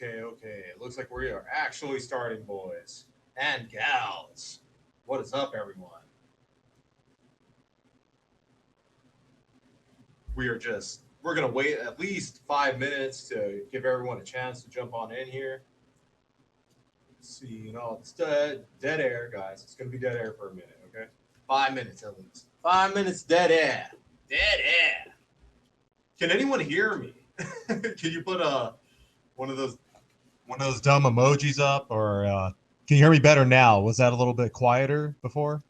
Okay. It looks like we are actually starting, boys and gals. What is up, everyone? We're gonna wait at least 5 minutes to give everyone a chance to jump on in here. See, it's dead air, guys. It's gonna be dead air for a minute, okay? 5 minutes at least. 5 minutes dead air. Dead air. Can anyone hear me? Can you put one of those dumb emojis up, or can you hear me better now? Was that a little bit quieter before?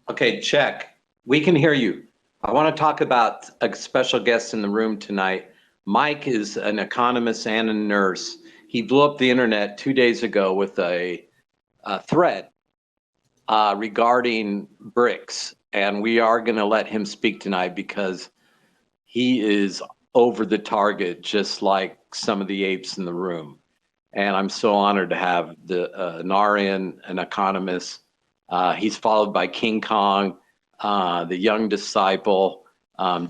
Okay, check. We can hear you. I want to talk about a special guest in the room tonight. Mike is an economist and a nurse. He blew up the internet 2 days ago with a thread regarding BRICS, and we are going to let him speak tonight because he is over the target, just like some of the apes in the room. And I'm so honored to have an RN, an economist. He's followed by King Kong, the young disciple,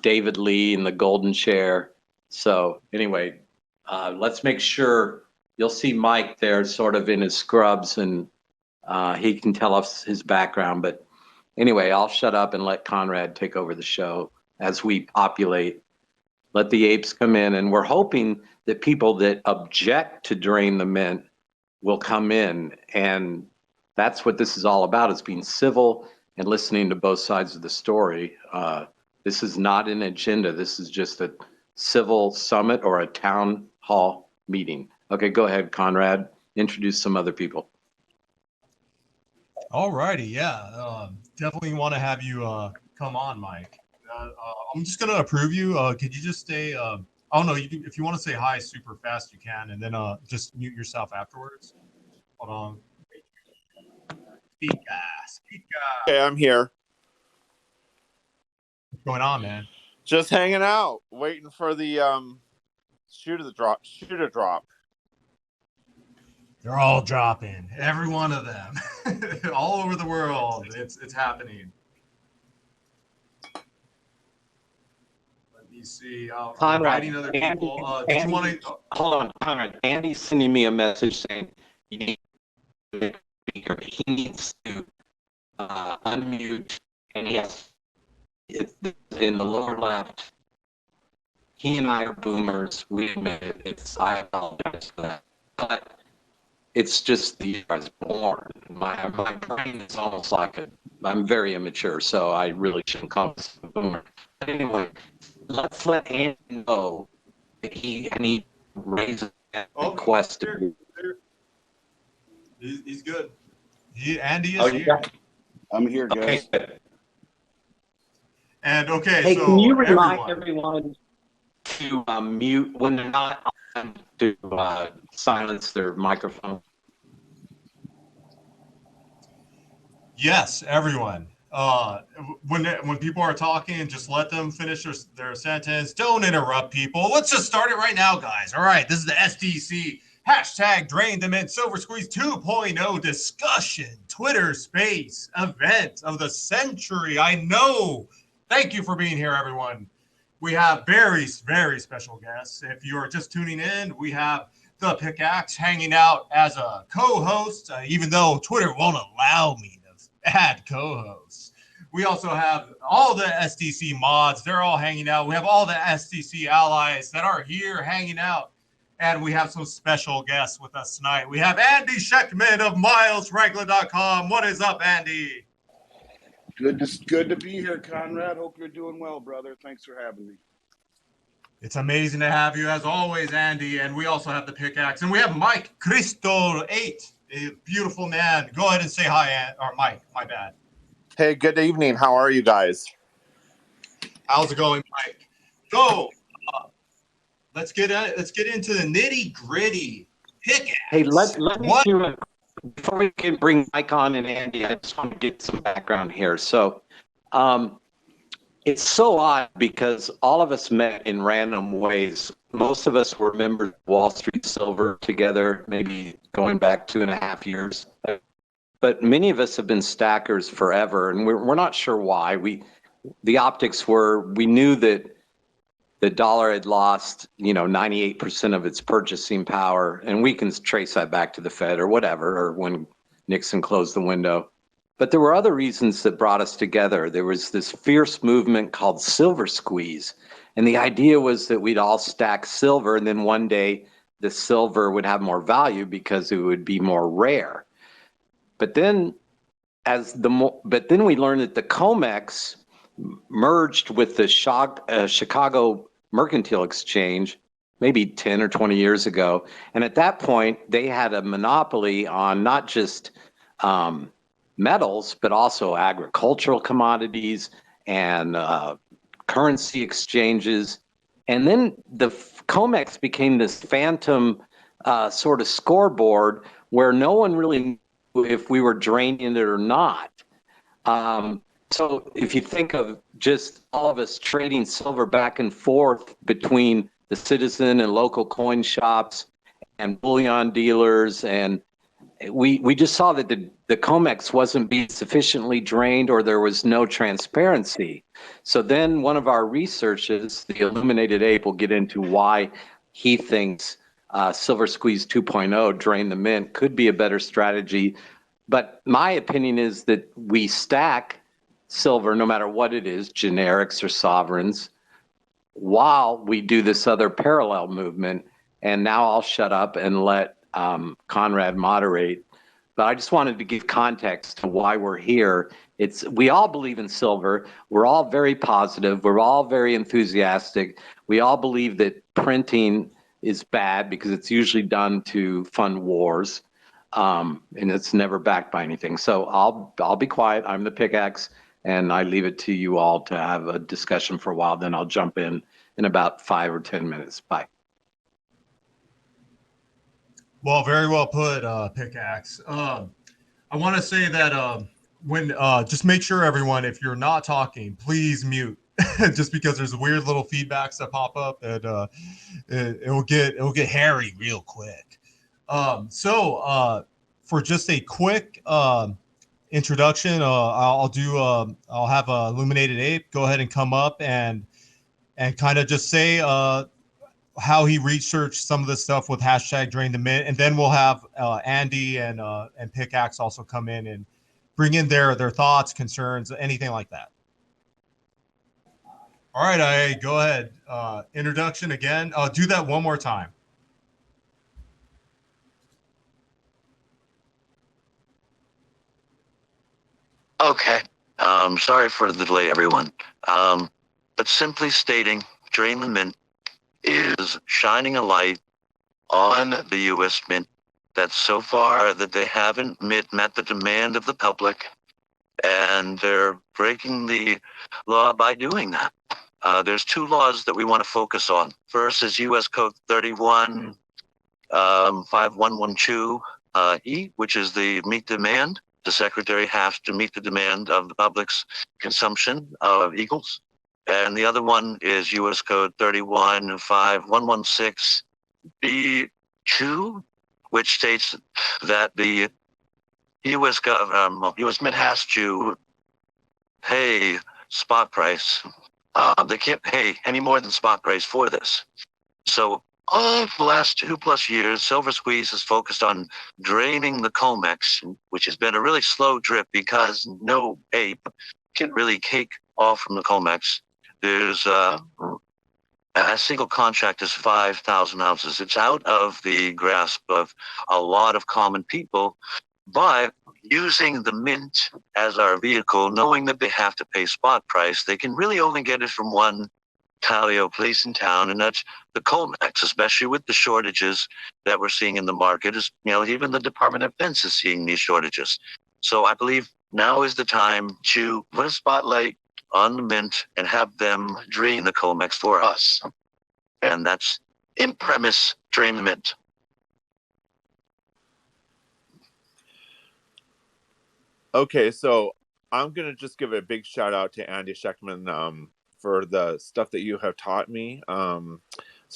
David Lee in the golden chair. So anyway, let's make sure you'll see Mike there sort of in his scrubs, and he can tell us his background. But anyway, I'll shut up and let Conrad take over the show as we populate. Let the apes come in, and we're hoping that people that object to Drain the Mint will come in. And that's what this is all about, is being civil and listening to both sides of the story. This is not an agenda. This is just a civil summit or a town hall meeting. Okay, go ahead, Conrad. Introduce some other people. All righty, yeah. Definitely want to have you come on, Mike. I'm just going to approve you. Could you just stay? Oh, no, if you want to say hi super fast, you can, and then just mute yourself afterwards. Hold on. Speak. Okay, I'm here. What's going on, man? Just hanging out, waiting for the shoe to drop. They're all dropping. Every one of them. All over the world. It's happening. Let me see. Conrad, inviting other people. Did you want to? Hold on, Conrad. Andy's sending me a message saying you need to speaker. He needs to unmute, and yes, it's in the lower left. He and I are boomers. We admit it. I apologize for that. But it's just the year I was born. My brain is almost like I'm very immature, so I really shouldn't call myself a boomer. But anyway, let's let Andy know that he raises that request. He's good. Andy is here. Yeah. I'm here, guys. Okay. And okay, hey, so can you remind everyone to mute when they're not on, to silence their microphone? Yes, everyone. When people are talking, just let them finish their sentence. Don't interrupt people. Let's just start it right now, guys. All right, this is the SDC hashtag Drain the Mint SilverSqueeze 2.0 discussion Twitter space event of the century. I know. Thank you for being here, everyone. We have very, very special guests. If you are just tuning in, we have the Pickaxe hanging out as a co-host, even though Twitter won't allow me to add co-hosts. We also have all the SDC mods. They're all hanging out. We have all the SDC allies that are here hanging out. And we have some special guests with us tonight. We have Andy Scheckman of MilesWrangler.com. What is up, Andy? Good to be here, Conrad. Hope you're doing well, brother. Thanks for having me. It's amazing to have you, as always, Andy. And we also have the Pickaxe. And we have Mike Crystal8, a beautiful man. Go ahead and say hi, or Mike. My bad. Hey, good evening. How are you guys? How's it going, Mike? So let's get into the nitty gritty. Pickaxe. Hey, let me do before we can bring Mike on and Andy. I just want to get some background here. So, it's so odd because all of us met in random ways. Most of us were members of Wall Street Silver together, maybe going back 2.5 years. But many of us have been stackers forever, and we're not sure why. The optics were, we knew that the dollar had lost, 98% of its purchasing power. And we can trace that back to the Fed or whatever, or when Nixon closed the window. But there were other reasons that brought us together. There was this fierce movement called SilverSqueeze. And the idea was that we'd all stack silver, and then one day the silver would have more value because it would be more rare. But then we learned that the COMEX merged with the Chicago Mercantile Exchange maybe 10 or 20 years ago. And at that point, they had a monopoly on not just metals, but also agricultural commodities and currency exchanges. And then the COMEX became this phantom sort of scoreboard where no one really knew if we were draining it or not. So if you think of just all of us trading silver back and forth between the citizen and local coin shops and bullion dealers, and we just saw that the COMEX wasn't being sufficiently drained, or there was no transparency. So then one of our researchers, the Illuminated Ape, will get into why he thinks SilverSqueeze 2.0, drain the mint, could be a better strategy. But my opinion is that we stack silver, no matter what it is, generics or sovereigns, while we do this other parallel movement. And now I'll shut up and let Conrad moderate. But I just wanted to give context to why we're here. We all believe in silver. We're all very positive. We're all very enthusiastic. We all believe that printing is bad because it's usually done to fund wars, and it's never backed by anything. So I'll be quiet. I'm the pickaxe, and I leave it to you all to have a discussion for a while. Then I'll jump in about 5 or 10 minutes. Bye. Well, very well put, Pickaxe. I want to say that when just make sure everyone, if you're not talking, please mute. Just because there's weird little feedbacks that pop up, and it will get hairy real quick. So for just a quick introduction, I'll have Illuminated Ape go ahead and come up and kind of just say how he researched some of the stuff with hashtag drain the mint, and then we'll have Andy and Pickaxe also come in and bring in their thoughts, concerns, anything like that. All right, I go ahead. Introduction again. Do that one more time. Okay. Sorry for the delay, everyone. But simply stating, drain the mint is shining a light on the U.S. Mint that so far that they haven't met the demand of the public, and they're breaking the law by doing that. There's two laws that we want to focus on. First is U.S. Code 31 5112 E, which is the meet demand. The secretary has to meet the demand of the public's consumption of eagles. And the other one is U.S. Code 31 5116 B2, which states that the U.S. Mint has to pay spot price. They can't pay any more than spot price for this. So the last 2+ years, SilverSqueeze has focused on draining the COMEX, which has been a really slow drip because no ape can really cake off from the COMEX. There's a single contract is 5,000 ounces. It's out of the grasp of a lot of common people, but using the mint as our vehicle, knowing that they have to pay spot price, they can really only get it from one Talio place in town, and that's the COMEX, especially with the shortages that we're seeing in the market. Is even the Department of Defense is seeing these shortages. So I believe now is the time to put a spotlight on the mint and have them drain the COMEX for us. And that's in premise, drain the mint. Okay, so I'm going to just give a big shout out to Andy Schechtman for the stuff that you have taught me. So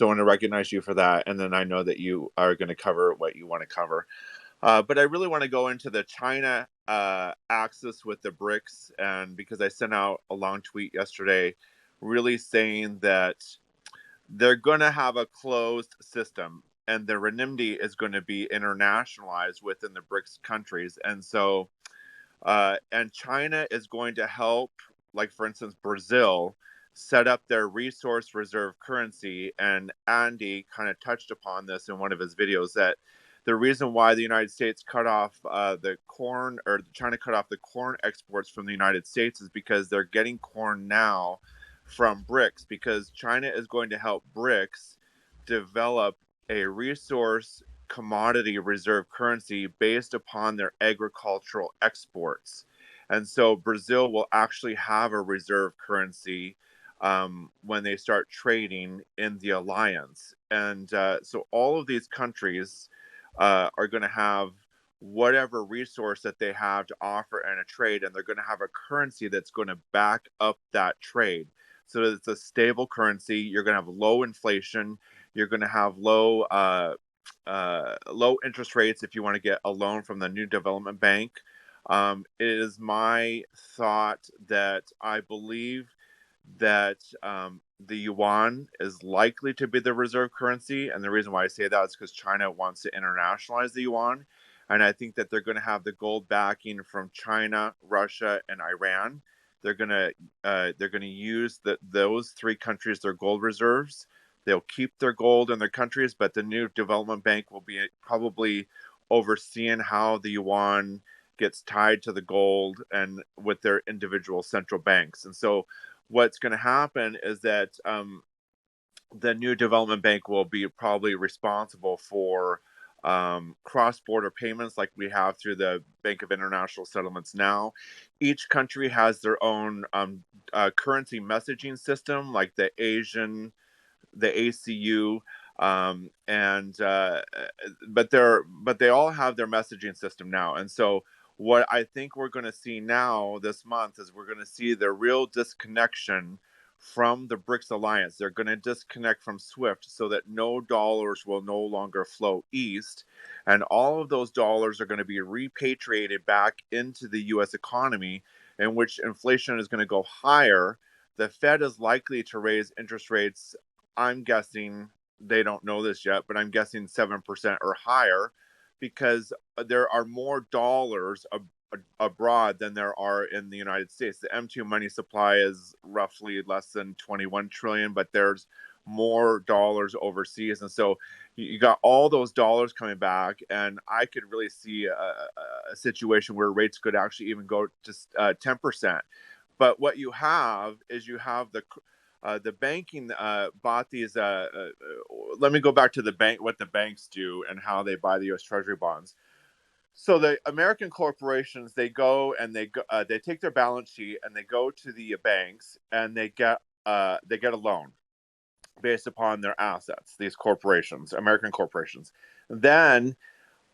I want to recognize you for that. And then I know that you are going to cover what you want to cover. But I really want to go into the China axis with the BRICS, and because I sent out a long tweet yesterday really saying that they're going to have a closed system, and the renminbi is going to be internationalized within the BRICS countries. And so, and China is going to help, like for instance, Brazil set up their resource reserve currency. And Andy kind of touched upon this in one of his videos, that the reason why the United States cut off the corn, or China cut off the corn exports from the United States, is because they're getting corn now from BRICS, because China is going to help BRICS develop a resource commodity reserve currency based upon their agricultural exports. And so Brazil will actually have a reserve currency when they start trading in the alliance. And so all of these countries are going to have whatever resource that they have to offer in a trade, and they're going to have a currency that's going to back up that trade. So that it's a stable currency. You're going to have low inflation. You're going to have low interest rates if you want to get a loan from the New Development Bank. It is my thought that I believe that the yuan is likely to be the reserve currency. And the reason why I say that is because China wants to internationalize the yuan. And I think that they're going to have the gold backing from China, Russia, and Iran. They're going to use those three countries, their gold reserves. They'll keep their gold in their countries, but the New Development Bank will be probably overseeing how the yuan gets tied to the gold and with their individual central banks. And so what's going to happen is that the New Development Bank will be probably responsible for cross-border payments like we have through the Bank of International Settlements now. Each country has their own currency messaging system, like the ACU, but they all have their messaging system now. And so what I think we're going to see now this month is we're going to see the real disconnection from the BRICS alliance. They're going to disconnect from SWIFT so that no dollars will no longer flow east, and all of those dollars are going to be repatriated back into the U.S. economy, in which inflation is going to go higher. The Fed is likely to raise interest rates. I'm guessing, they don't know this yet, but I'm guessing 7% or higher, because there are more dollars abroad than there are in the United States. The M2 money supply is roughly less than 21 trillion, but there's more dollars overseas. And so you got all those dollars coming back, and I could really see a situation where rates could actually even go to 10%. But what you have is you have the banking bought these. Let me go back to the bank, what the banks do and how they buy the U.S. Treasury bonds. So the American corporations, they go and they take their balance sheet and they go to the banks and they get a loan based upon their assets. These corporations, American corporations, then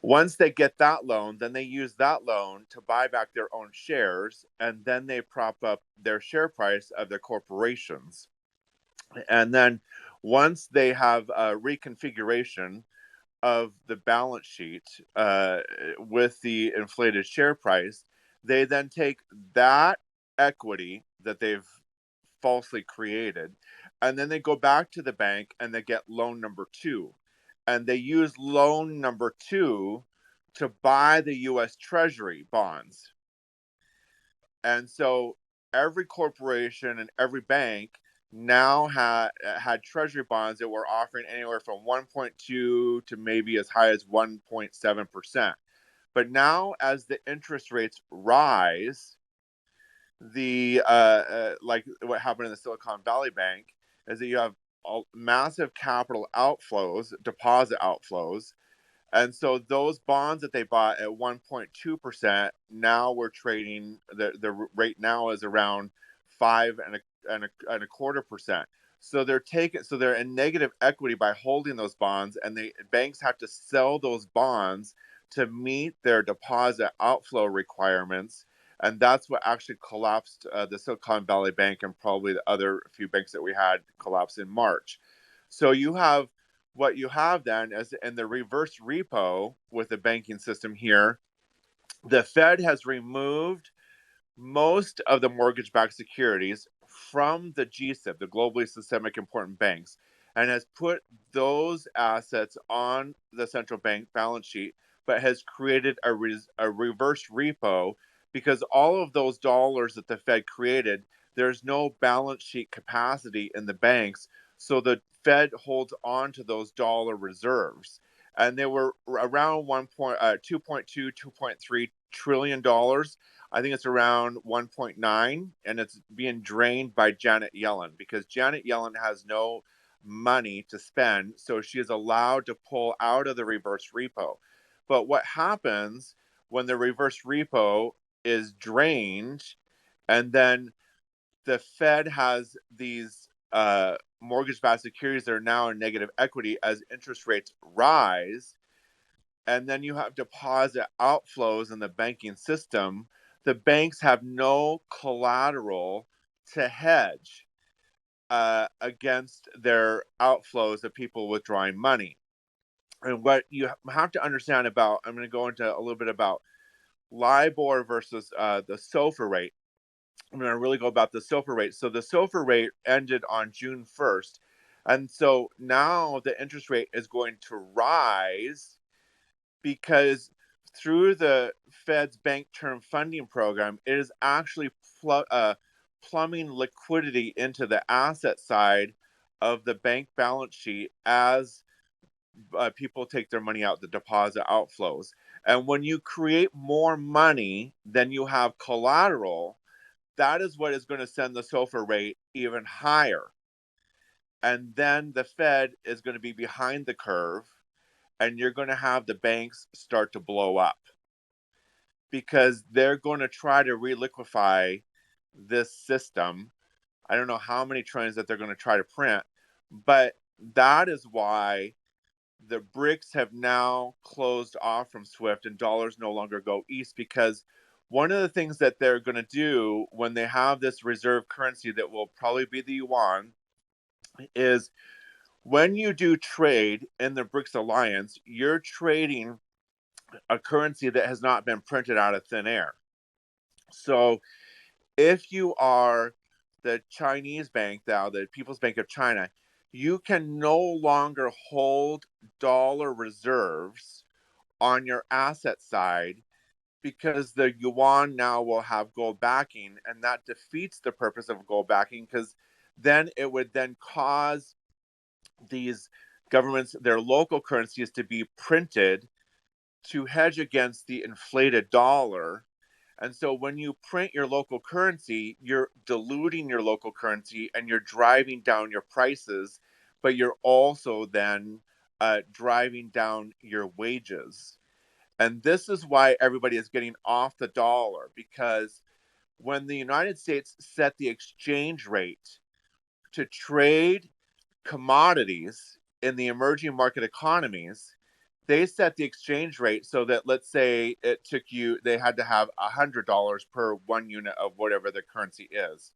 once they get that loan, then they use that loan to buy back their own shares, and then they prop up their share price of their corporations. And then once they have a reconfiguration of the balance sheet with the inflated share price, they then take that equity that they've falsely created, and then they go back to the bank and they get loan number two. And they use loan number two to buy the U.S. Treasury bonds. And so every corporation and every bank now had treasury bonds that were offering anywhere from 1.2 to maybe as high as 1.7%. But now, as the interest rates rise, the like what happened in the Silicon Valley Bank is that you have massive capital outflows, deposit outflows. And so those bonds that they bought at 1.2%, now we're trading, the rate now is around 5.25%. So they're in negative equity by holding those bonds, and the banks have to sell those bonds to meet their deposit outflow requirements. And that's what actually collapsed the Silicon Valley Bank, and probably the other few banks that we had collapse in March. So what you have then is in the reverse repo with the banking system here, the Fed has removed most of the mortgage-backed securities from the GSIB, the globally systemic important banks. and has put those assets on the central bank balance sheet, but has created a reverse repo, because all of those dollars that the Fed created, there's no balance sheet capacity in the banks. So the Fed holds on to those dollar reserves. And they were around 2.3 trillion dollars. I think it's around 1.9, and it's being drained by Janet Yellen, because Janet Yellen has no money to spend, so she is allowed to pull out of the reverse repo. But what happens when the reverse repo is drained, and then the Fed has these mortgage-backed securities that are now in negative equity as interest rates rise, and then you have deposit outflows in the banking system, the banks have no collateral to hedge against their outflows of people withdrawing money. And what you have to understand about, I'm going to go into a little bit about LIBOR versus the SOFR rate. I'm going to really go about the SOFR rate. So the SOFR rate ended on June 1st. And so now the interest rate is going to rise, because through the Fed's Bank Term Funding Program, it is actually plumbing liquidity into the asset side of the bank balance sheet as people take their money out, the deposit outflows. And when you create more money than you have collateral, that is what is going to send the SOFR rate even higher. And then the Fed is going to be behind the curve, and you're going to have the banks start to blow up, because they're going to try to reliquify this system. I don't know how many trillions that they're going to try to print, but that is why the BRICS have now closed off from SWIFT and dollars no longer go east, because one of the things that they're going to do when they have this reserve currency that will probably be the yuan is, when you do trade in the BRICS alliance, you're trading a currency that has not been printed out of thin air. So if you are the Chinese bank now, the People's Bank of China, you can no longer hold dollar reserves on your asset side, because the yuan now will have gold backing, and that defeats the purpose of gold backing, because then it would then cause these governments, their local currencies, to be printed to hedge against the inflated dollar. And so when you print your local currency, you're diluting your local currency and you're driving down your prices, but you're also then driving down your wages. And this is why everybody is getting off the dollar, because when the United States set the exchange rate to trade commodities in the emerging market economies, they set the exchange rate so that, let's say it took you, they had to have $100 per 1 unit of whatever the currency is.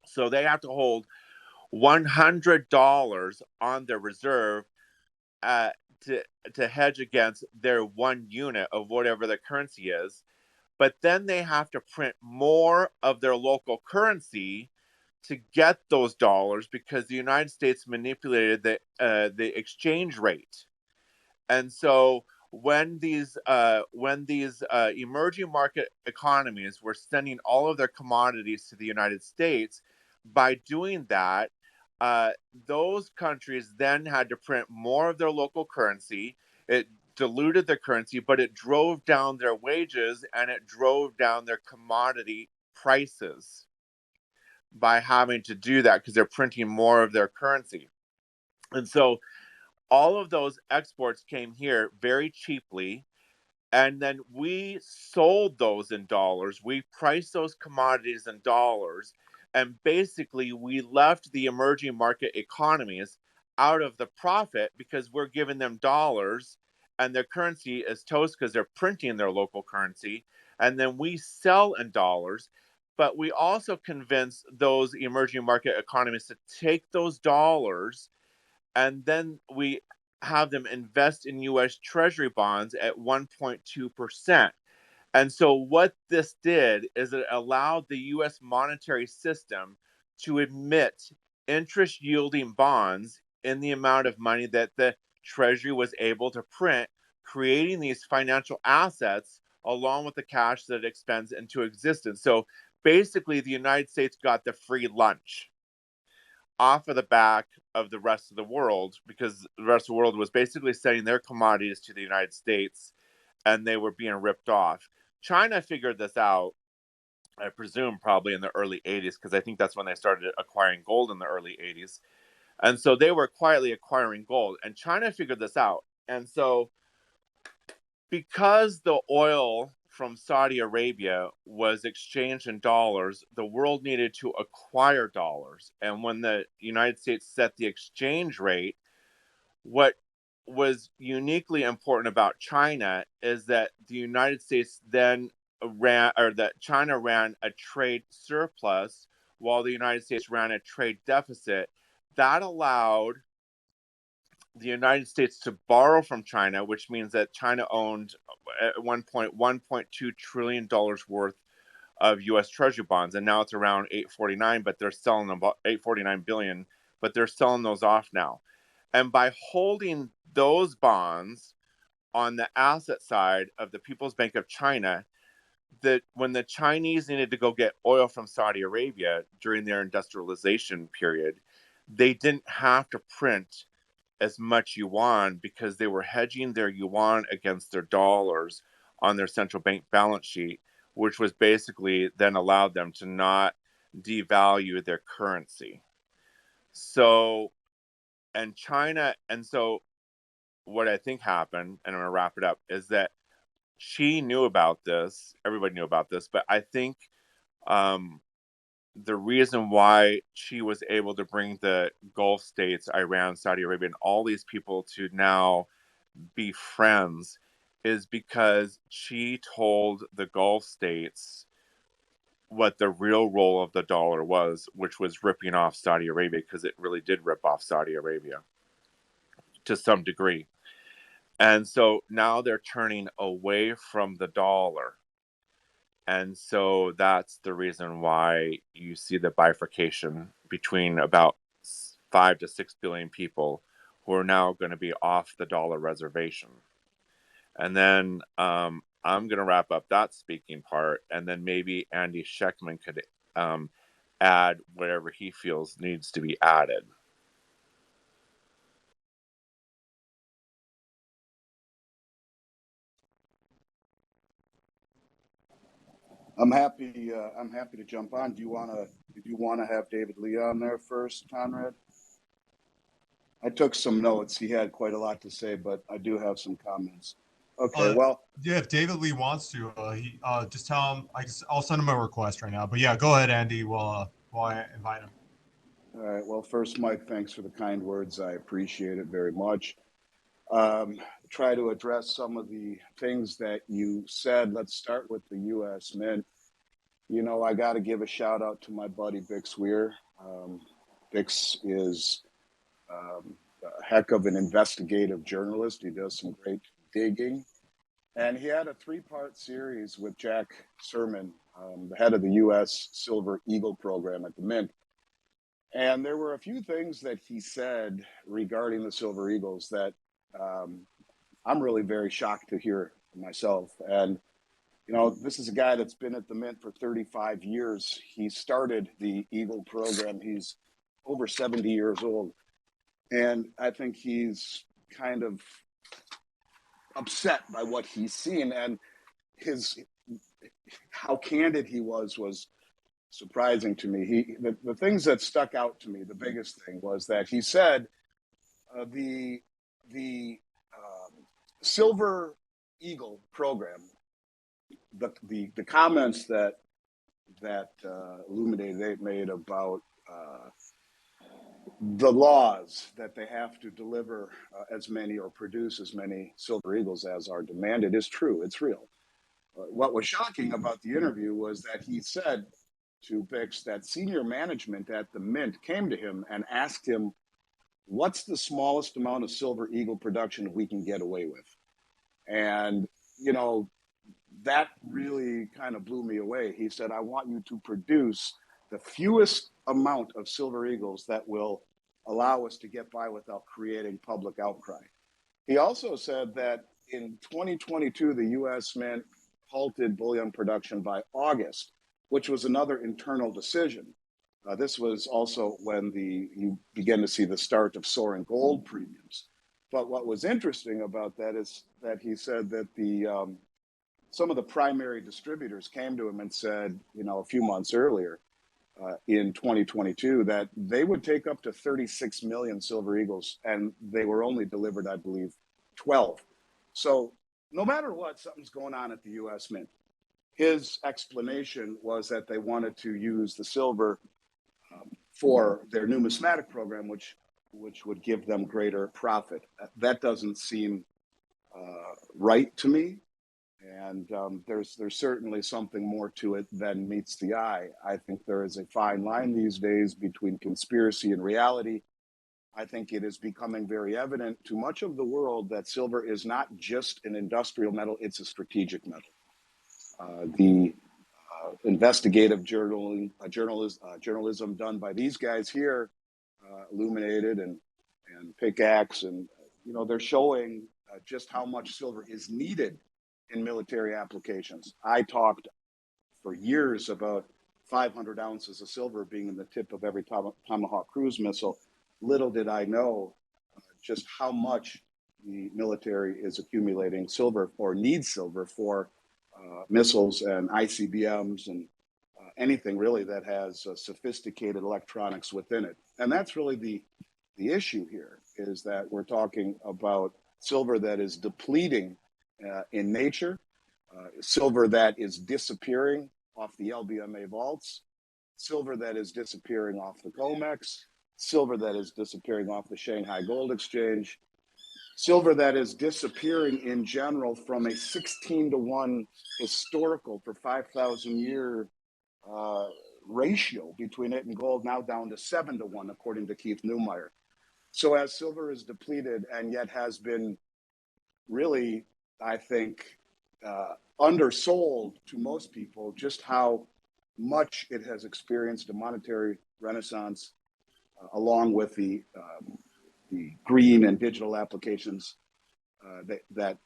So they have to hold $100 on their reserve to hedge against their 1 unit of whatever the currency is. But then they have to print more of their local currency to get those dollars, because the United States manipulated the exchange rate. And so when these emerging market economies were sending all of their commodities to the United States, by doing that, those countries then had to print more of their local currency. It diluted their currency, but it drove down their wages and it drove down their commodity prices by having to do that, because they're printing more of their currency. And so all of those exports came here very cheaply, and then we sold those in dollars. We priced those commodities in dollars, and basically we left the emerging market economies out of the profit, because we're giving them dollars and their currency is toast because they're printing their local currency, and then we sell in dollars. But we also convince those emerging market economies to take those dollars, and then we have them invest in US Treasury bonds at 1.2%. And so what this did is it allowed the US monetary system to emit interest yielding bonds in the amount of money that the Treasury was able to print, creating these financial assets along with the cash that it expends into existence. So basically, the United States got the free lunch off of the back of the rest of the world, because the rest of the world was basically sending their commodities to the United States and they were being ripped off. China figured this out, I presume, probably in the early 80s, because I think that's when they started acquiring gold in the early 80s. And so they were quietly acquiring gold, and China figured this out. And so because the oil from Saudi Arabia was exchanged in dollars, the world needed to acquire dollars. And when the United States set the exchange rate, what was uniquely important about China is that the United States then that China ran a trade surplus while the United States ran a trade deficit. That allowed the United States to borrow from China, which means that China owned at one point $1.2 trillion worth of U.S. Treasury bonds, and now it's around 849, but they're selling about 849 billion, but they're selling those off now. And by holding those bonds on the asset side of the People's Bank of China, that when the Chinese needed to go get oil from Saudi Arabia during their industrialization period, they didn't have to print as much yuan because they were hedging their yuan against their dollars on their central bank balance sheet, which was basically then allowed them to not devalue their currency. So, and China, and so what I think happened, and I'm going to wrap it up, is that she knew about this. Everybody knew about this, but I think the reason why she was able to bring the Gulf states, Iran, Saudi Arabia, and all these people to now be friends is because she told the Gulf states what the real role of the dollar was, which was ripping off Saudi Arabia, because it really did rip off Saudi Arabia to some degree. And so now they're turning away from the dollar. And so that's the reason why you see the bifurcation between about 5 to 6 billion people who are now going to be off the dollar reservation. And then I'm going to wrap up that speaking part, and then maybe Andy Schechtman could add whatever he feels needs to be added. I'm happy. I'm happy to jump on. Do you want to have David Lee on there first, Conrad? I took some notes. He had quite a lot to say, but I do have some comments. Okay. Well, yeah, if David Lee wants to, he just tell him. I'll send him a request right now. But yeah, go ahead, Andy. While I invite him. all right. Well, first, Mike, thanks for the kind words. I appreciate it very much. Try to address some of the things that you said. Let's start with the U.S. Mint. You know, I got to give a shout out to my buddy Bix Weir. Bix is a heck of an investigative journalist. He does some great digging. And he had a 3-part series with Jack Sermon, the head of the U.S. Silver Eagle program at the Mint. And there were a few things that he said regarding the Silver Eagles that I'm really very shocked to hear myself. And, you know, this is a guy that's been at the Mint for 35 years. He started the Eagle program. He's over 70 years old. And I think he's kind of upset by what he's seen. And how candid he was surprising to me. The things that stuck out to me, the biggest thing was that he said the Silver Eagle program, the comments that Illuminated made about the laws that they have to deliver as many or produce as many Silver Eagles as are demanded is true. It's real. What was shocking about the interview was that he said to Bix that senior management at the Mint came to him and asked him, what's the smallest amount of Silver Eagle production we can get away with? And, you know, that really kind of blew me away. He said, I want you to produce the fewest amount of Silver Eagles that will allow us to get by without creating public outcry. He also said that in 2022, the U.S. Mint halted bullion production by August, which was another internal decision. This was also when you began to see the start of soaring gold premiums. But what was interesting about that is that he said that some of the primary distributors came to him and said, a few months earlier in 2022, that they would take up to 36 million Silver Eagles, and they were only delivered, I believe, 12. So no matter what, something's going on at the U.S. Mint. His explanation was that they wanted to use the silver for their numismatic program, which would give them greater profit. That doesn't seem right to me. And there's certainly something more to it than meets the eye. I think there is a fine line these days between conspiracy and reality. I think it is becoming very evident to much of the world that silver is not just an industrial metal, it's a strategic metal. The investigative journalism done by these guys here, Illuminated and Pickaxe, and they're showing just how much silver is needed in military applications. I talked for years about 500 ounces of silver being in the tip of every Tomahawk cruise missile. Little did I know just how much the military is accumulating silver or needs silver for missiles and ICBMs and anything really that has sophisticated electronics within it. And that's really the issue here, is that we're talking about silver that is depleting in nature, silver that is disappearing off the LBMA vaults, silver that is disappearing off the COMEX, silver that is disappearing off the Shanghai Gold Exchange, silver that is disappearing in general from a 16-to-1 historical for 5,000 year ratio between it and gold, now down to 7-to-1, according to Keith Neumeyer. So as silver is depleted and yet has been really, I think, undersold to most people, just how much it has experienced a monetary renaissance, along with the green and digital applications that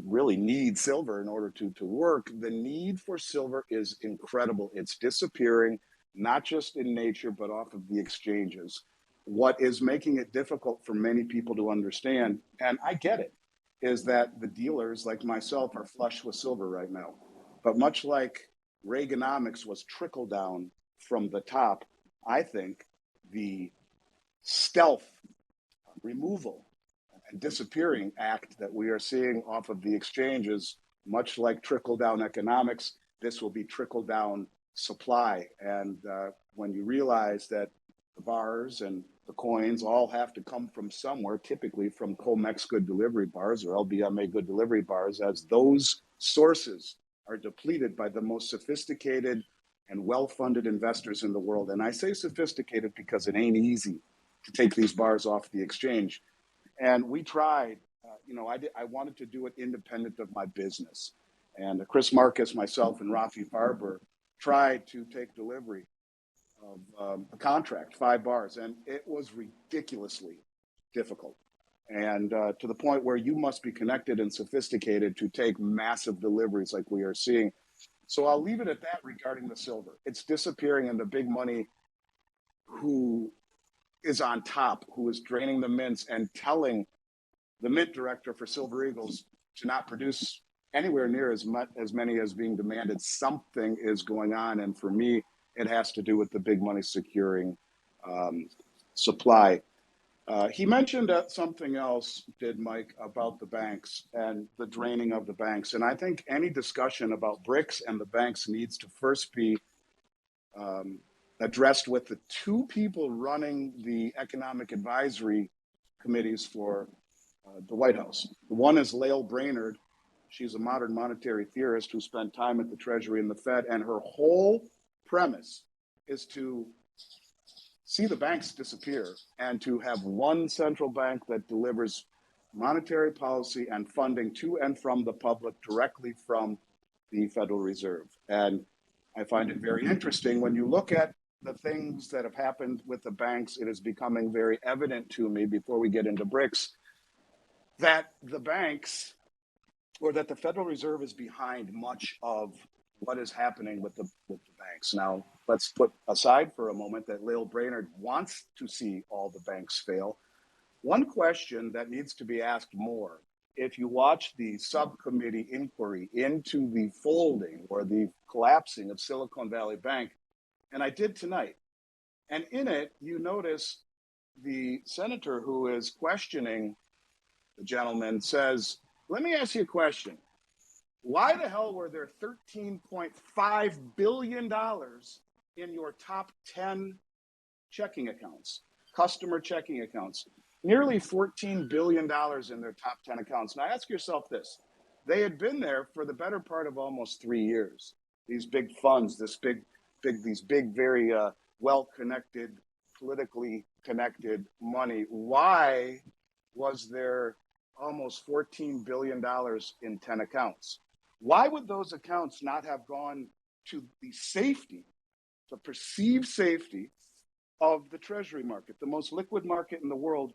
really need silver in order to work. The need for silver is incredible. It's disappearing, not just in nature, but off of the exchanges. What is making it difficult for many people to understand, and I get it, is that the dealers like myself are flush with silver right now. But much like Reaganomics was trickle down from the top, I think the stealth removal and disappearing act that we are seeing off of the exchanges, much like trickle down economics, this will be trickle down supply. And when you realize that the bars and the coins all have to come from somewhere, typically from COMEX good delivery bars or LBMA good delivery bars, as those sources are depleted by the most sophisticated and well-funded investors in the world. And I say sophisticated because it ain't easy to take these bars off the exchange. And we tried, I wanted to do it independent of my business. And Chris Marcus, myself, and Rafi Farber tried to take delivery of a contract, 5 bars, and it was ridiculously difficult. And to the point where you must be connected and sophisticated to take massive deliveries like we are seeing. So I'll leave it at that regarding the silver. It's disappearing, and the big money who is on top, who is draining the mints and telling the mint director for Silver Eagles to not produce anywhere near as many as being demanded. Something is going on, and for me, it has to do with the big money securing supply. He mentioned something else, did Mike, about the banks and the draining of the banks. And I think any discussion about BRICS and the banks needs to first be addressed with the 2 people running the economic advisory committees for the White House. One is Lael Brainerd. She's a modern monetary theorist who spent time at the Treasury and the Fed, and her whole premise is to see the banks disappear and to have one central bank that delivers monetary policy and funding to and from the public directly from the Federal Reserve. And I find it very interesting when you look at the things that have happened with the banks, it is becoming very evident to me before we get into BRICS that the banks, or that the Federal Reserve is behind much of what is happening with the banks. Now, let's put aside for a moment that Lil Brainerd wants to see all the banks fail. One question that needs to be asked more, if you watch the subcommittee inquiry into the folding or the collapsing of Silicon Valley Bank, and I did tonight, and in it, you notice the senator who is questioning the gentleman says, let me ask you a question. Why the hell were there $13.5 billion in your top 10 checking accounts, customer checking accounts? Nearly $14 billion in their top 10 accounts. Now ask yourself this. They had been there for the better part of almost 3 years. These big funds, these big, very well-connected, politically connected money. Why was there almost $14 billion in 10 accounts? Why would those accounts not have gone to the safety, the perceived safety of the treasury market, the most liquid market in the world,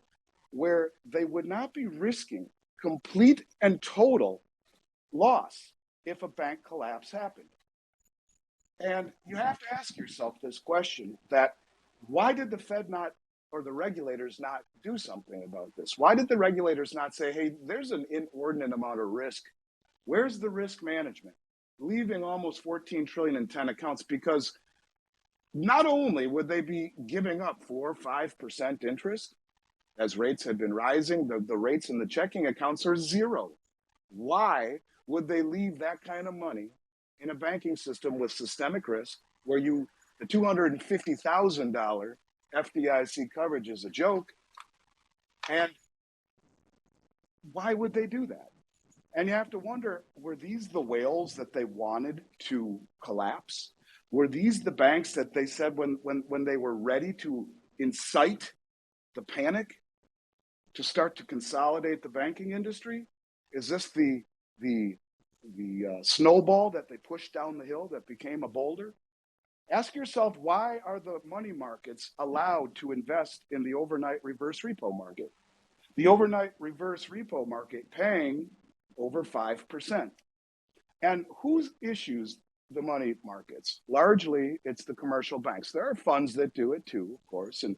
where they would not be risking complete and total loss if a bank collapse happened? And you have to ask yourself this question, that why did the Fed not, or the regulators not do something about this? Why did the regulators not say, hey, there's an inordinate amount of risk. Where's the risk management? Leaving almost 14 trillion in 10 accounts, because not only would they be giving up 4 or 5% interest as rates had been rising, the rates in the checking accounts are zero. Why would they leave that kind of money in a banking system with systemic risk where the $250,000 FDIC coverage is a joke? And why would they do that? And you have to wonder, were these the whales that they wanted to collapse? Were these the banks that they said when they were ready to incite the panic to start to consolidate the banking industry? Is this the snowball that they pushed down the hill that became a boulder? Ask yourself, why are the money markets allowed to invest in the overnight reverse repo market? The overnight reverse repo market paying over 5%. And who issues the money markets? Largely, it's the commercial banks. There are funds that do it too, of course, and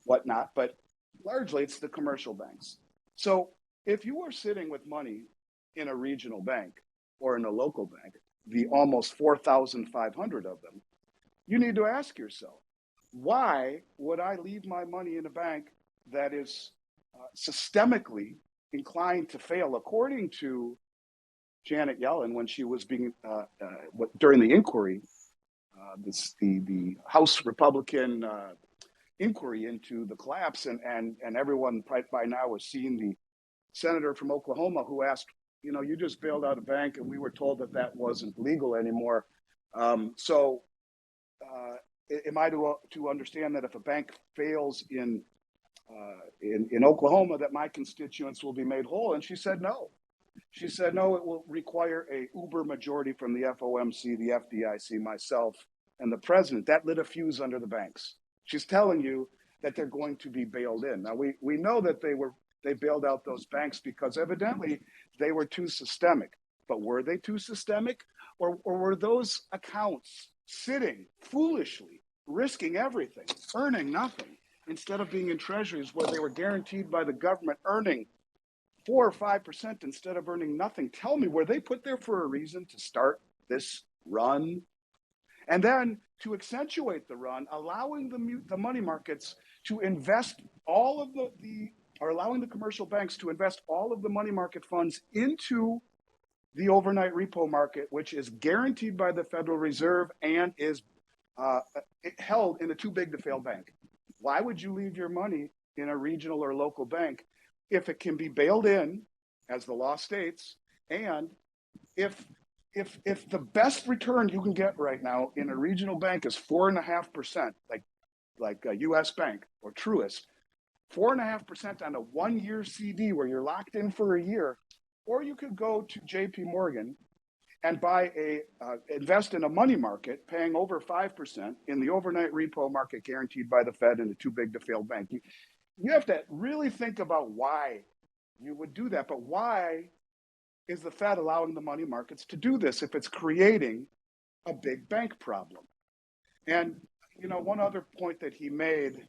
whatnot, but largely it's the commercial banks. So if you are sitting with money in a regional bank or in a local bank, the almost 4,500 of them, you need to ask yourself, why would I leave my money in a bank that is systemically inclined to fail? According to Janet Yellen, when she was being, during the inquiry, the House Republican inquiry into the collapse, and everyone by now has seen the senator from Oklahoma who asked, you just bailed out a bank and we were told that wasn't legal anymore. So am I to understand that if a bank fails in Oklahoma, that my constituents will be made whole? And she said no. She said no, it will require a uber majority from the FOMC, the FDIC, myself, and the president. That lit a fuse under the banks. She's telling you that they're going to be bailed in. Now we know that they bailed out those banks because evidently they were too systemic. But were they too systemic, or were those accounts sitting foolishly, risking everything, earning nothing, instead of being in treasuries where they were guaranteed by the government earning 4 or 5% instead of earning nothing? Tell me, were they put there for a reason to start this run? And then to accentuate the run, allowing the money markets to invest all of or allowing the commercial banks to invest all of the money market funds into the overnight repo market, which is guaranteed by the Federal Reserve and is held in a too big to fail bank. Why would you leave your money in a regional or local bank if it can be bailed in, as the law states, and if the best return you can get right now in a regional bank is 4.5%, like a U.S. Bank or Truist, 4.5% on a 1-year CD where you're locked in for a year, or you could go to J.P. Morgan and invest in a money market paying over 5% in the overnight repo market guaranteed by the Fed in a too big to fail bank. You have to really think about why you would do that. But why is the Fed allowing the money markets to do this if it's creating a big bank problem? And, one other point that he made,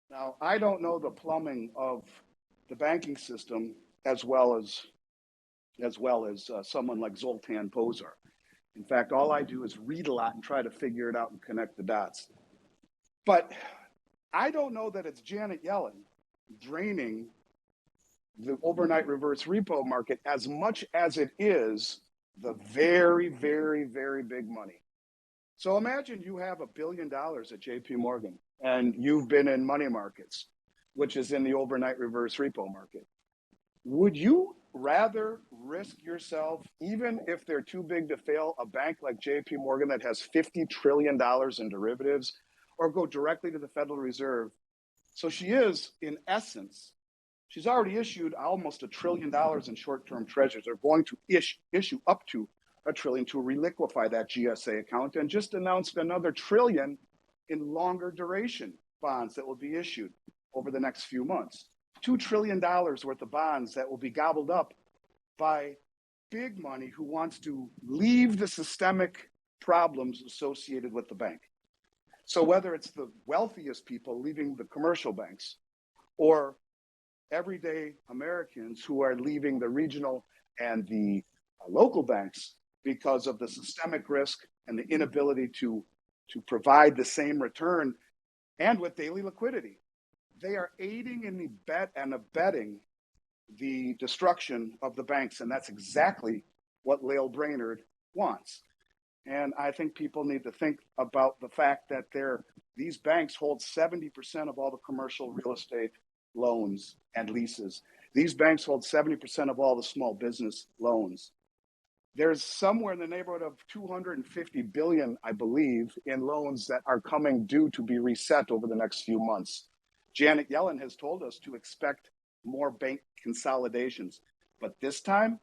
now I don't know the plumbing of the banking system as well as someone like Zoltan Pozar. In fact, all I do is read a lot and try to figure it out and connect the dots. But I don't know that it's Janet Yellen draining the overnight reverse repo market as much as it is the very, very, very big money. So imagine you have $1 billion at JP Morgan and you've been in money markets, which is in the overnight reverse repo market. Would you rather risk yourself, even if they're too big to fail, a bank like JP Morgan that has $50 trillion in derivatives, or go directly to the Federal Reserve? So she is, in essence, she's already issued almost $1 trillion in short-term treasuries. They're going to issue up to $1 trillion to reliquify that GSA account, and just announced another $1 trillion in longer duration bonds that will be issued over the next few months. $2 trillion worth of bonds that will be gobbled up by big money who wants to leave the systemic problems associated with the bank. So whether it's the wealthiest people leaving the commercial banks or everyday Americans who are leaving the regional and the local banks because of the systemic risk and the inability to provide the same return and with daily liquidity, they are aiding and abetting the destruction of the banks. And that's exactly what Lael Brainerd wants. And I think people need to think about the fact that these banks hold 70% of all the commercial real estate loans and leases. These banks hold 70% of all the small business loans. There's somewhere in the neighborhood of 250 billion, I believe, in loans that are coming due to be reset over the next few months. Janet Yellen has told us to expect more bank consolidations. But this time,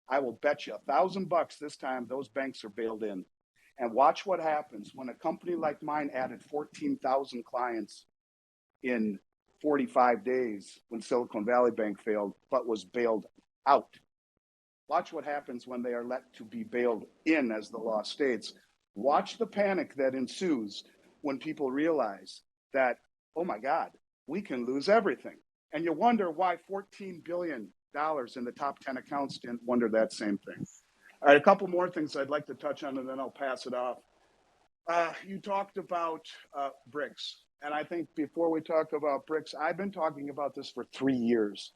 I will bet you $1,000 this time those banks are bailed in. And watch what happens when a company like mine added 14,000 clients in 45 days when Silicon Valley Bank failed, but was bailed out. Watch what happens when they are let to be bailed in, as the law states. Watch the panic that ensues when people realize that, oh my God, we can lose everything. And you wonder why $14 billion in the top 10 accounts didn't wonder that same thing. All right, a couple more things I'd like to touch on, and then I'll pass it off. You talked about BRICS. And I think before we talk about BRICS, I've been talking about this for 3 years.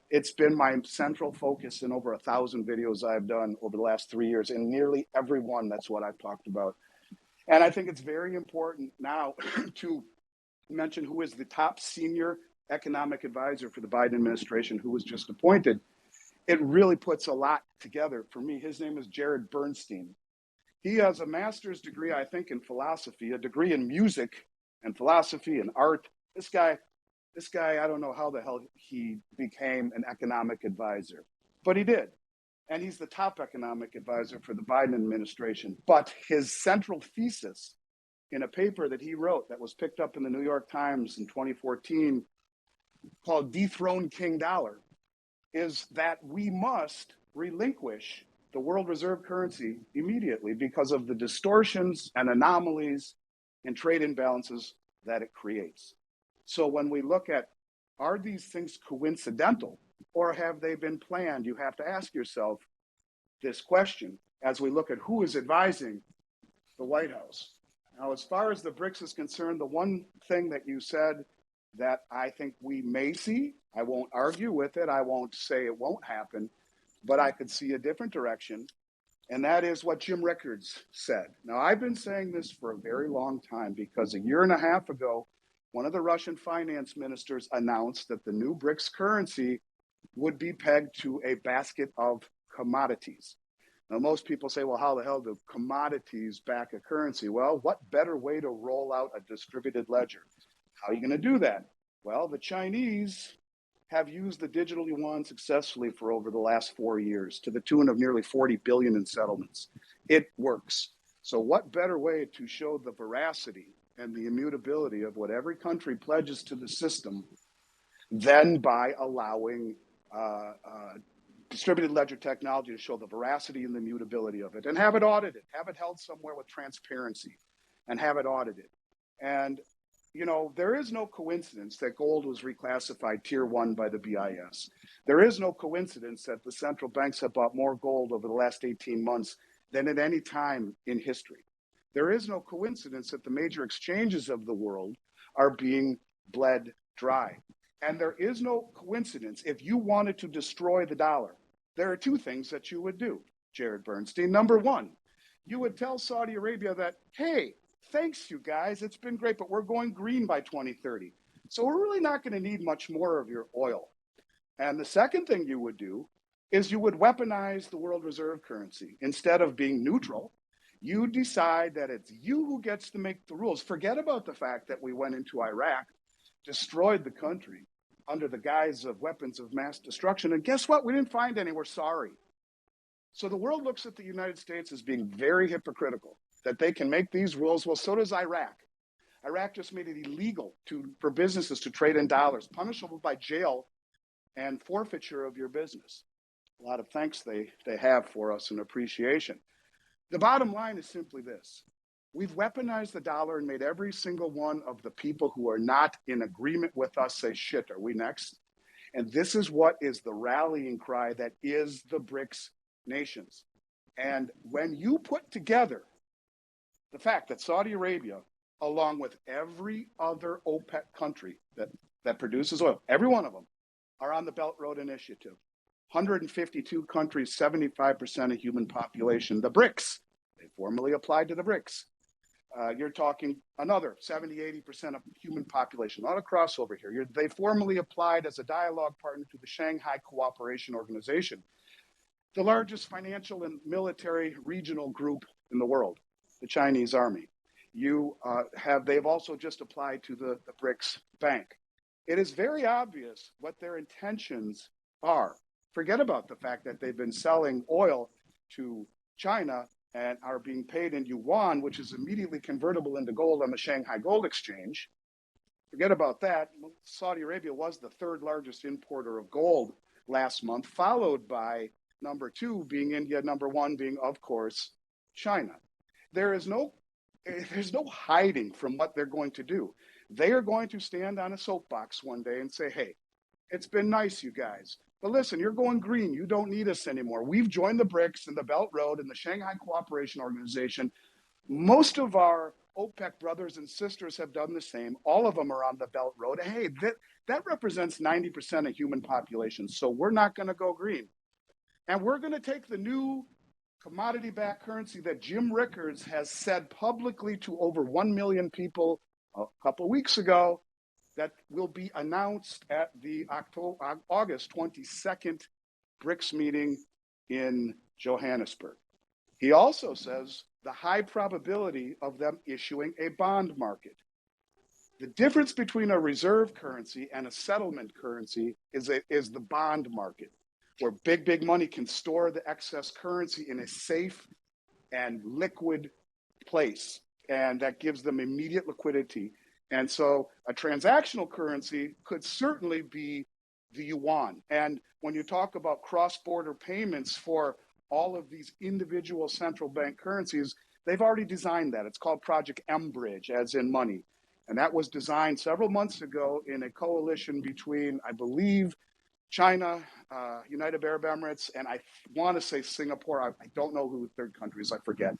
It's been my central focus in over 1,000 videos I've done over the last 3 years. And nearly every one, that's what I've talked about. And I think it's very important now to mention who is the top senior economic advisor for the Biden administration, who was just appointed. It really puts a lot together for me. His name is Jared Bernstein. He has a master's degree, I think, in philosophy, a degree in music and philosophy and art. This guy, I don't know how the hell he became an economic advisor, but he did. And he's the top economic advisor for the Biden administration. But his central thesis in a paper that he wrote that was picked up in the New York Times in 2014 called Dethrone King Dollar is that we must relinquish the world reserve currency immediately because of the distortions and anomalies and trade imbalances that it creates. So when we look at, are these things coincidental or have they been planned? You have to ask yourself this question as we look at who is advising the White House. Now, as far as the BRICS is concerned, the one thing that you said that I think we may see, I won't argue with it, I won't say it won't happen, but I could see a different direction, and that is what Jim Rickards said. Now, I've been saying this for a very long time because a year and a half ago, one of the Russian finance ministers announced that the new BRICS currency would be pegged to a basket of commodities. Now, most people say, well, how the hell do commodities back a currency? Well, what better way to roll out a distributed ledger? How are you going to do that? Well, the Chinese have used the digital yuan successfully for over the last 4 years to the tune of nearly 40 billion in settlements. It works. So what better way to show the veracity and the immutability of what every country pledges to the system than by allowing distributed ledger technology to show the veracity and the immutability of it, and have it audited, have it held somewhere with transparency, and have it audited. And there is no coincidence that gold was reclassified tier 1 by the BIS. There is no coincidence that the central banks have bought more gold over the last 18 months than at any time in history. There is no coincidence that the major exchanges of the world are being bled dry. And there is no coincidence if you wanted to destroy the dollar, there are 2 things that you would do, Jared Bernstein. Number 1, you would tell Saudi Arabia that, hey, thanks you guys, it's been great, but we're going green by 2030. So we're really not going to need much more of your oil. And the second thing you would do is you would weaponize the world reserve currency. Instead of being neutral, you decide that it's you who gets to make the rules. Forget about the fact that we went into Iraq, destroyed the country under the guise of weapons of mass destruction. And guess what? We didn't find any. We're sorry. So the world looks at the United States as being very hypocritical, that they can make these rules. Well, so does Iraq. Iraq just made it illegal for businesses to trade in dollars, punishable by jail and forfeiture of your business. A lot of thanks they have for us and appreciation. The bottom line is simply this. We've weaponized the dollar and made every single one of the people who are not in agreement with us say, shit, are we next? And this is what is the rallying cry that is the BRICS nations. And when you put together the fact that Saudi Arabia, along with every other OPEC country that produces oil, every one of them, are on the Belt Road Initiative. 152 countries, 75% of human population, the BRICS. They formally applied to the BRICS. You're talking another 70, 80% of human population, a lot of crossover here. They formally applied as a dialogue partner to the Shanghai Cooperation Organization, the largest financial and military regional group in the world, the Chinese army. They've also just applied to the BRICS Bank. It is very obvious what their intentions are. Forget about the fact that they've been selling oil to China and are being paid in yuan, which is immediately convertible into gold on the Shanghai Gold Exchange. Forget about that. Saudi Arabia was the 3rd largest importer of gold last month, followed by number 2 being India, number 1 being, of course, China. There's no hiding from what they're going to do. They are going to stand on a soapbox one day and say, hey, it's been nice, you guys. But listen, you're going green. You don't need us anymore. We've joined the BRICS and the Belt Road and the Shanghai Cooperation Organization. Most of our OPEC brothers and sisters have done the same. All of them are on the Belt Road. Hey, that represents 90% of human population. So we're not going to go green. And we're going to take the new commodity-backed currency that Jim Rickards has said publicly to over 1 million people a couple of weeks ago, that will be announced at the August 22nd BRICS meeting in Johannesburg. He also says the high probability of them issuing a bond market. The difference between a reserve currency and a settlement currency is the bond market, where big money can store the excess currency in a safe and liquid place. And that gives them immediate liquidity. And so a transactional currency could certainly be the yuan. And when you talk about cross-border payments for all of these individual central bank currencies, they've already designed that. It's called Project M-Bridge, as in money. And that was designed several months ago in a coalition between, I believe, China, United Arab Emirates, and I want to say Singapore. I don't know who the third country is, I forget.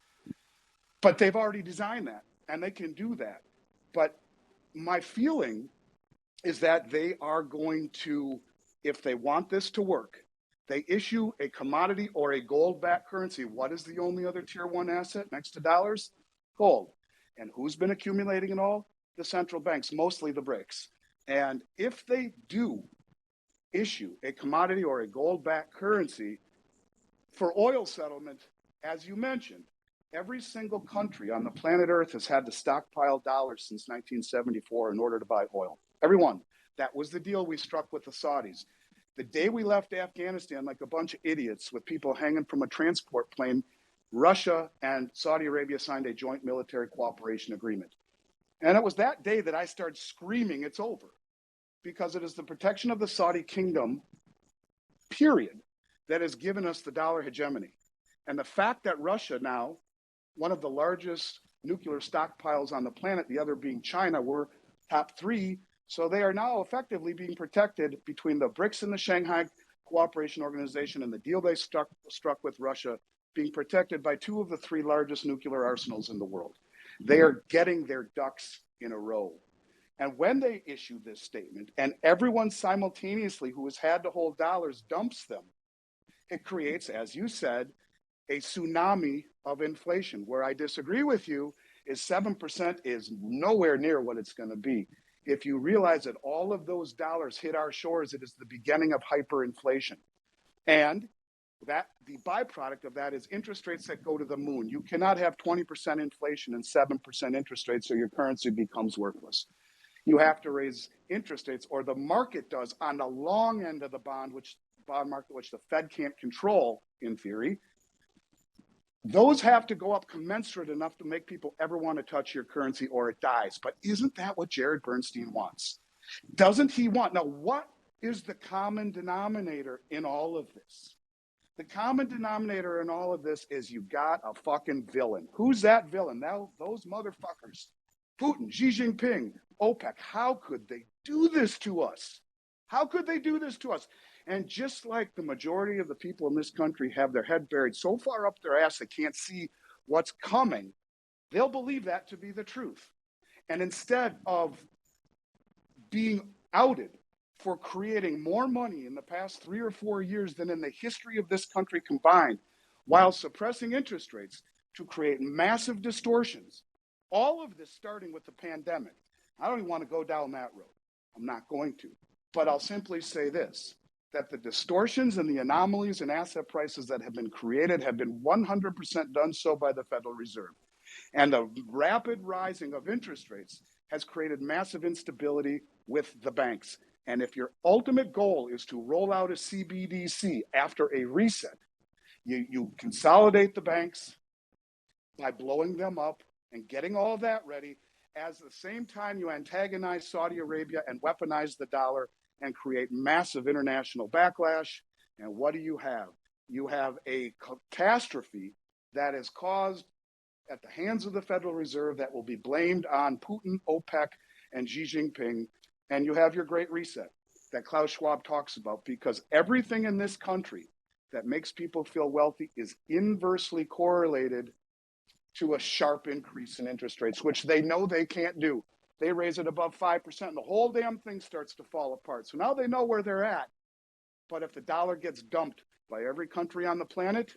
But they've already designed that, and they can do that. But my feeling is that they are going to, if they want this to work, they issue a commodity or a gold-backed currency. What is the only other tier 1 asset next to dollars? Gold. And who's been accumulating it all? The central banks, mostly the BRICS. And if they do issue a commodity or a gold-backed currency for oil settlement, as you mentioned, every single country on the planet Earth has had to stockpile dollars since 1974 in order to buy oil. Everyone. That was the deal we struck with the Saudis. The day we left Afghanistan, like a bunch of idiots with people hanging from a transport plane, Russia and Saudi Arabia signed a joint military cooperation agreement. And it was that day that I started screaming, it's over, because it is the protection of the Saudi kingdom, period, that has given us the dollar hegemony. And the fact that Russia now, one of the largest nuclear stockpiles on the planet, the other being China, we're top 3. So they are now effectively being protected between the BRICS and the Shanghai Cooperation Organization and the deal they struck with Russia, being protected by 2 of the 3 largest nuclear arsenals in the world. They are getting their ducks in a row. And when they issue this statement, and everyone simultaneously who has had to hold dollars dumps them, it creates, as you said, a tsunami of inflation. Where I disagree with you is 7% is nowhere near what it's going to be. If you realize that all of those dollars hit our shores, it is the beginning of hyperinflation. And that the byproduct of that is interest rates that go to the moon. You cannot have 20% inflation and 7% interest rates, so your currency becomes worthless. You have to raise interest rates, or the market does, on the long end of the bond market, which the Fed can't control in theory. Those have to go up commensurate enough to make people ever want to touch your currency, or it dies. But isn't that what Jared Bernstein wants? Doesn't he want? Now, what is the common denominator in all of this? The common denominator in all of this is you got a fucking villain. Who's that villain? Now, those motherfuckers. Putin, Xi Jinping, OPEC. How could they do this to us? How could they do this to us? And just like the majority of the people in this country have their head buried so far up their ass they can't see what's coming, they'll believe that to be the truth. And instead of being outed for creating more money in the past 3 or 4 years than in the history of this country combined, while suppressing interest rates to create massive distortions, all of this starting with the pandemic. I don't even want to go down that road. I'm not going to. But I'll simply say this, that the distortions and the anomalies in asset prices that have been created have been 100% done so by the Federal Reserve. And the rapid rising of interest rates has created massive instability with the banks. And if your ultimate goal is to roll out a CBDC after a reset, you consolidate the banks by blowing them up and getting all of that ready. At the same time, you antagonize Saudi Arabia and weaponize the dollar and create massive international backlash. And what do you have? You have a catastrophe that is caused at the hands of the Federal Reserve that will be blamed on Putin, OPEC, and Xi Jinping. And you have your great reset that Klaus Schwab talks about, because everything in this country that makes people feel wealthy is inversely correlated to a sharp increase in interest rates, which they know they can't do. They raise it above 5%, and the whole damn thing starts to fall apart. So now they know where they're at. But if the dollar gets dumped by every country on the planet,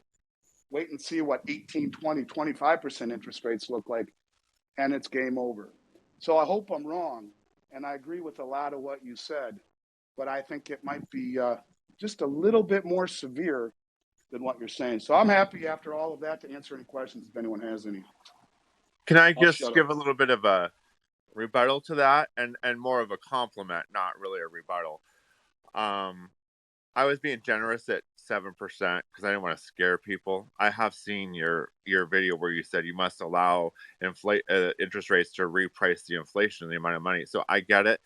wait and see what 18, 20, 25% interest rates look like, and it's game over. So I hope I'm wrong, and I agree with a lot of what you said, but I think it might be just a little bit more severe than what you're saying. So I'm happy after all of that to answer any questions if anyone has any. Can I just give a little bit of a rebuttal to that, and more of a compliment, not really a rebuttal? I was being generous at 7% because I didn't want to scare people. I have seen your video where you said you must allow interest rates to reprice the inflation of the amount of money. So I get it.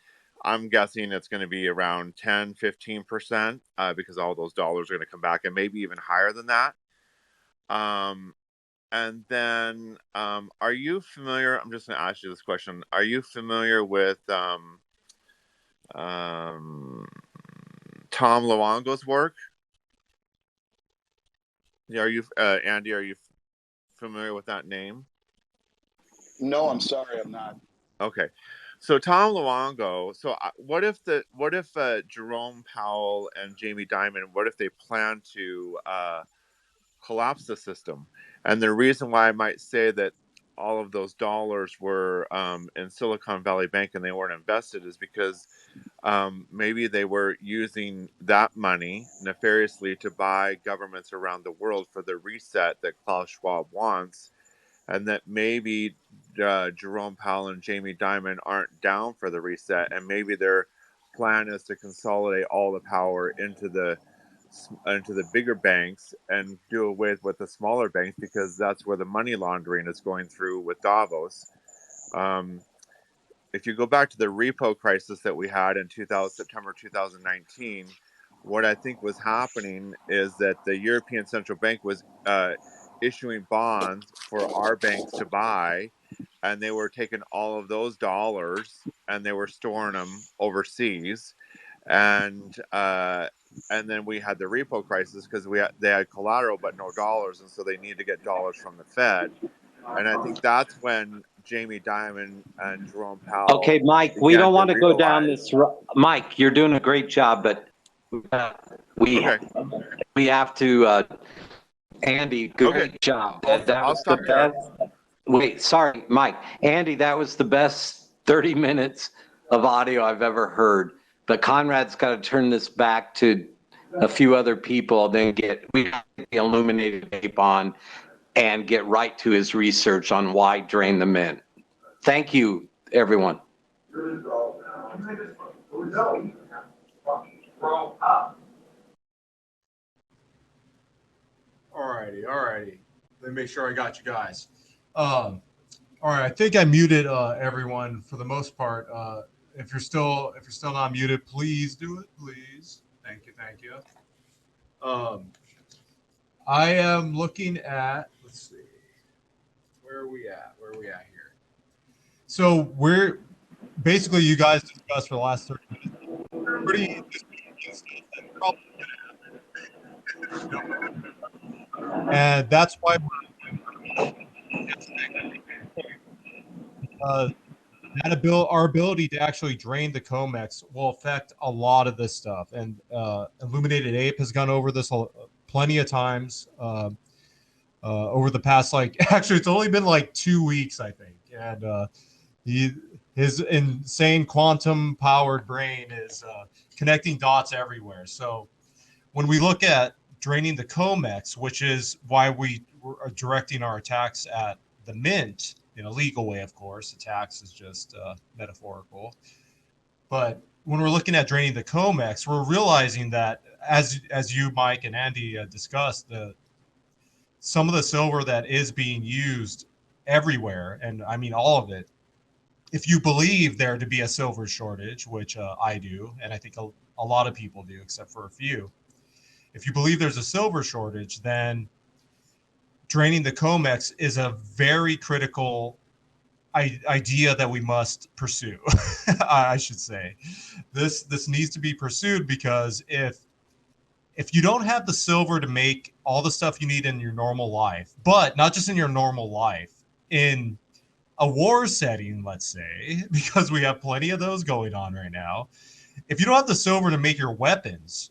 I'm guessing it's going to be around 10, 15% because all those dollars are going to come back, and maybe even higher than that. And then, are you familiar? I'm just going to ask you this question. Are you familiar with Tom Luongo's work? Yeah, are you, Andy? Are you familiar with that name? No, I'm sorry, I'm not. Okay, so Tom Luongo. So what if Jerome Powell and Jamie Dimon? What if they plan to collapse the system? And the reason why I might say that all of those dollars were in Silicon Valley Bank and they weren't invested is because maybe they were using that money nefariously to buy governments around the world for the reset that Klaus Schwab wants, and that maybe Jerome Powell and Jamie Dimon aren't down for the reset, and maybe they're plan is to consolidate all the power into the bigger banks and do away with the smaller banks, because that's where the money laundering is going through with Davos. If you go back to the repo crisis that we had in September 2019, what I think was happening is that the European Central Bank was issuing bonds for our banks to buy, and they were taking all of those dollars and they were storing them overseas, and then we had the repo crisis because they had collateral but no dollars, and so they needed to get dollars from the Fed. And I think that's when Jamie Dimon and Jerome Powell. Okay, Mike, we don't want to go down this. Mike, you're doing a great job, but we have to. Andy, great job. I'll stop there. Wait, sorry, Mike. Andy, that was the best 30 minutes of audio I've ever heard. But Conrad's got to turn this back to a few other people, then we have the illuminated ape on and get right to his research on why drain the mint. Thank you, everyone. Alrighty. Let me make sure I got you guys. All right, I think I muted everyone for the most part. If you're still not muted, please do it, please. Thank you. I am looking at, let's see, where are we at here? So we're basically, you guys discussed for the last 30 minutes pretty stuff that probably gonna happen. And that's why our ability to actually drain the COMEX will affect a lot of this stuff. And Illuminated Ape has gone over this plenty of times over the past, actually, it's only been 2 weeks, I think. And his insane quantum powered brain is connecting dots everywhere. So when we look at draining the COMEX, which is why we are directing our attacks at the mint in a legal way, of course. Attacks is just metaphorical. But when we're looking at draining the COMEX, we're realizing that, as you, Mike, and Andy discussed, some of the silver that is being used everywhere, and I mean all of it, if you believe there to be a silver shortage, which I do, and I think a lot of people do, except for a few, if you believe there's a silver shortage, then draining the COMEX is a very critical idea that we must pursue. I should say this needs to be pursued, because if you don't have the silver to make all the stuff you need in your normal life, but not just in your normal life, in a war setting, let's say, because we have plenty of those going on right now, if you don't have the silver to make your weapons,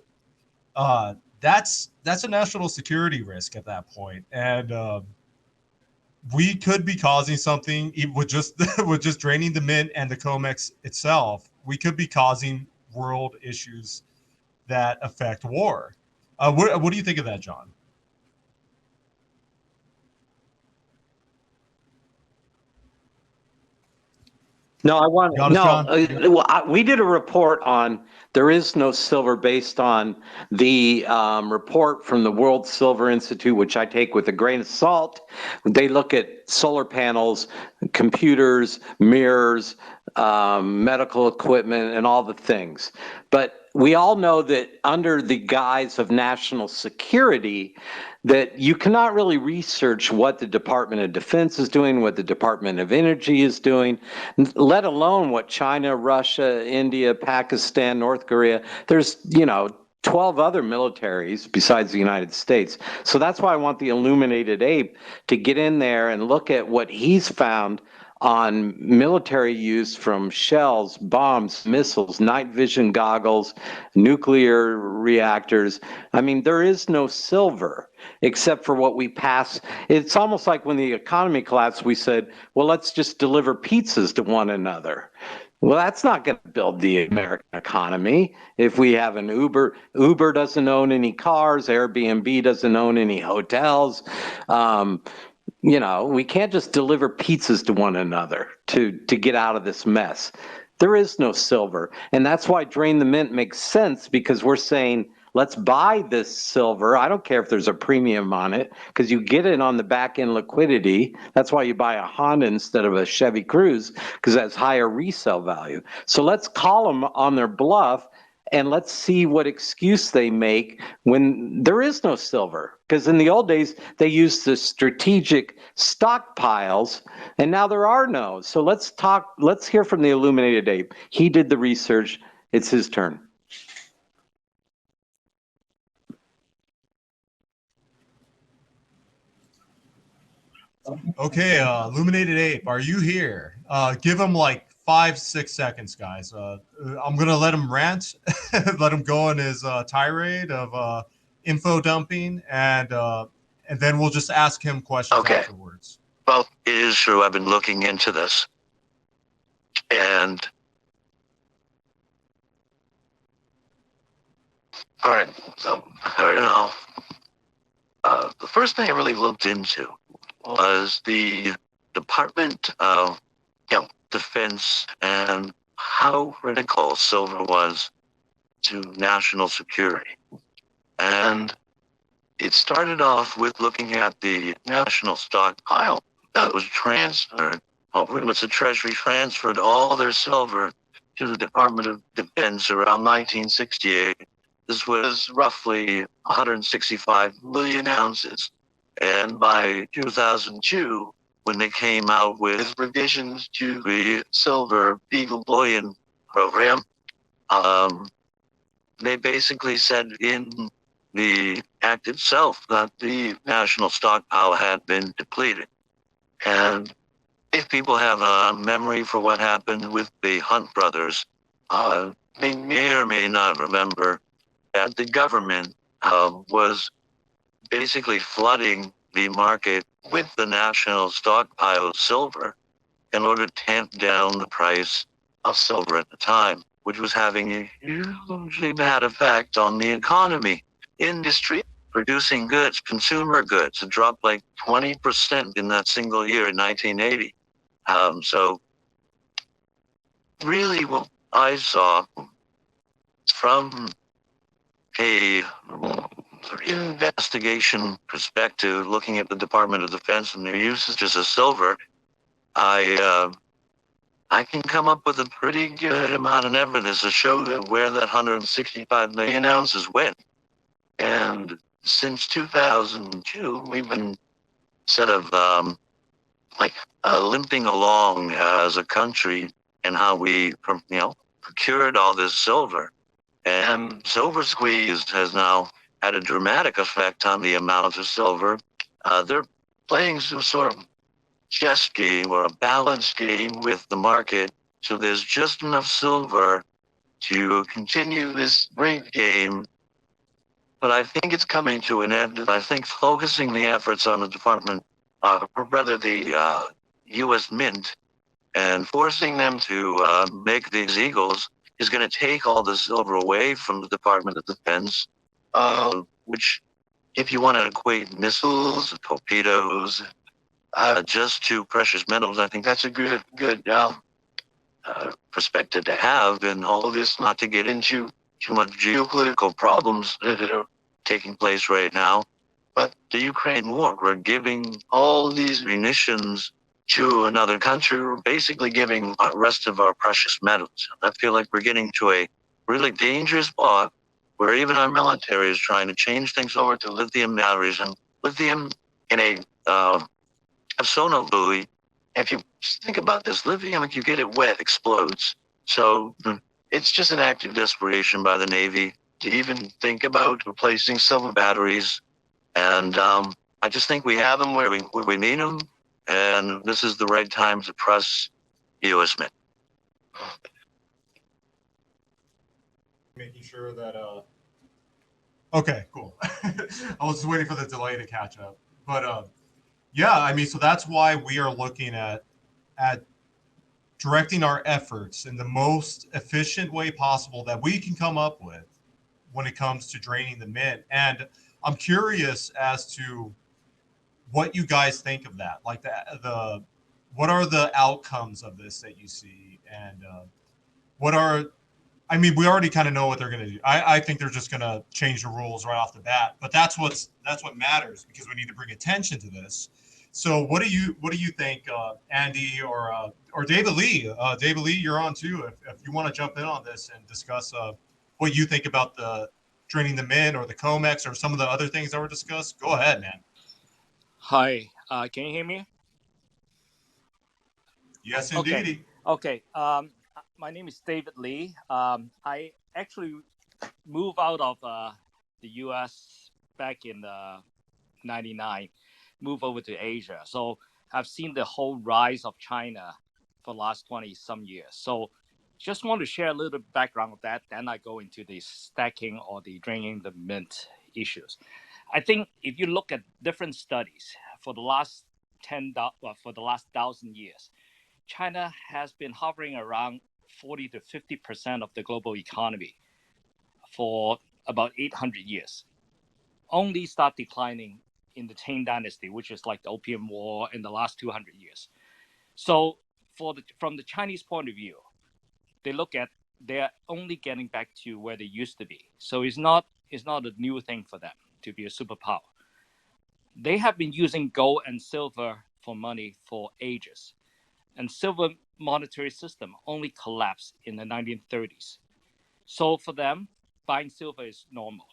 that's a national security risk at that point. And we could be causing something with just draining the mint and the COMEX itself. We could be causing world issues that affect war. What do you think of that, John? No, we did a report on there is no silver based on the report from the World Silver Institute, which I take with a grain of salt. They look at solar panels, computers, mirrors, medical equipment, and all the things. But we all know that under the guise of national security, that you cannot really research what the Department of Defense is doing, what the Department of Energy is doing, let alone what China, Russia, India, Pakistan, North Korea. There's, 12 other militaries besides the United States. So that's why I want the Illuminated Ape to get in there and look at what he's found on military use, from shells, bombs, missiles, night vision goggles, nuclear reactors. I mean, there is no silver except for what we pass. It's almost like when the economy collapsed, we said, well, let's just deliver pizzas to one another. Well, that's not going to build the American economy. If we have an Uber doesn't own any cars, Airbnb doesn't own any hotels. We can't just deliver pizzas to one another to get out of this mess. There is no silver. And that's why Drain the Mint makes sense, because we're saying, let's buy this silver. I don't care if there's a premium on it, because you get it on the back end liquidity. That's why you buy a Honda instead of a Chevy Cruze, because that's higher resale value. So let's call them on their bluff, and let's see what excuse they make when there is no silver. Because in the old days, they used the strategic stockpiles, and now there are no. So let's hear from the Illuminated Ape. He did the research. It's his turn. Okay, Illuminated Ape, are you here? Give him like 5-6 seconds, guys. I'm gonna let him rant, let him go on his tirade of info dumping, and then we'll just ask him questions afterwards. Well, it is true. I've been looking into this, and all right. So the first thing I really looked into was the Department of Defense and how critical silver was to national security. And it started off with looking at the national stockpile that was transferred. Well, pretty much the Treasury transferred all their silver to the Department of Defense around 1968. This was roughly 165 million ounces. And by 2002, when they came out with revisions to the Silver Beagle Bullion program, they basically said in the act itself that the national stockpile had been depleted. And if people have a memory for what happened with the Hunt brothers, they may or may not remember that the government was basically flooding the market with the national stockpile of silver in order to tamp down the price of silver at the time, which was having a hugely bad effect on the economy. Industry producing goods, consumer goods, it dropped like 20% in that single year in 1980. So really what I saw from a investigation perspective, looking at the Department of Defense and their usages of silver, I can come up with a pretty good amount of evidence to show that where that 165 million ounces went. And since 2002, we've been sort of limping along as a country and how we, procured all this silver. And SilverSqueeze has now had a dramatic effect on the amount of silver. They're playing some sort of chess game or a balance game with the market. So there's just enough silver to continue this great game. But I think it's coming to an end. And I think focusing the efforts on the department, or rather the U.S. Mint, and forcing them to make these Eagles is going to take all the silver away from the Department of Defense, which, if you want to equate missiles, torpedoes, just to precious metals, I think that's a good perspective to have. And all of this, not to get into too much geopolitical problems that are taking place right now, but the Ukraine war, we're giving all these munitions to another country. We're basically giving the rest of our precious metals. I feel like we're getting to a really dangerous spot where even our military is trying to change things over to lithium batteries, and lithium in a sonobuoy. If you think about this, lithium, if you get it wet, explodes. So it's just an act of desperation by the Navy to even think about replacing silver batteries. And I just think we have them where we need them. And this is the right time to press U.S. Mint. Making sure that okay, cool. I was just waiting for the delay to catch up. But yeah, I mean, so that's why we are looking at directing our efforts in the most efficient way possible that we can come up with when it comes to draining the mint. And I'm curious as to what you guys think of that. Like the what are the outcomes of this that you see? And what are, I mean, we already kind of know what they're going to do. I think they're just going to change the rules right off the bat, but that's what matters, because we need to bring attention to this. So what do you think, Andy or David Lee? David Lee, you're on too. If you want to jump in on this and discuss what you think about the draining the min or the COMEX or some of the other things that were discussed, go ahead, man. Hi, can you hear me? Yes, indeed. Okay. My name is David Lee. I actually moved out of the U.S. back in '99, moved over to Asia. So I've seen the whole rise of China for the last 20 some years. So just want to share a little background of that. Then I go into the stacking or the draining the mint issues. I think if you look at different studies for the last 1,000 years, China has been hovering around 40 to 50% of the global economy for about 800 years. Only start declining in the Qing Dynasty, which is like the Opium War in the last 200 years. So from the Chinese point of view, they're only getting back to where they used to be. So it's not a new thing for them to be a superpower. They have been using gold and silver for money for ages. And silver monetary system only collapsed in the 1930s. So for them, buying silver is normal.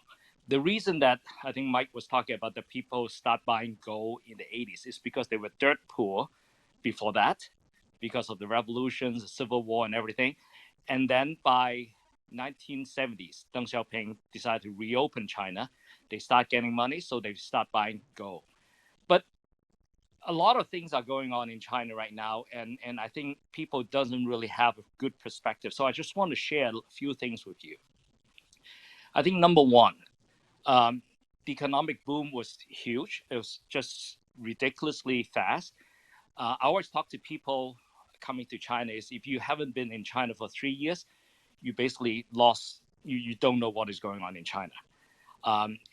The reason that I think Mike was talking about the people start buying gold in the 80s is because they were dirt poor before that, because of the revolutions, the Civil War and everything. And then by 1970s, Deng Xiaoping decided to reopen China. They start getting money, so they start buying gold. But a lot of things are going on in China right now, and I think people doesn't really have a good perspective. So I just want to share a few things with you. I think number one, the economic boom was huge. It was just ridiculously fast. I always talk to people coming to China is if you haven't been in China for 3 years, you basically lost, you don't know what is going on in China.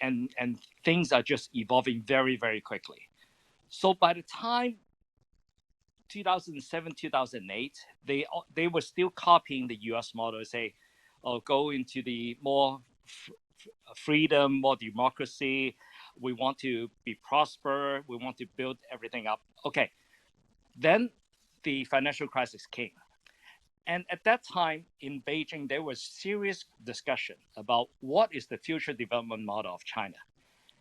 And things are just evolving very, very quickly. So by the time 2007, 2008, they were still copying the US model, say, go into the more freedom, more democracy. We want to be prosper. We want to build everything up. Okay. Then the financial crisis came. And at that time in Beijing, there was serious discussion about what is the future development model of China.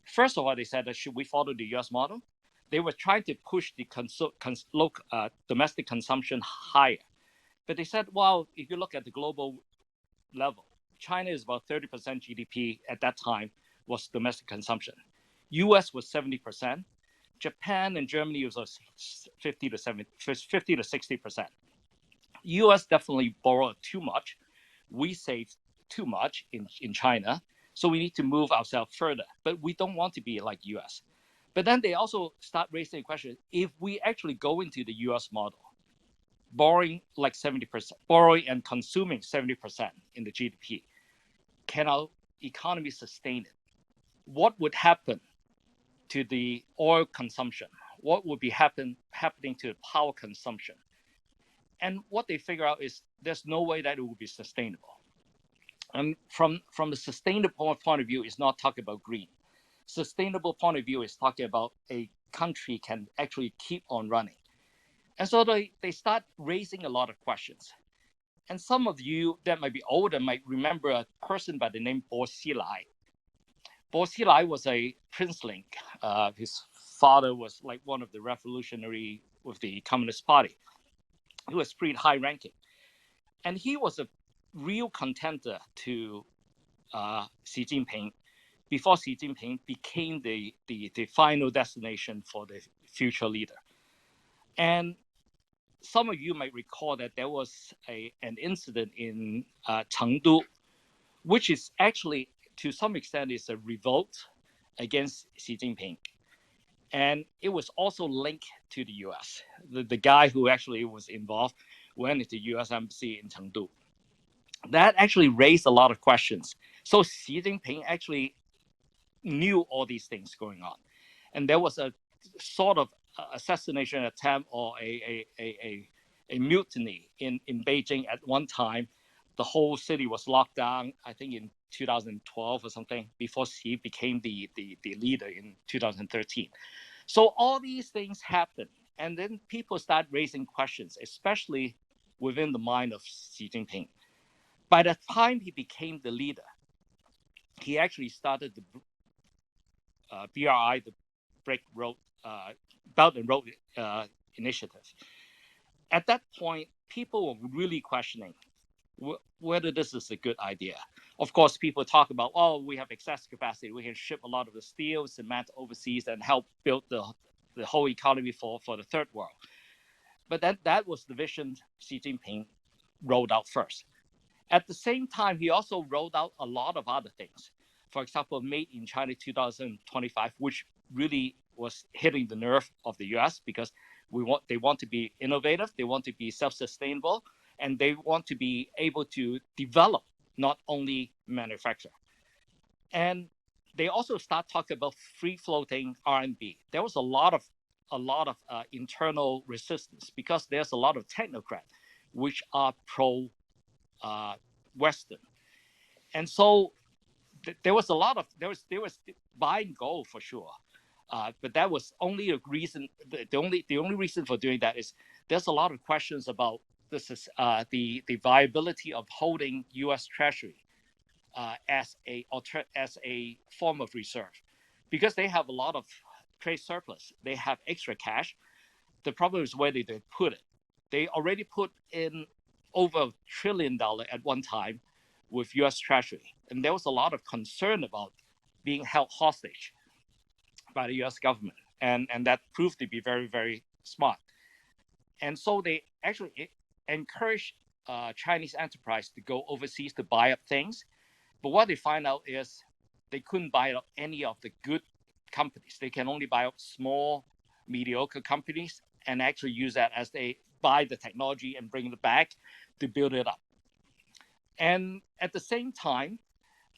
First of all, they said, should we follow the US model? They were trying to push the domestic consumption higher. But they said, well, if you look at the global level, China is about 30% GDP at that time was domestic consumption. US was 70%. Japan and Germany was 50 to 60%. US definitely borrowed too much. We saved too much in China. So we need to move ourselves further. But we don't want to be like US. But then they also start raising the question, if we actually go into the US model, borrowing like 70%, borrowing and consuming 70% in the GDP, can our economy sustain it? What would happen to the oil consumption? What would be happening to the power consumption? And what they figure out is there's no way that it will be sustainable. And from the sustainable point of view, it's not talking about green. Sustainable point of view is talking about a country can actually keep on running. And so they start raising a lot of questions. And some of you that might be older might remember a person by the name Bo Xilai. Bo Xilai was a princeling. His father was like one of the revolutionary with the Communist Party. He was pretty high ranking. And he was a real contender to Xi Jinping before Xi Jinping became the final destination for the future leader. And some of you might recall that there was an incident in Chengdu, which is actually, to some extent, is a revolt against Xi Jinping. And it was also linked to the US. The guy who actually was involved went into the US embassy in Chengdu. That actually raised a lot of questions. So Xi Jinping actually knew all these things going on. And there was a sort of assassination attempt or a mutiny in Beijing at one time the whole city was locked down, I think in 2012 or something, before he became the leader in 2013. So all these things happened. And then people start raising questions, especially within the mind of Xi Jinping. By the time he became the leader, he actually started the BRI, the Belt and Road Initiative. At that point, people were really questioning whether this is a good idea. Of course, people talk about, oh, we have excess capacity. We can ship a lot of the steel, cement overseas and help build the whole economy for the third world. But that was the vision Xi Jinping rolled out first. At the same time, he also rolled out a lot of other things. For example, Made in China 2025, which really was hitting the nerve of the US because they want to be innovative, they want to be self-sustainable, and they want to be able to develop, not only manufacture. And they also start talking about free-floating RMB. There was a lot of internal resistance because there's a lot of technocrats which are pro-Western, and so there was buy and gold for sure, but that was only a reason. The only reason for doing that is there's a lot of questions about this is the viability of holding U.S. Treasury as a form of reserve, because they have a lot of trade surplus. They have extra cash. The problem is where they put it. They already put in over $1 trillion at one time with U.S. Treasury, and there was a lot of concern about being held hostage by the U.S. government, and that proved to be very, very smart. And so they actually encourage Chinese enterprise to go overseas to buy up things. But what they find out is they couldn't buy up any of the good companies. They can only buy up small, mediocre companies and actually use that as they buy the technology and bring it back to build it up. And at the same time,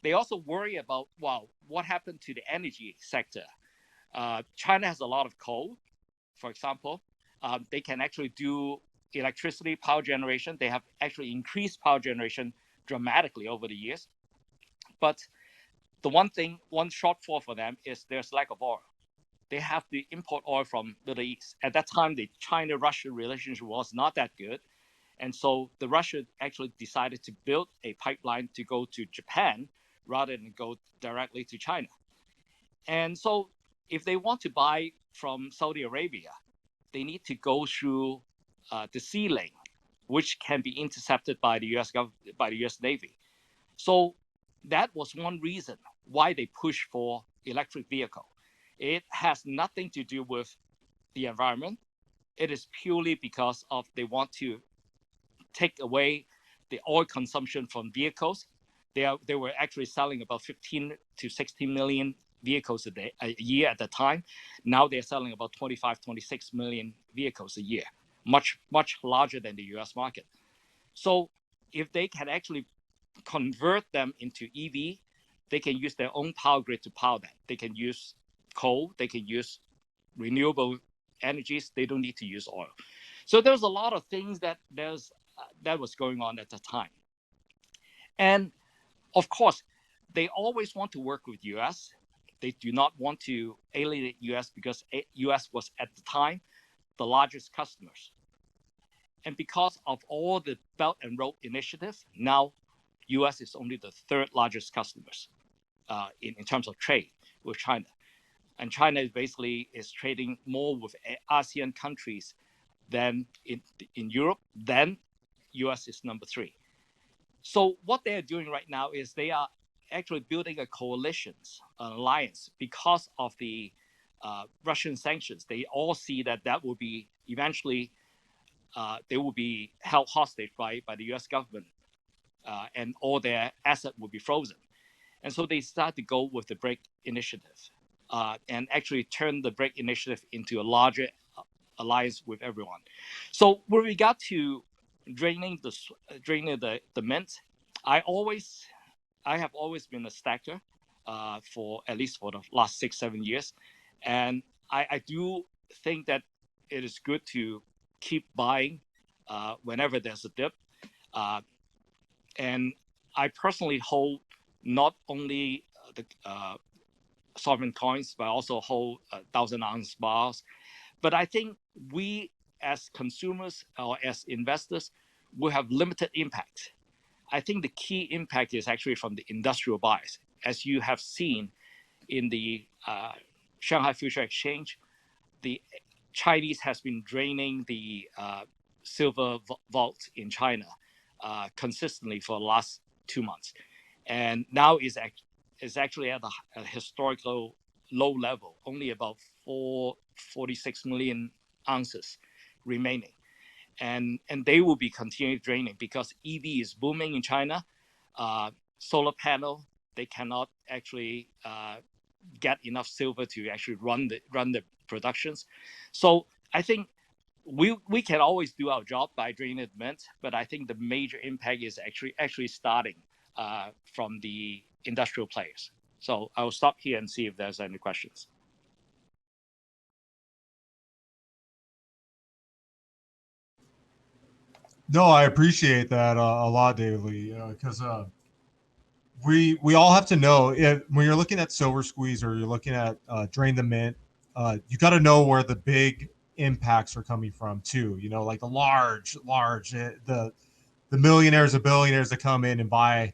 they also worry about, wow, what happened to the energy sector? China has a lot of coal, for example. They can actually do electricity, power generation. They have actually increased power generation dramatically over the years. But the one shortfall for them is there's lack of oil. They have to import oil from Middle East. At that time, the China-Russia relationship was not that good. And so the Russia actually decided to build a pipeline to go to Japan rather than go directly to China. And so if they want to buy from Saudi Arabia, they need to go through the sea lane, which can be intercepted by the US Navy. So that was one reason why they push for electric vehicle. It has nothing to do with the environment. It is purely because of they want to take away the oil consumption from vehicles. They were actually selling about 15 to 16 million vehicles a year at the time. Now they're selling about 25, 26 million vehicles a year, much larger than the US market. So if they can actually convert them into EV, they can use their own power grid to power that. They can use coal, they can use renewable energies. They don't need to use oil. So there's a lot of things that was going on at the time. And of course, they always want to work with US. They do not want to alienate US because US was at the time the largest customers. And because of all the Belt and Road Initiative, now US is only the third largest customers in terms of trade with China. And China basically is trading more with ASEAN countries than in Europe. Then US is number 3. So what they are doing right now is they are actually building a coalition, an alliance, because of the Russian sanctions. They all see that will be eventually, they will be held hostage by the US government, and all their assets will be frozen. And so they start to go with the BRIC initiative and actually turn the BRIC initiative into a larger alliance with everyone. So with regard to draining the mint, I have always been a stacker for at least for the last 6-7 years, and I do think that it is good to keep buying whenever there's a dip. And I personally hold not only the sovereign coins, but also hold 1,000-ounce bars. But I think we as consumers or as investors will have limited impact. I think the key impact is actually from the industrial buyers. As you have seen in the Shanghai Future Exchange, the Chinese has been draining the silver vault in China consistently for the last 2 months. And now is actually at a historical low level, only about 46 million ounces remaining. And they will be continuing draining because EV is booming in China. Solar panel, they cannot actually get enough silver to actually run the productions. So I think we can always do our job by draining the mint, but I think the major impact is actually starting from the industrial players. So I will stop here and see if there's any questions. No, I appreciate that a lot, David Lee, because we all have to know when you're looking at SilverSqueeze or you're looking at Drain the Mint, you got to know where the big impacts are coming from too. You know, like the large, the millionaires and billionaires that come in and buy,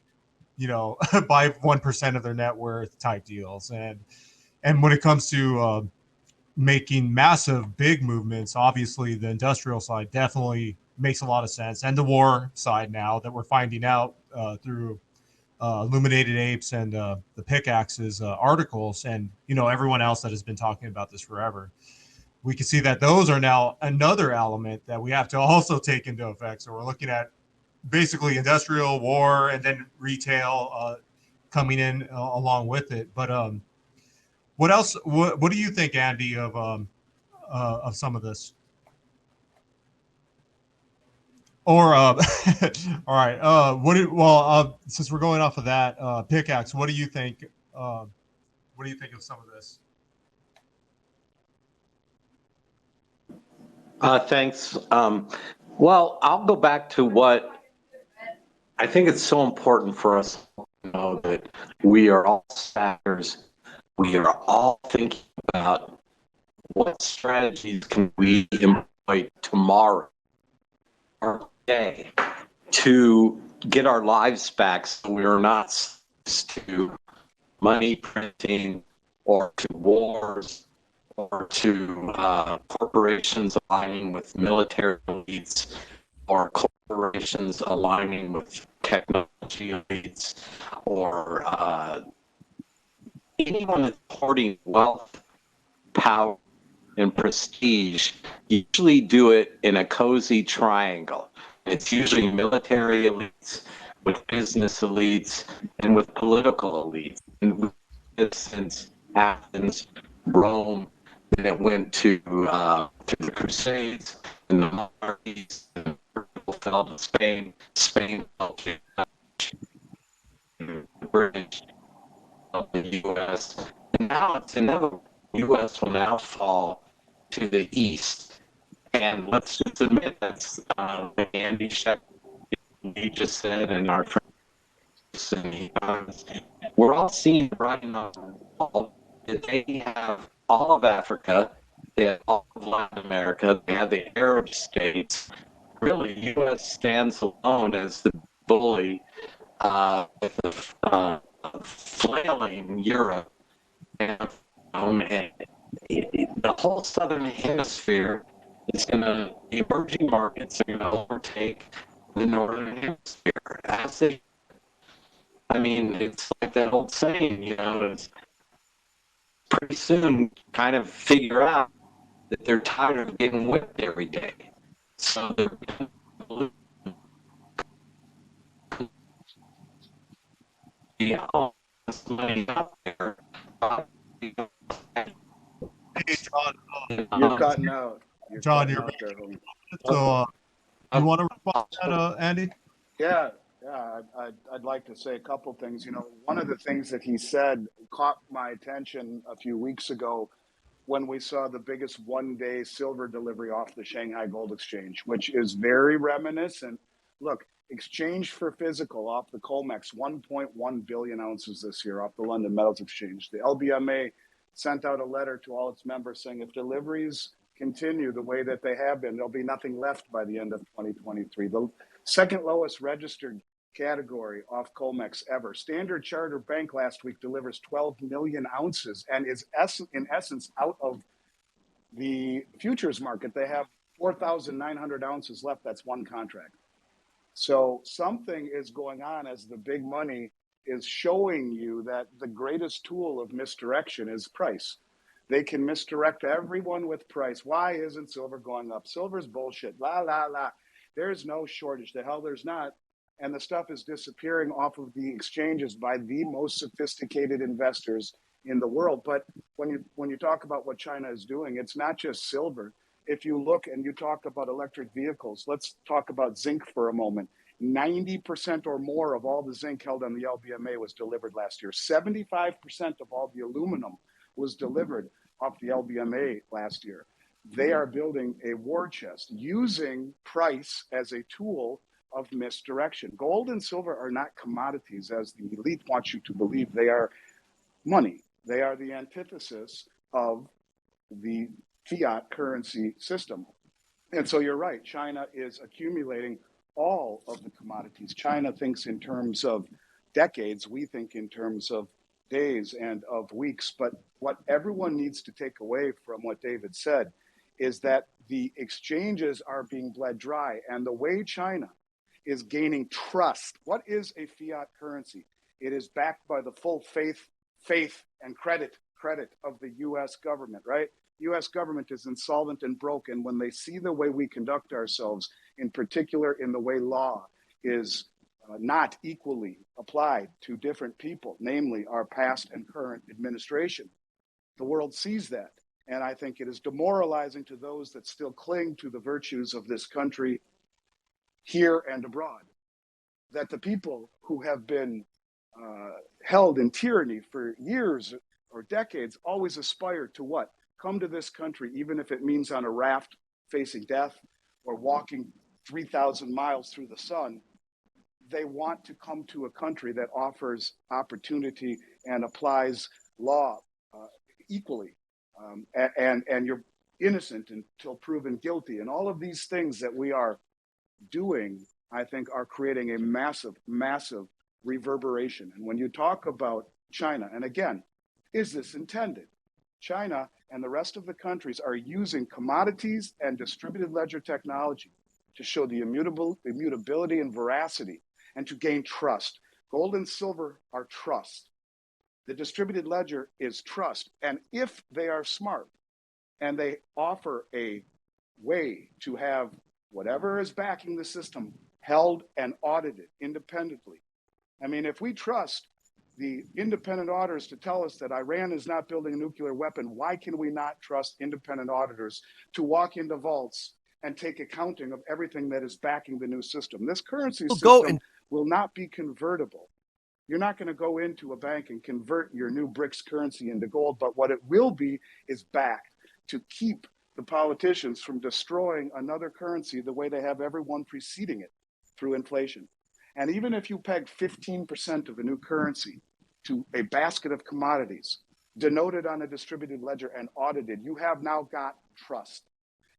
you know, buy 1% of their net worth type deals, and when it comes to making massive big movements, obviously the industrial side definitely makes a lot of sense, and the war side now that we're finding out through Illuminated Apes and the Pickaxes articles, and you know everyone else that has been talking about this forever. We can see that those are now another element that we have to also take into effect. So we're looking at basically industrial, war, and then retail coming in along with it. But what else? What do you think, Andy, of some of this? Or all right. Since we're going off of that pickaxe, what do you think? What do you think of some of this? Thanks. Well, I'll go back to what I think it's so important for us to know that we are all stackers. We are all thinking about what strategies can we employ tomorrow or today to get our lives back so we're not to money printing or to wars or to corporations aligning with military elites or corporations aligning with technology elites or anyone that's hoarding wealth, power, and prestige usually do it in a cozy triangle. It's usually military elites with business elites and with political elites. And since Athens, Rome, then it went to the Crusades and the monarchies, and Portugal fell to Spain, Spain fell to the British, the U.S. And now it's inevitable. The U.S. will now fall to the east. And let's just admit that's what Andy Scheck just said, and our friends and the economists. We're all seeing writing on the wall that they have all of Africa, they have all of Latin America, they have the Arab states. Really, the U.S. stands alone as the bully with the flailing Europe. And the whole southern hemisphere is going to, the emerging markets are going to overtake the northern hemisphere. I mean, it's like that old saying, you know, it's pretty soon kind of figure out that they're tired of getting whipped every day. So they're money out there. Hey, John. You're cutting out. John, you're out there, homie. So you want to respond to that, Andy? Yeah, I'd like to say a couple things. You know, one of the things that he said caught my attention a few weeks ago when we saw the biggest one-day silver delivery off the Shanghai Gold Exchange, which is very reminiscent. Look, exchange for physical off the COMEX 1.1 billion ounces this year off the London Metals Exchange. The LBMA sent out a letter to all its members saying if deliveries continue the way that they have been, there'll be nothing left by the end of 2023. The second lowest registered category off COMEX ever. Standard Chartered Bank last week delivers 12 million ounces and is in essence out of the futures market. They have 4,900 ounces left. That's one contract. So something is going on as the big money is showing you that the greatest tool of misdirection is price. They can misdirect everyone with price. Why isn't silver going up? Silver's bullshit. La, la, la. There's no shortage. The hell there's not. And the stuff is disappearing off of the exchanges by the most sophisticated investors in the world. But when you talk about what China is doing, it's not just silver. If you look and you talk about electric vehicles, let's talk about zinc for a moment. 90% or more of all the zinc held on the LBMA was delivered last year. 75% of all the aluminum was delivered off the LBMA last year. They are building a war chest using price as a tool of misdirection. Gold and silver are not commodities, as the elite wants you to believe. They are money. They are the antithesis of the fiat currency system. And so you're right, China is accumulating all of the commodities. China thinks in terms of decades, we think in terms of days and of weeks. But what everyone needs to take away from what David said is that the exchanges are being bled dry. And the way China is gaining trust, what is a fiat currency? It is backed by the full faith and credit of the US government, right? US government is insolvent and broken when they see the way we conduct ourselves, in particular in the way law is not equally applied to different people, namely our past and current administration. The world sees that. And I think it is demoralizing to those that still cling to the virtues of this country here and abroad, that the people who have been held in tyranny for years or decades always aspire to what? Come to this country, even if it means on a raft facing death or walking 3,000 miles through the sun. They want to come to a country that offers opportunity and applies law equally. And you're innocent until proven guilty. And all of these things that we are doing, I think, are creating a massive, massive reverberation. And when you talk about China, and again, is this intended? China and the rest of the countries are using commodities and distributed ledger technology to show the immutability and veracity and to gain trust. Gold and silver are trust. The distributed ledger is trust. And if they are smart and they offer a way to have whatever is backing the system held and audited independently. I mean, if we trust the independent auditors to tell us that Iran is not building a nuclear weapon, why can we not trust independent auditors to walk into vaults and take accounting of everything that is backing the new system? This currency system will not be convertible. You're not going to go into a bank and convert your new BRICS currency into gold, but what it will be is backed to keep the politicians from destroying another currency the way they have everyone preceding it through inflation. And even if you peg 15% of a new currency to a basket of commodities denoted on a distributed ledger and audited, you have now got trust.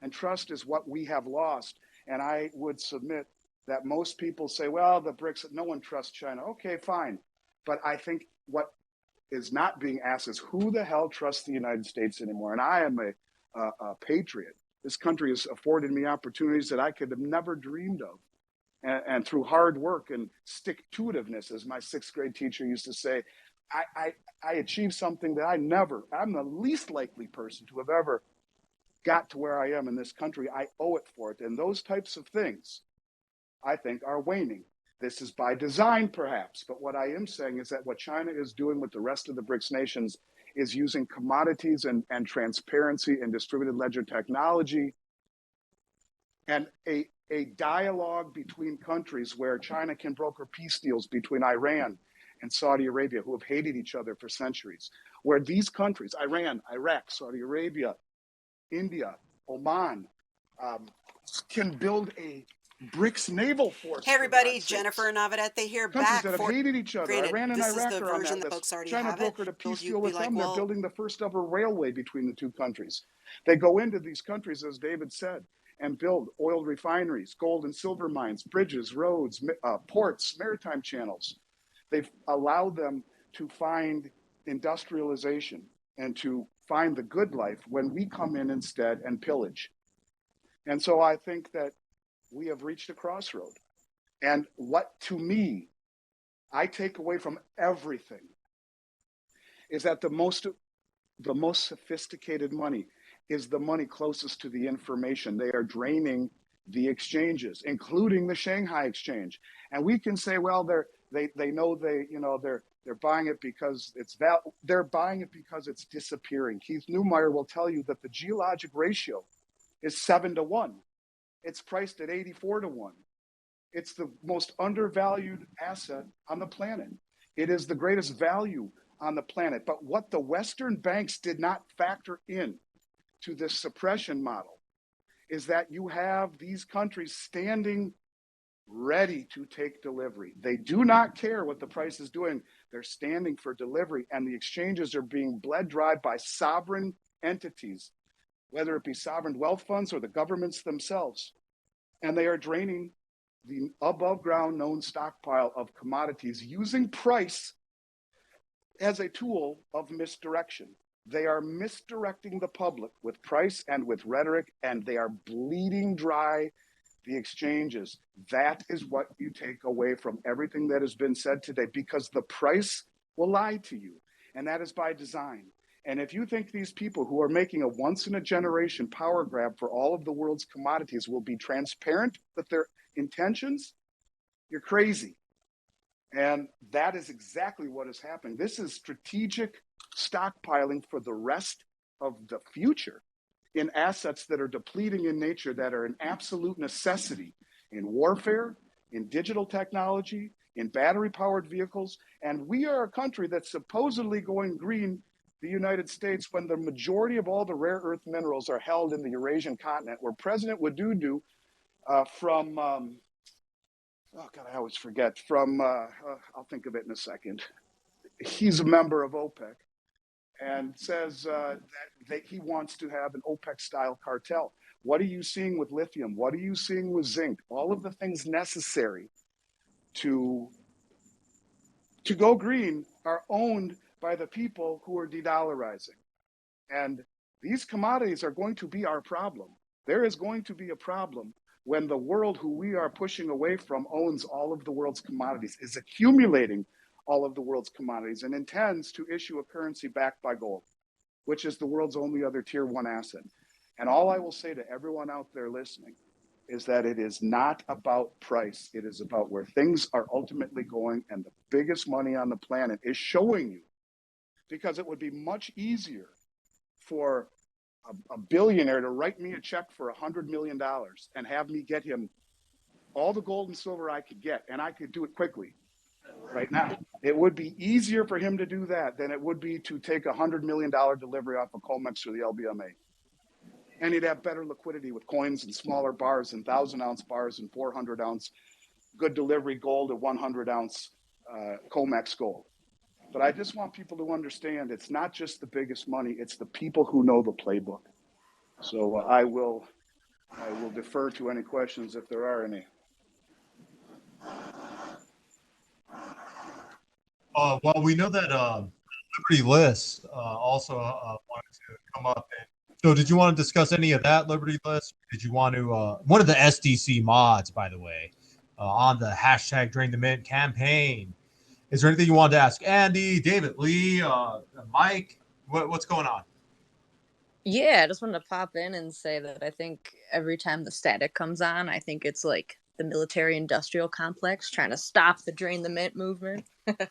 And trust is what we have lost. And I would submit that most people say, well, the BRICS, no one trusts China. Okay, fine. But I think what is not being asked is who the hell trusts the United States anymore? And I am a patriot. This country has afforded me opportunities that I could have never dreamed of. And through hard work and stick-to-itiveness, as my sixth grade teacher used to say, I achieved something that I'm the least likely person to have ever got to where I am in this country. I owe it for it. And those types of things, I think, are waning. This is by design, perhaps. But what I am saying is that what China is doing with the rest of the BRICS nations is using commodities and transparency and distributed ledger technology and a dialogue between countries where China can broker peace deals between Iran and Saudi Arabia, who have hated each other for centuries, where these countries, Iran, Iraq, Saudi Arabia, India, Oman, can build a BRICS naval force. Hey for everybody, God's Jennifer sakes. and Navarrete here, Countries back that have for hated each other. granted. Iran and This is Iraq the are on version that that list. folks already China have it. brokered a peace You'd deal be with like, them. They're well, building the first ever railway between the two countries. They go into these countries, as David said, and build oil refineries, gold and silver mines, bridges, roads, ports, maritime channels. They've allowed them to find industrialization and to find the good life when we come in instead and pillage. And so I think that we have reached a crossroad. And what, to me, I take away from everything is that the most sophisticated money is the money closest to the information. They are draining the exchanges, including the Shanghai exchange. And we can say, well, they know they're buying it because they're buying it because it's disappearing. Keith Neumeyer will tell you that the geologic ratio is 7-1. It's priced at 84-1. It's the most undervalued asset on the planet. It is the greatest value on the planet. But what the Western banks did not factor in to this suppression model is that you have these countries standing ready to take delivery. They do not care what the price is doing. They're standing for delivery, and the exchanges are being bled dry by sovereign entities, whether it be sovereign wealth funds or the governments themselves. And they are draining the above ground known stockpile of commodities using price as a tool of misdirection. They are misdirecting the public with price and with rhetoric, and they are bleeding dry the exchanges. That is what you take away from everything that has been said today, because the price will lie to you, and that is by design. And if you think these people who are making a once in a generation power grab for all of the world's commodities will be transparent with their intentions, you're crazy. And that is exactly what is happening. This is strategic stockpiling for the rest of the future in assets that are depleting in nature, that are an absolute necessity in warfare, in digital technology, in battery powered vehicles. And we are a country that's supposedly going green, the United States, when the majority of all the rare earth minerals are held in the Eurasian continent, where President Wadudu from oh God, I always forget, I'll think of it in a second. He's a member of OPEC and says that he wants to have an OPEC style cartel. What are you seeing with lithium? What are you seeing with zinc? All of the things necessary to go green are owned by the people who are de-dollarizing. And these commodities are going to be our problem. There is going to be a problem when the world who we are pushing away from owns all of the world's commodities, is accumulating all of the world's commodities, and intends to issue a currency backed by gold, which is the world's only other tier one asset. And all I will say to everyone out there listening is that it is not about price. It is about where things are ultimately going, and the biggest money on the planet is showing you, because it would be much easier for a billionaire to write me a check for $100 million and have me get him all the gold and silver I could get, and I could do it quickly right now. It would be easier for him to do that than it would be to take $100 million delivery off of COMEX or the LBMA. And he'd have better liquidity with coins and smaller bars and 1,000-ounce bars and 400-ounce good delivery gold at 100-ounce COMEX gold. But I just want people to understand it's not just the biggest money, it's the people who know the playbook. So I will defer to any questions if there are any. Well, we know that Liberty List also wanted to come up. So did you want to discuss any of that Liberty List? Did you want to, one of the SDC mods, by the way, on the hashtag Drain the Mint campaign? Is there anything you wanted to ask Andy, David Lee, Mike? What's going on? Yeah, I just wanted to pop in and say that I think every time the static comes on, I think it's like the military industrial complex trying to stop the Drain the Mint movement. But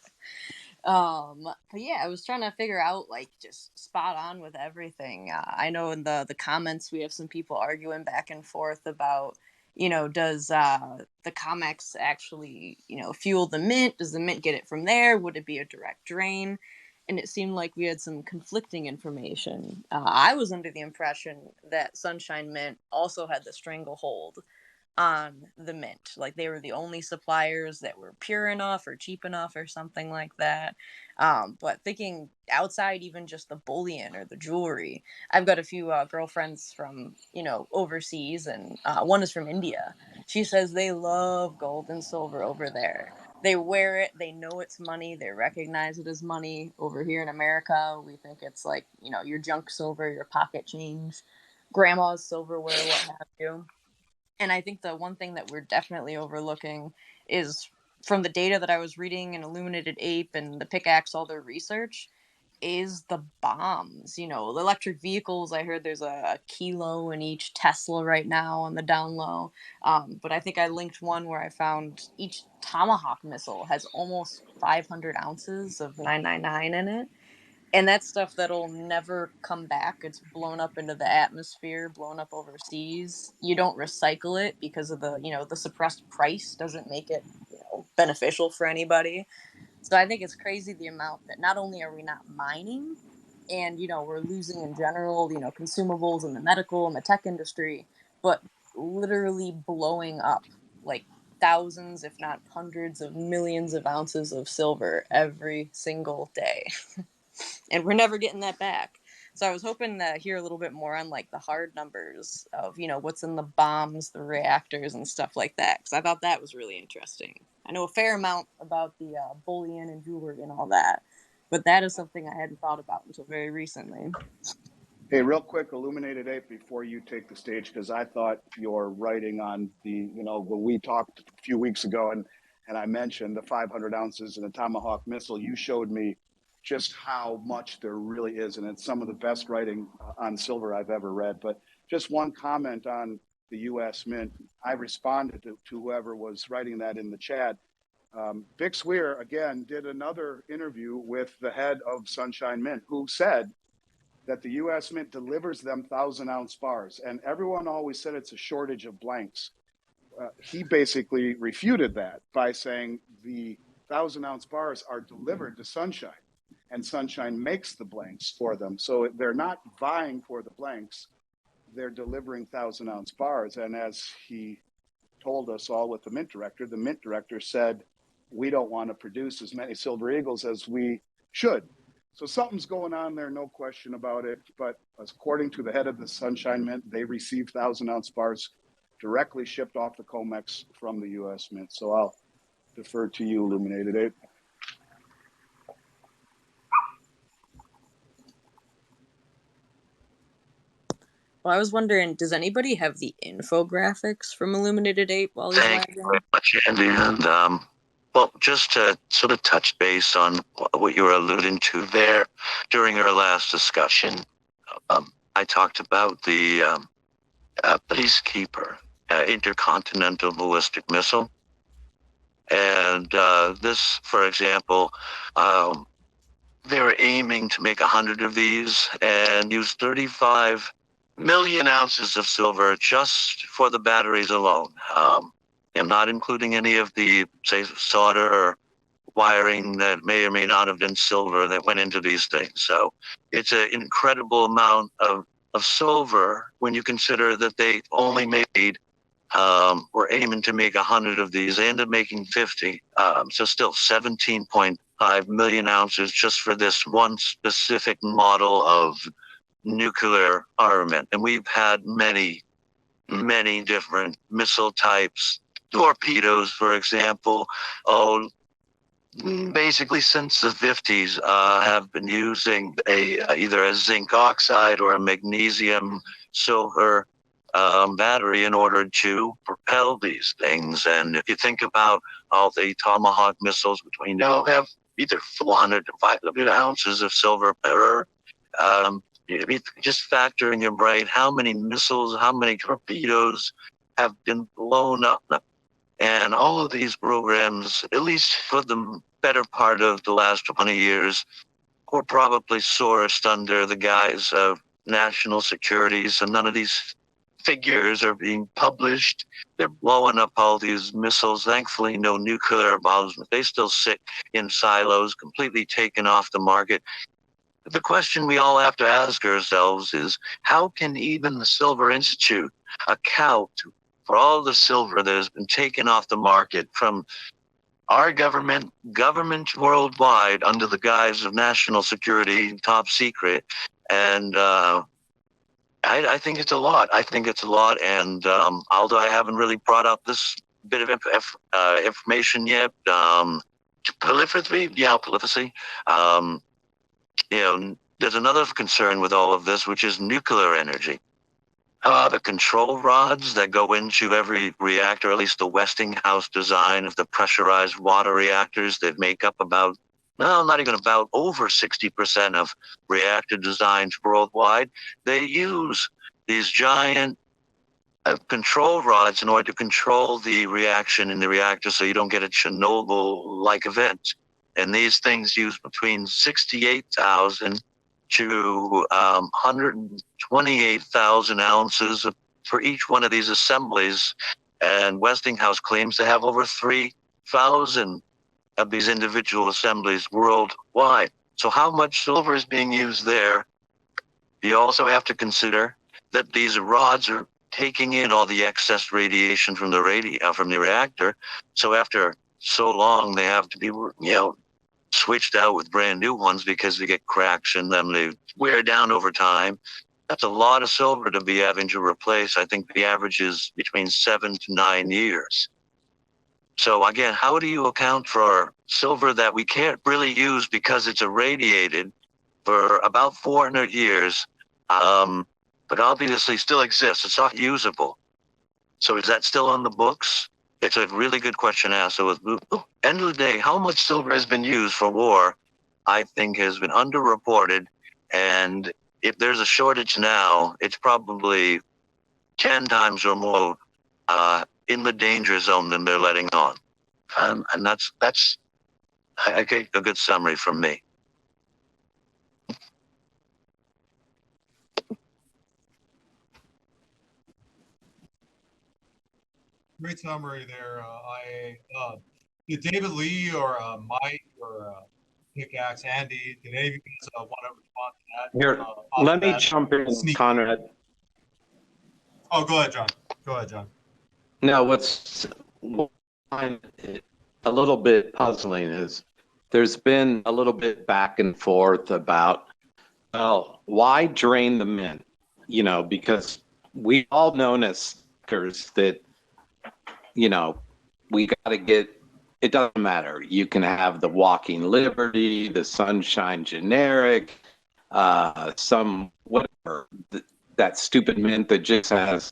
yeah, I was trying to figure out, like, just spot on with everything. I know in the comments we have some people arguing back and forth about, does the COMEX actually, fuel the mint? Does the mint get it from there? Would it be a direct drain? And it seemed like we had some conflicting information. I was under the impression that Sunshine Mint also had the stranglehold on the mint. Like they were the only suppliers that were pure enough or cheap enough or something like that. But thinking outside even just the bullion or the jewelry, I've got a few girlfriends from, overseas, and one is from India. She says they love gold and silver over there. They wear it, they know it's money, they recognize it as money. Over here in America, we think it's like, your junk silver, your pocket change, grandma's silverware, what have you. And I think the one thing that we're definitely overlooking is, from the data that I was reading in Illuminated Ape and the Pickaxe, all their research, is the bombs. The electric vehicles. I heard there's a kilo in each Tesla right now on the down low. But I think I linked one where I found each Tomahawk missile has almost 500 ounces of 999 in it. And that's stuff that'll never come back. It's blown up into the atmosphere, blown up overseas. You don't recycle it because of the suppressed price doesn't make it, beneficial for anybody. So I think it's crazy the amount that not only are we not mining, and we're losing in general, consumables in the medical and the tech industry, but literally blowing up like thousands, if not hundreds of millions of ounces of silver every single day. And we're never getting that back. So I was hoping to hear a little bit more on like the hard numbers of, what's in the bombs, the reactors and stuff like that. Because I thought that was really interesting. I know a fair amount about the bullion and jewelry and all that, but that is something I hadn't thought about until very recently. Hey, real quick, Illuminated Ape, before you take the stage, because I thought your writing on the, when we talked a few weeks ago and I mentioned the 500 ounces in a Tomahawk missile, you showed me just how much there really is. And it's some of the best writing on silver I've ever read. But just one comment on the U.S. Mint. I responded to whoever was writing that in the chat. Vic Swear, again, did another interview with the head of Sunshine Mint, who said that the U.S. Mint delivers them 1,000-ounce bars. And everyone always said it's a shortage of blanks. He basically refuted that by saying the 1,000-ounce bars are delivered to Sunshine, and Sunshine makes the blanks for them. So they're not vying for the blanks. They're delivering 1,000-ounce bars. And as he told us all with the mint director said, we don't want to produce as many Silver Eagles as we should. So something's going on there, no question about it. But according to the head of the Sunshine Mint, they received 1,000-ounce bars directly shipped off the COMEX from the U.S. Mint. So I'll defer to you, Illuminated Ape. Well, I was wondering, does anybody have the infographics from Illuminated Ape while he's Thank you lagging? very much, Andy. And well, just to sort of touch base on what you were alluding to there during our last discussion, I talked about the Peacekeeper intercontinental ballistic missile. And this, for example, they were aiming to make 100 of these and use 35 million ounces of silver just for the batteries alone. I'm not including any of the, say, solder or wiring that may or may not have been silver that went into these things. So it's an incredible amount of silver when you consider that they only made, we're aiming to make 100 of these. They ended up making 50. So still 17.5 million ounces just for this one specific model of nuclear armament. And we've had many different missile types. Torpedoes, for example, basically since the 50s, have been using either a zinc oxide or a magnesium silver battery in order to propel these things. And if you think about all the Tomahawk missiles, which we know have either 400 to 500 ounces of silver per, you just factor in your brain how many missiles, how many torpedoes have been blown up. And all of these programs, at least for the better part of the last 20 years, were probably sourced under the guise of national security. So none of these figures are being published. They're blowing up all these missiles. Thankfully, no nuclear bombs, but they still sit in silos, completely taken off the market. The question we all have to ask ourselves is, how can even the Silver Institute account for all the silver that has been taken off the market from our government worldwide under the guise of national security, top secret. And I think it's a lot. I think it's a lot. And although I haven't really brought up this bit of information yet, polyphacy. There's another concern with all of this, which is nuclear energy. The control rods that go into every reactor, at least the Westinghouse design of the pressurized water reactors that make up about, no, not even about, over 60% of reactor designs worldwide. They use these giant control rods in order to control the reaction in the reactor so you don't get a Chernobyl-like event. And these things use between 68,000 to 128,000 ounces for each one of these assemblies. And Westinghouse claims to have over 3,000 of these individual assemblies worldwide. So how much silver is being used there? You also have to consider that these rods are taking in all the excess radiation from the reactor. So after so long, they have to be, switched out with brand new ones because they get cracks in them. They wear down over time. That's a lot of silver to be having to replace. I think the average is between 7 to 9 years. So again, how do you account for silver that we can't really use because it's irradiated for about 400 years, but obviously still exists? It's not usable. So is that still on the books? It's a really good question asked. So end of the day, how much silver has been used for war, I think has been underreported. And if there's a shortage now, it's probably 10 times or more in the danger zone than they're letting on. And that's I get a good summary from me. Great summary there. Did David Lee or Mike or Pickaxe, Andy, did any of you guys want to respond to that? Here, let me jump in, Conrad. Oh, go ahead, John. Go ahead, John. No, what's a little bit puzzling is there's been a little bit back and forth about, well, why drain the mint? Because we all known as suckers that, we got to get, it doesn't matter. You can have the Walking Liberty, the Sunshine Generic, some whatever, that stupid mint that just has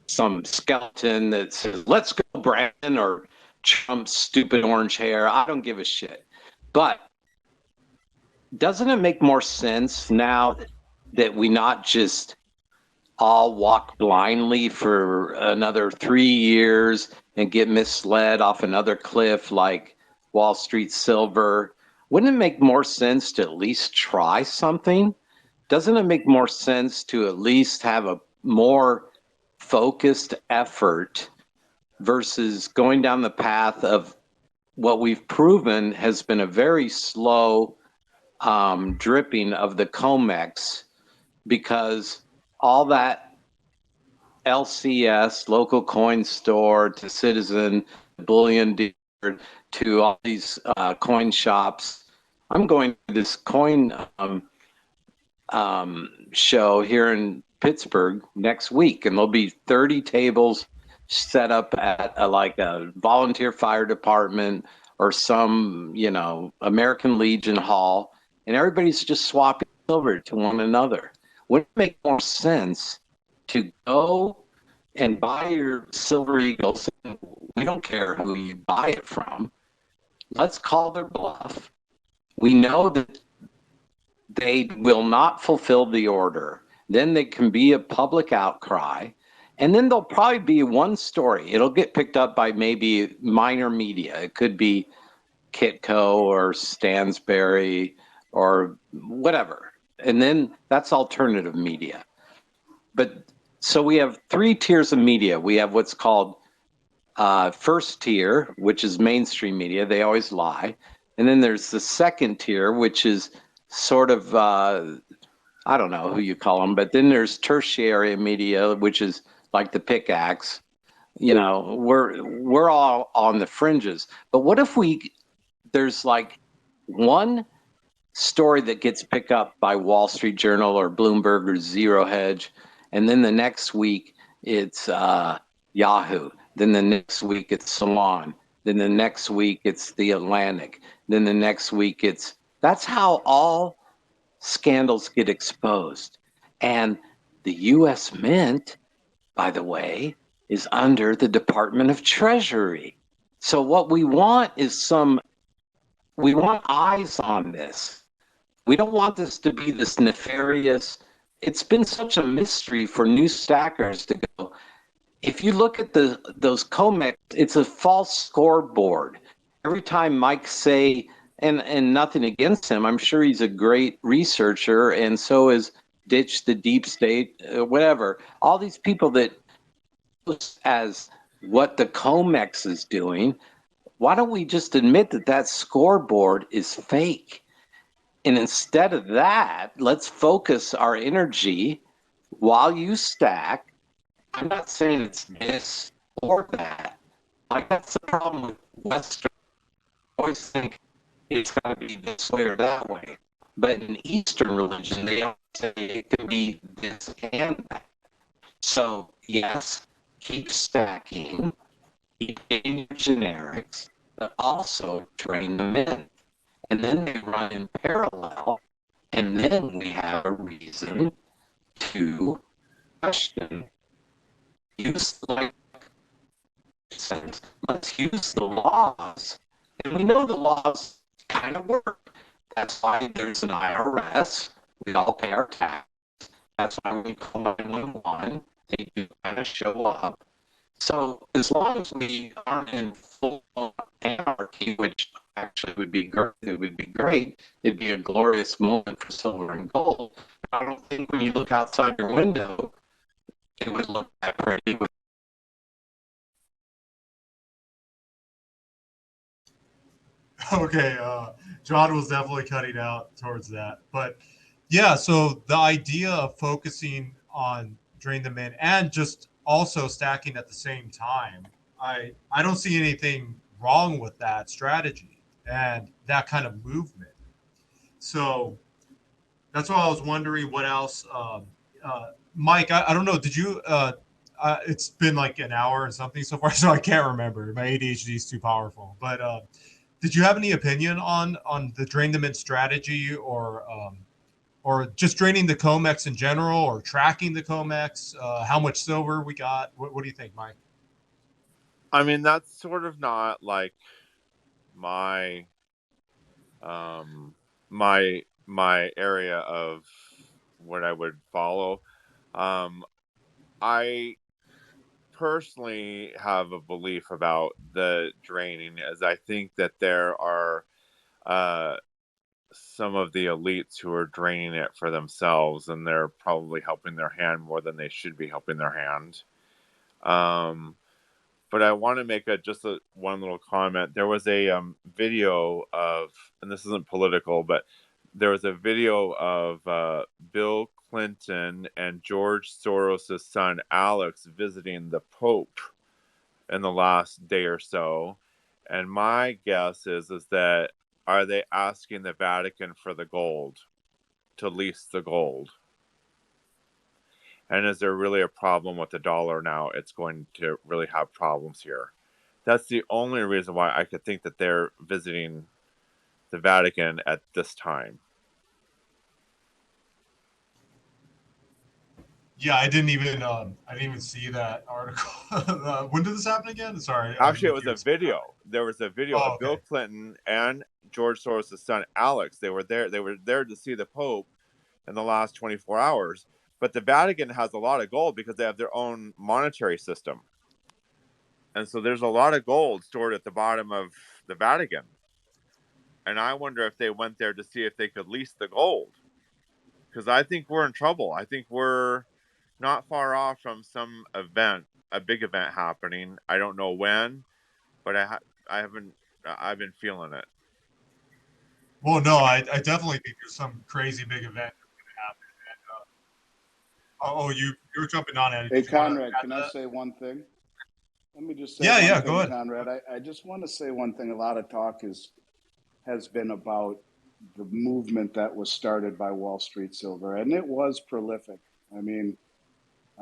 some skeleton that says, let's go, Brandon, or Trump's stupid orange hair. I don't give a shit. But doesn't it make more sense now that we not just all walk blindly for another 3 years and get misled off another cliff like Wall Street Silver? Wouldn't it make more sense to at least try something? Doesn't it make more sense to at least have a more focused effort versus going down the path of what we've proven has been a very slow dripping of the COMEX, because all that LCS, local coin store, to Citizen, bullion dealer, to all these coin shops. I'm going to this coin show here in Pittsburgh next week, and there'll be 30 tables set up at like a volunteer fire department or some, American Legion hall, and everybody's just swapping silver to one another. Wouldn't it make more sense to go and buy your Silver Eagles? We don't care who you buy it from. Let's call their bluff. We know that they will not fulfill the order. Then there can be a public outcry. And then there'll probably be one story. It'll get picked up by maybe minor media. It could be Kitco or Stansberry or whatever. And then that's alternative media. But so we have 3 tiers of media. We have what's called first tier, which is mainstream media. They always lie. And then there's the second tier, which is sort of, I don't know who you call them, but then there's tertiary media, which is like the pickaxe. You know, we're all on the fringes. But what if there's like one story that gets picked up by Wall Street Journal or Bloomberg or Zero Hedge, and then the next week it's Yahoo. Then the next week it's Salon. Then the next week it's The Atlantic. Then the next week that's how all scandals get exposed. And the U.S. Mint, by the way, is under the Department of Treasury. So what we want is we want eyes on this. We don't want this to be this nefarious. It's been such a mystery for new stackers to go. If you look at those COMEX, it's a false scoreboard. Every time Mike say, and nothing against him, I'm sure he's a great researcher, and so is Ditch the Deep State, whatever. All these people that as what the COMEX is doing, why don't we just admit that scoreboard is fake? And instead of that, let's focus our energy while you stack. I'm not saying it's this or that. Like, that's the problem with Western. I always think it's got to be this way or that way. But in Eastern religion, they always say it can be this and that. So, yes, keep stacking, keep getting your generics, but also train them in. And then they run in parallel, and then we have a reason to question. Let's use the laws. And we know the laws kind of work. That's why there's an IRS. We all pay our tax. That's why we call 911. They do kind of show up. So as long as we aren't in full anarchy, which actually would be great, it'd be a glorious moment for silver and gold. I don't think when you look outside your window, it would look that pretty. Okay, John was definitely cutting out towards that, but yeah. So the idea of focusing on drain them in and just also stacking at the same time, I don't see anything wrong with that strategy and that kind of movement. So that's why I was wondering what else. Mike, I don't know. Did you? It's been like an hour or something so far, so I can't remember. My ADHD is too powerful. But did you have any opinion on the drain them in strategy, or just draining the COMEX in general, or tracking the COMEX? How much silver we got? What do you think, Mike? I mean, that's sort of not like my my area of what I would follow. I personally have a belief about the draining, as I think that there are some of the elites who are draining it for themselves, and they're probably helping their hand more than they should be helping their hand. But I want to make one little comment. There was a video of, and this isn't political, but there was a video of Bill Clinton and George Soros' son Alex visiting the Pope in the last day or so. And my guess is that, are they asking the Vatican for the gold, to lease the gold? And is there really a problem with the dollar now? It's going to really have problems here. That's the only reason why I could think that they're visiting the Vatican at this time. Yeah, I didn't even see that article. When did this happen again? Sorry. Actually, it was a video. There was a video of okay. Bill Clinton and George Soros' son Alex. They were there. They were there to see the Pope in the last 24 hours. But the Vatican has a lot of gold because they have their own monetary system. And so there's a lot of gold stored at the bottom of the Vatican. And I wonder if they went there to see if they could lease the gold. Because I think we're in trouble. I think we're not far off from some event, a big event happening. I don't know when, but I've been feeling it. Well, no, I definitely think there's some crazy big event that's going to happen. And Oh, you're jumping on, Andy. Hey, Did you wanna Conrad, add can to I that? say one thing? Let me just say Yeah, one yeah, go thing, ahead. Conrad. I just want to say one thing. A lot of talk has been about the movement that was started by Wall Street Silver, and it was prolific. I mean,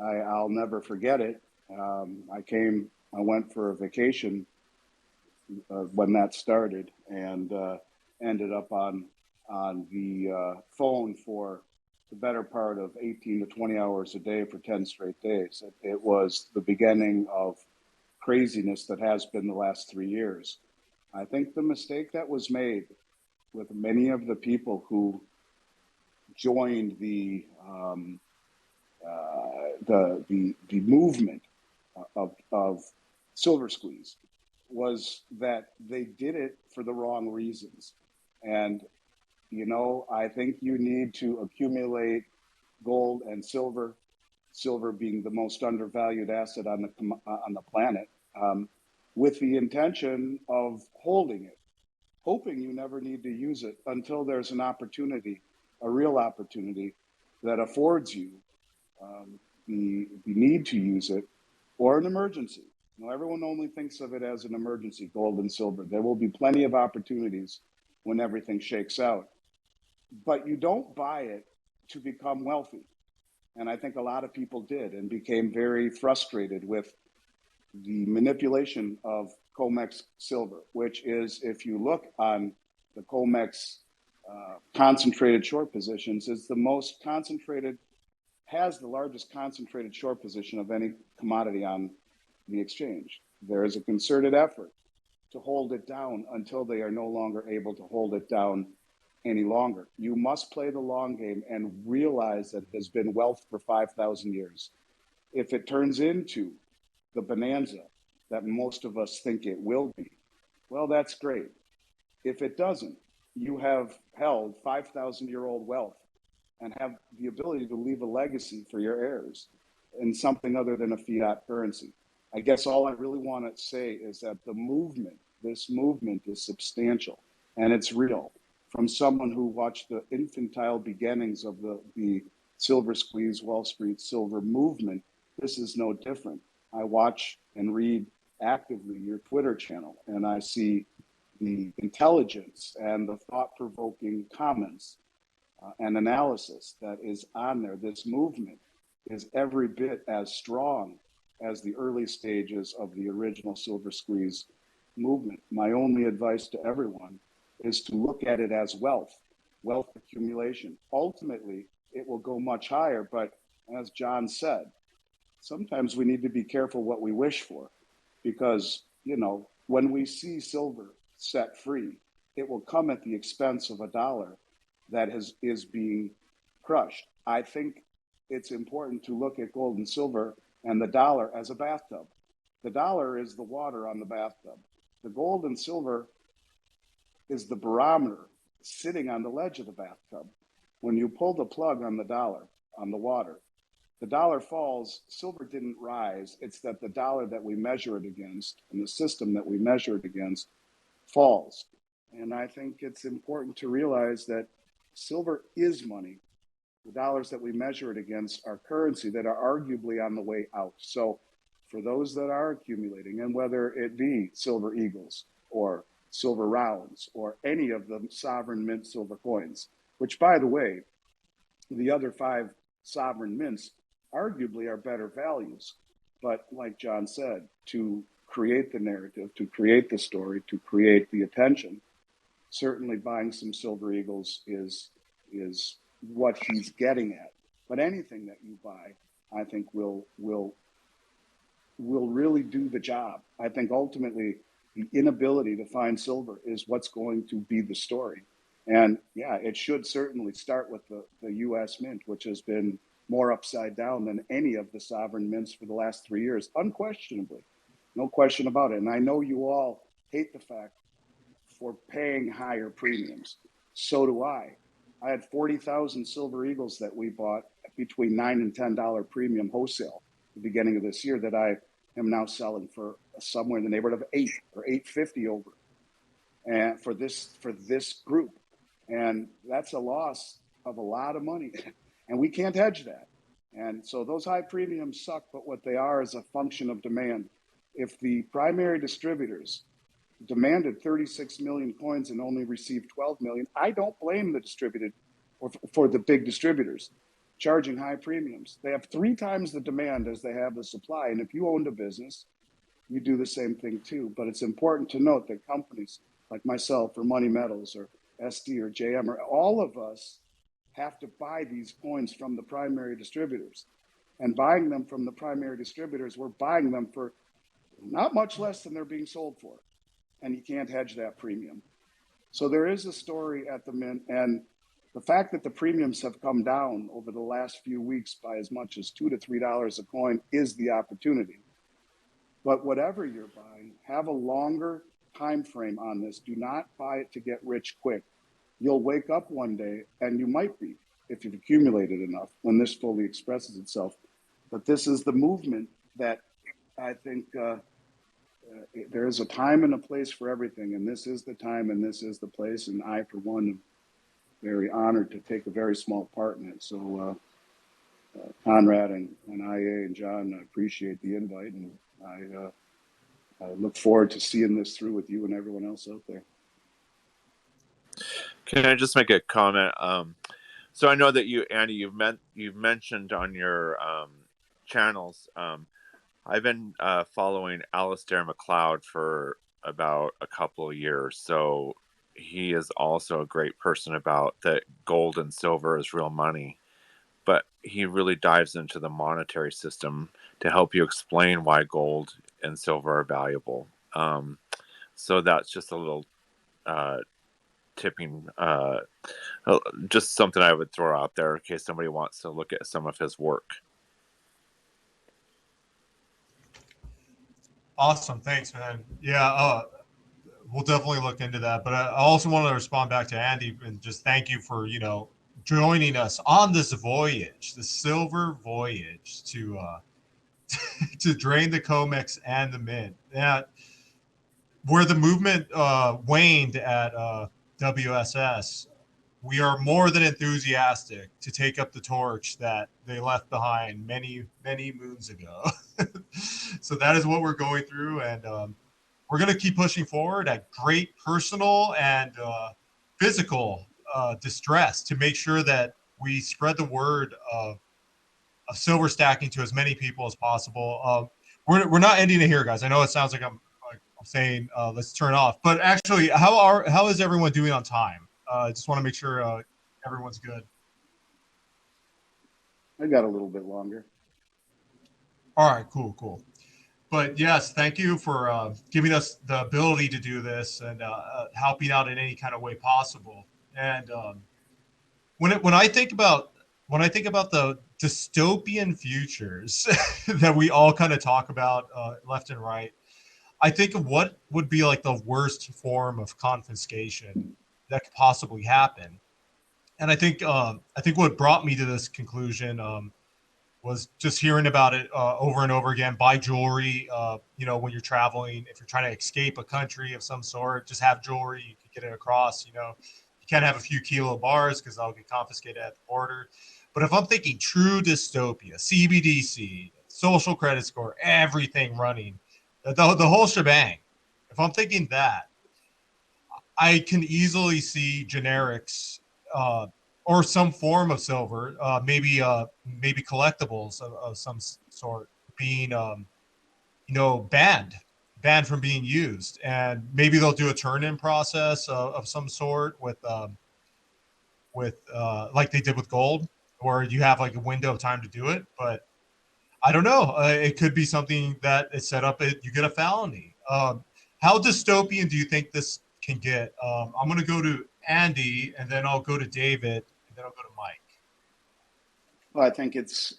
I'll never forget it. I went for a vacation when that started, and ended up on the phone for the better part of 18 to 20 hours a day for 10 straight days. It was the beginning of craziness that has been the last 3 years. I think the mistake that was made with many of the people who joined the movement of SilverSqueeze was that they did it for the wrong reasons. And I think you need to accumulate gold and silver, silver being the most undervalued asset on the planet, with the intention of holding it, hoping you never need to use it until there's an opportunity, a real opportunity that affords you the need to use it, or an emergency. Everyone only thinks of it as an emergency, gold and silver. There will be plenty of opportunities when everything shakes out. But you don't buy it to become wealthy. And I think a lot of people did and became very frustrated with the manipulation of COMEX silver, which is, if you look on the COMEX concentrated short positions, is the most concentrated, has the largest concentrated short position of any commodity on the exchange. There is a concerted effort to hold it down until they are no longer able to hold it down any longer. You must play the long game and realize that it has been wealth for 5,000 years. If it turns into the bonanza that most of us think it will be, well, that's great. If it doesn't, you have held 5,000-year-old wealth and have the ability to leave a legacy for your heirs in something other than a fiat currency. I guess all I really want to say is that this movement is substantial and it's real. From someone who watched the infantile beginnings of the SilverSqueeze Wall Street Silver movement, this is no different. I watch and read actively your Twitter channel, and I see the intelligence and the thought-provoking comments and analysis that is on there. This movement is every bit as strong as the early stages of the original SilverSqueeze movement. My only advice to everyone is to look at it as wealth accumulation. Ultimately, it will go much higher, but as John said, sometimes we need to be careful what we wish for, because, when we see silver set free, it will come at the expense of a dollar that is being crushed. I think it's important to look at gold and silver and the dollar as a bathtub. The dollar is the water on the bathtub. The gold and silver is the barometer sitting on the ledge of the bathtub. When you pull the plug on the dollar, on the water, the dollar falls, silver didn't rise. It's that the dollar that we measure it against and the system that we measure it against falls. And I think it's important to realize that silver is money. The dollars that we measure it against are currency that are arguably on the way out. So for those that are accumulating, and whether it be silver eagles or silver rounds or any of the sovereign mint silver coins, which, by the way, the other 5 sovereign mints arguably are better values. But like John said, to create the narrative, to create the story, to create the attention, certainly buying some silver eagles is what he's getting at. But anything that you buy, I think will really do the job. I think ultimately the inability to find silver is what's going to be the story. And yeah, it should certainly start with the US Mint, which has been more upside down than any of the sovereign mints for the last 3 years, unquestionably. No question about it. And I know you all hate the fact for paying higher premiums. So do I. I had 40,000 silver eagles that we bought between $9 and $10 premium wholesale at the beginning of this year that I am now selling for somewhere in the neighborhood of $8 or $8.50 over, and for this group. And that's a loss of a lot of money. And we can't hedge that. And so those high premiums suck, but what they are is a function of demand. If the primary distributors demanded 36 million coins and only received 12 million, I don't blame the distributed or for the big distributors charging high premiums. They have 3 times the demand as they have the supply. And if you owned a business, you do the same thing too. But it's important to note that companies like myself or Money Metals or SD or JM or all of us have to buy these coins from the primary distributors. And buying them from the primary distributors, we're buying them for not much less than they're being sold for. And you can't hedge that premium. So there is a story at the mint, and the fact that the premiums have come down over the last few weeks by as much as $2 to $3 a coin is the opportunity. But whatever you're buying, have a longer time frame on this. Do not buy it to get rich quick. You'll wake up one day, and you might be, if you've accumulated enough, when this fully expresses itself. But this is the movement that I think there is a time and a place for everything, and this is the time and this is the place. And I, for one, am very honored to take a very small part in it. So Conrad and IA and John, I appreciate the invite, and I look forward to seeing this through with you and everyone else out there. Can I just make a comment? So I know that you, Andy, you've mentioned on your channels. I've been following Alistair McLeod for about a couple of years, so he is also a great person about that gold and silver is real money, but he really dives into the monetary system to help you explain why gold and silver are valuable. So that's just a little tipping, just something I would throw out there in case somebody wants to look at some of his work. Awesome. Thanks, man. Yeah, we'll definitely look into that. But I also want to respond back to Andy and just thank you for, joining us on this voyage, the silver voyage to to drain the COMEX and the mint. Yeah, where the movement waned at WSS, we are more than enthusiastic to take up the torch that they left behind many, many moons ago. So that is what we're going through, and we're going to keep pushing forward at great personal and physical distress to make sure that we spread the word of silver stacking to as many people as possible. We're not ending it here, guys. I know it sounds like I'm saying let's turn off, but actually, how is everyone doing on time? I just want to make sure everyone's good. I got a little bit longer. All right, cool. But yes, thank you for giving us the ability to do this and helping out in any kind of way possible. And when I think about the dystopian futures that we all kind of talk about left and right, I think of what would be like the worst form of confiscation that could possibly happen. And I think what brought me to this conclusion was just hearing about it over and over again. Buy jewelry, when you're traveling. If you're trying to escape a country of some sort, just have jewelry. You can get it across. You can't have a few kilo bars because they'll get confiscated at the border. But if I'm thinking true dystopia, CBDC, social credit score, everything running, the whole shebang. If I'm thinking that, I can easily see generics or some form of silver, maybe collectibles of some sort being, banned from being used, and maybe they'll do a turn-in process of some sort with like they did with gold, where you have like a window of time to do it. But I don't know. It could be something that is set up. You get a felony. How dystopian do you think this can get? I'm going to go to Andy, and then I'll go to David, and then I'll go to Mike. Well, I think it's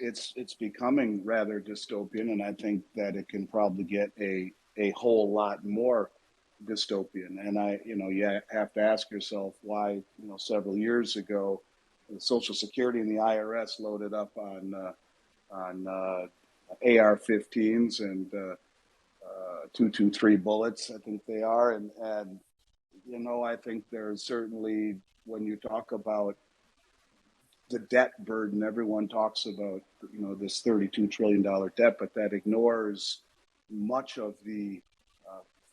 becoming rather dystopian, and I think that it can probably get a whole lot more dystopian. And you have to ask yourself why, several years ago, the Social Security and the IRS loaded up on AR-15s and 223 bullets, I think they are, and I think there's certainly, when you talk about the debt burden. Everyone talks about, this $32 trillion debt, but that ignores much of the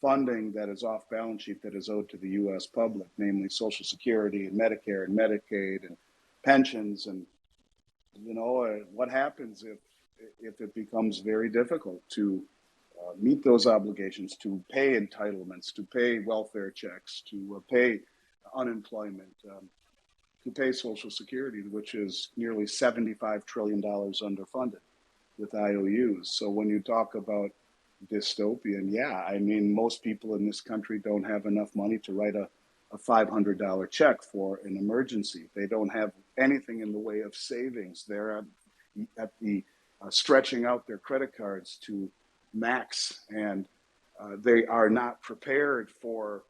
funding that is off balance sheet that is owed to the U.S. public, namely Social Security and Medicare and Medicaid and pensions. And, what happens if it becomes very difficult to meet those obligations, to pay entitlements, to pay welfare checks, to pay unemployment, to pay Social Security, which is nearly $75 trillion underfunded with IOUs. So when you talk about dystopian, yeah, I mean, most people in this country don't have enough money to write a $500 check for an emergency. They don't have anything in the way of savings. They're at the stretching out their credit cards to max, and they are not prepared for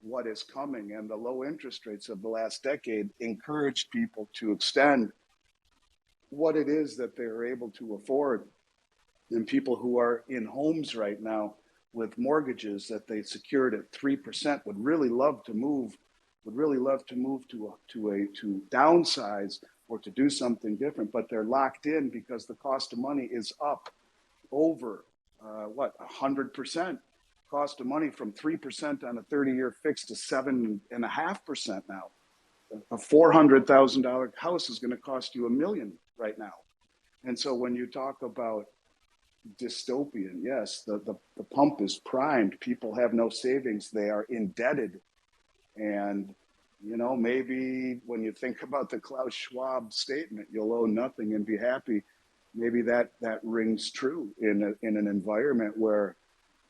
what is coming. And the low interest rates of the last decade encouraged people to extend what it is that they're able to afford. And people who are in homes right now with mortgages that they secured at 3% would really love to move to downsize or to do something different, but they're locked in because the cost of money is up over 100%. Cost of money from 3% on a 30-year fix to 7.5% now. A $400,000 house is going to cost you $1 million right now. And so when you talk about dystopian, yes, the pump is primed. People have no savings. They are indebted. And, maybe when you think about the Klaus Schwab statement, you'll owe nothing and be happy. Maybe that rings true in an environment where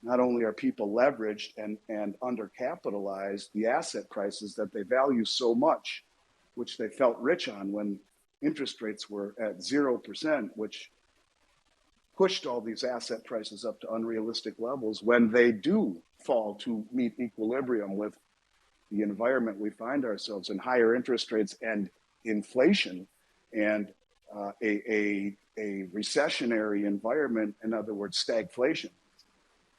not only are people leveraged and undercapitalized, the asset prices that they value so much, which they felt rich on when interest rates were at 0%, which pushed all these asset prices up to unrealistic levels. When they do fall to meet equilibrium with the environment we find ourselves in, higher interest rates and inflation and a recessionary environment, in other words, stagflation,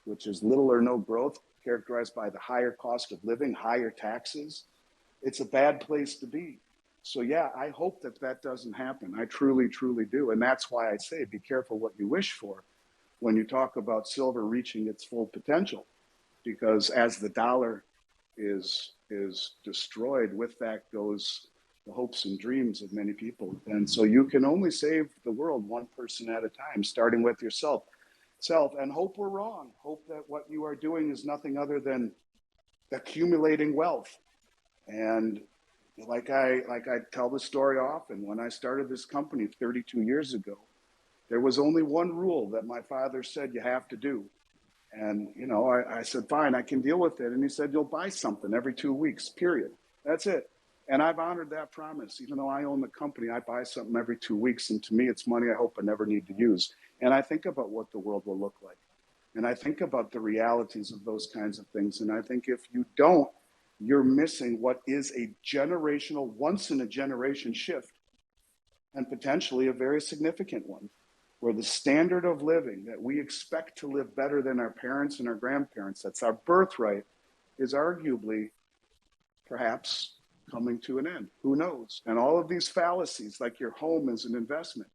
which is little or no growth, characterized by the higher cost of living, higher taxes. It's a bad place to be. So yeah, I hope that doesn't happen. I truly, truly do. And that's why I say, be careful what you wish for when you talk about silver reaching its full potential, because as the dollar is destroyed, with that goes the hopes and dreams of many people. And so you can only save the world one person at a time, starting with yourself. And hope we're wrong. Hope that what you are doing is nothing other than accumulating wealth. And like I tell the story often, when I started this company 32 years ago, there was only one rule that my father said you have to do. And, I said, fine, I can deal with it. And he said, you'll buy something every 2 weeks, period. That's it. And I've honored that promise. Even though I own the company, I buy something every 2 weeks. And to me, it's money I hope I never need to use. And I think about what the world will look like. And I think about the realities of those kinds of things. And I think if you don't, you're missing what is a generational, once in a generation shift, and potentially a very significant one, where the standard of living that we expect to live better than our parents and our grandparents, that's our birthright, is arguably perhaps coming to an end. Who knows? And all of these fallacies, like your home is an investment,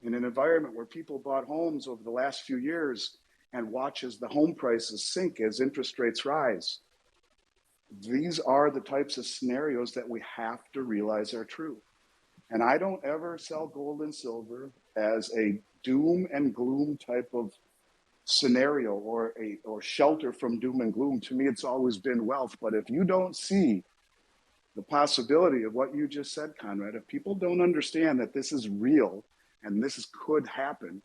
in an environment where people bought homes over the last few years and watch as the home prices sink as interest rates rise. These are the types of scenarios that we have to realize are true. And I don't ever sell gold and silver as a doom and gloom type of scenario or shelter from doom and gloom. To me, it's always been wealth. But if you don't see the possibility of what you just said, Conrad, if people don't understand that this is real and could happen,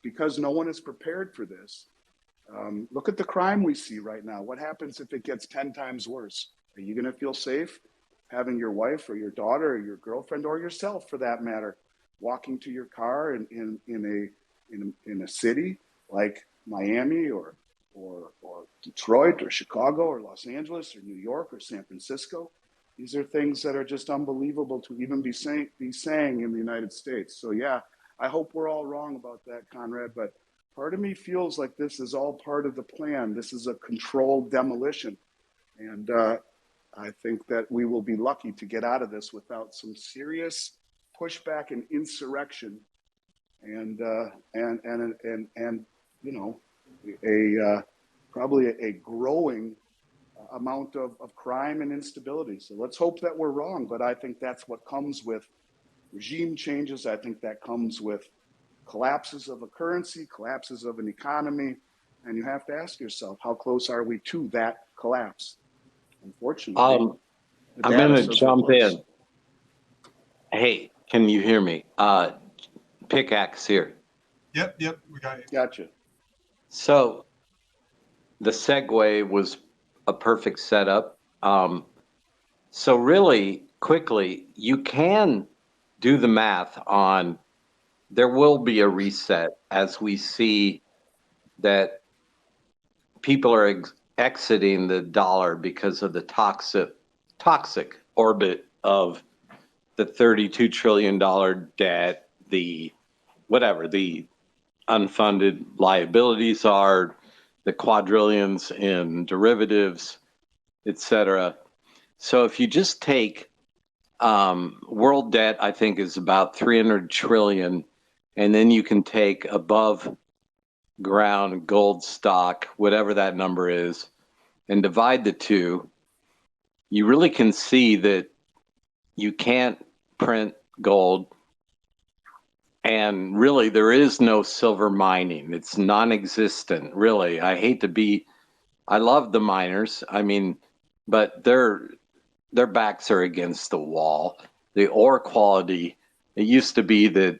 because no one is prepared for this. Look at the crime we see right now. What happens if it gets 10 times worse? Are you going to feel safe having your wife or your daughter or your girlfriend or yourself, for that matter, walking to your car in a city like Miami or Detroit or Chicago or Los Angeles or New York or San Francisco? These are things that are just unbelievable to even be saying in the United States. So yeah, I hope we're all wrong about that, Conrad, but part of me feels like this is all part of the plan. This is a controlled demolition. And I think that we will be lucky to get out of this without some serious pushback and insurrection, and you know, probably a growing amount of crime and instability. So let's hope that we're wrong. But I think that's what comes with regime changes. I think that comes with collapses of a currency, collapses of an economy. And you have to ask yourself, how close are we to that collapse? Unfortunately, I'm going to jump in. Hey, can you hear me? Pickaxe here. Yep, we got you. Gotcha. So the segue was a perfect setup. So really quickly, you can do the math on there will be a reset as we see that people are exiting the dollar because of the toxic orbit of the $32 trillion debt, the unfunded liabilities are, the quadrillions in derivatives, etc. So if you just take world debt, I think is about 300 trillion, and then you can take above ground gold stock, whatever that number is, and divide the two, you really can see that you can't print gold. And really, there is no silver mining. It's non-existent, really. I love the miners. I mean, but their backs are against the wall. The ore quality, it used to be that,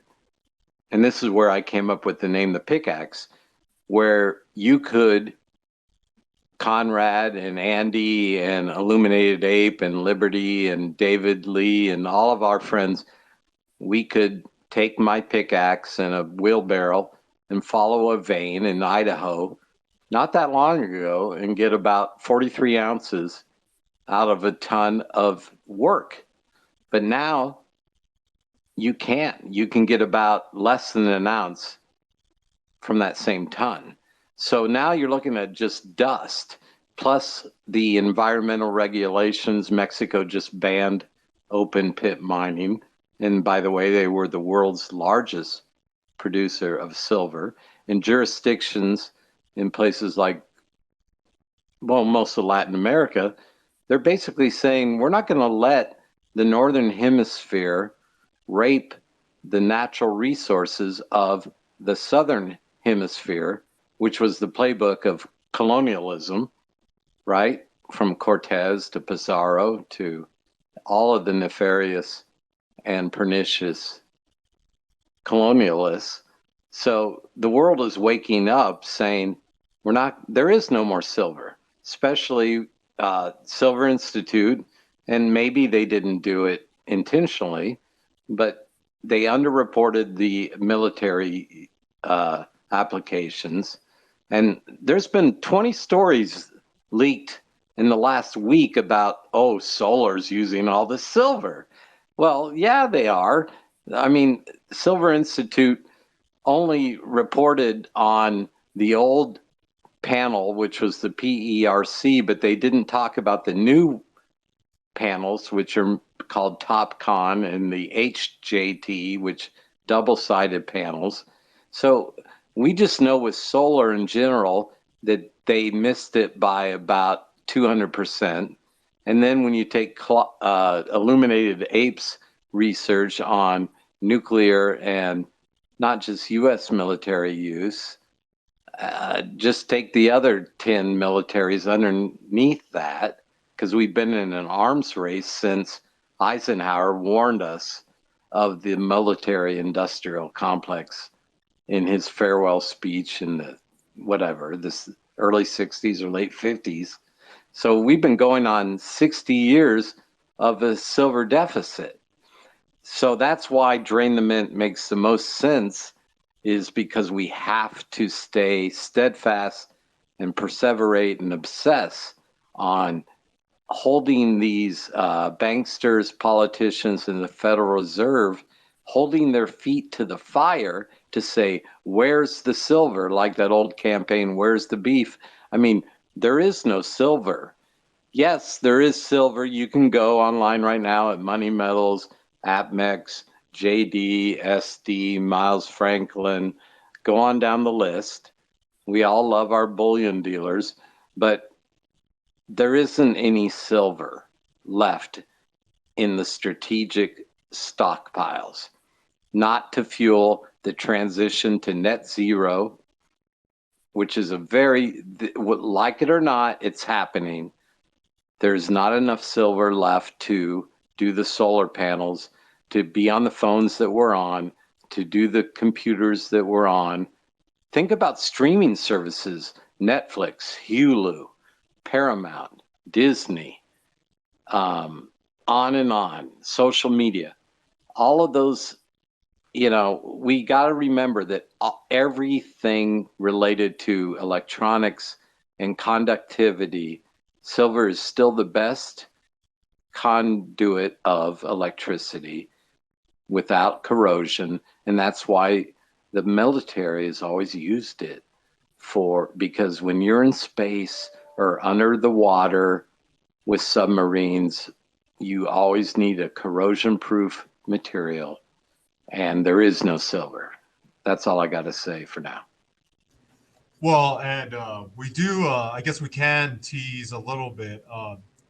and this is where I came up with the name the Pickaxe, where you could, Conrad and Andy and Illuminated Ape and Liberty and David Lee and all of our friends, we could take my pickaxe and a wheelbarrow and follow a vein in Idaho not that long ago and get about 43 ounces out of a ton of work. But now you can't. You can get about less than an ounce from that same ton. So now you're looking at just dust, plus the environmental regulations. Mexico just banned open pit mining. And by the way, they were the world's largest producer of silver. In jurisdictions in places like, well, most of Latin America, they're basically saying, we're not going to let the Northern Hemisphere rape the natural resources of the Southern Hemisphere, which was the playbook of colonialism, right? From Cortez to Pizarro to all of the nefarious and pernicious colonialists. So the world is waking up saying, there is no more silver, especially Silver Institute, and maybe they didn't do it intentionally, but they underreported the military applications. And there's been 20 stories leaked in the last week about, solar's using all the silver. Well, yeah, they are. I mean, Silver Institute only reported on the old panel, which was the PERC, but they didn't talk about the new panels, which are called TopCon, and the HJT, which double-sided panels. So we just know with solar in general that they missed it by about 200%. And then when you take Illuminated Apes research on nuclear and not just U.S. military use, just take the other 10 militaries underneath that, because we've been in an arms race since Eisenhower warned us of the military-industrial complex in his farewell speech in the this early 60s or late 50s. So we've been going on 60 years of a silver deficit. So that's why Drain the Mint makes the most sense, is because we have to stay steadfast and perseverate and obsess on holding these banksters, politicians, and the Federal Reserve, holding their feet to the fire to say, where's the silver? Like that old campaign, where's the beef? I mean, there is no silver. Yes, there is silver. You can go online right now at Money Metals, APMEX, JD, SD, Miles Franklin, go on down the list. We all love our bullion dealers, but there isn't any silver left in the strategic stockpiles, not to fuel the transition to net zero, which is a very, like it or not, it's happening. There's not enough silver left to do the solar panels, to be on the phones that we're on, to do the computers that we're on. Think about streaming services, Netflix, Hulu, Paramount, Disney, on and on, social media. All of those, we got to remember that everything related to electronics and conductivity, silver is still the best conduit of electricity without corrosion. And that's why the military has always used it because when you're in space or under the water with submarines, you always need a corrosion-proof material, and there is no silver. That's all I got to say for now. Well, and we do, I guess we can tease a little bit.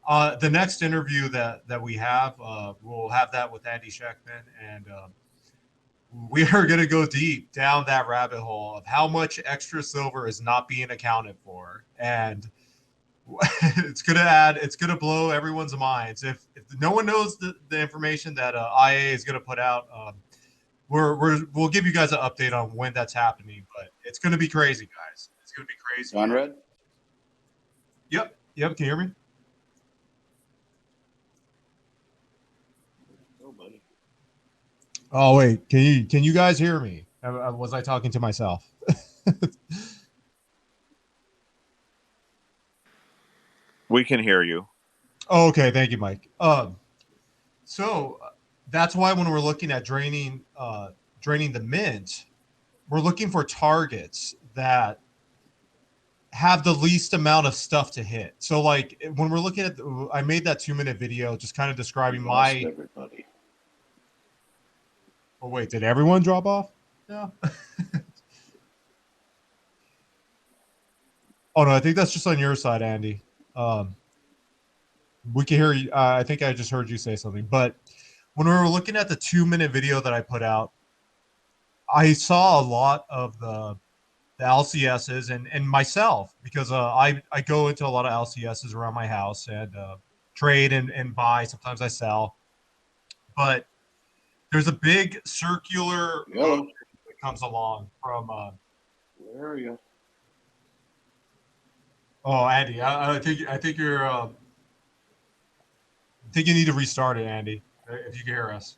The next interview that we have, we'll have that with Andy Schechtman, and we are going to go deep down that rabbit hole of how much extra silver is not being accounted for. And it's going to blow everyone's minds. If no one knows the information that IA is going to put out, we'll give you guys an update on when that's happening, but it's going to be crazy, guys. It's going to be crazy. Conrad? Yep. Can you hear me? Nobody. Oh, wait. Can you guys hear me? Was I talking to myself? We can hear you. Oh, okay. Thank you, Mike. So that's why when we're looking at draining the mint, we're looking for targets that have the least amount of stuff to hit. So like when we're looking at, I made that 2-minute video just kind of describing Everybody. Oh wait, did everyone drop off? No. Oh no, I think that's just on your side, Andy. We can hear you. I think I just heard you say something. But when we were looking at the 2-minute video that I put out, I saw a lot of the LCSs and myself, because I go into a lot of LCSs around my house and trade and buy. Sometimes I sell. But there's a big circular motion that comes along from. Where are you? Oh, Andy, I think you're. I think you need to restart it, Andy, if you can hear us.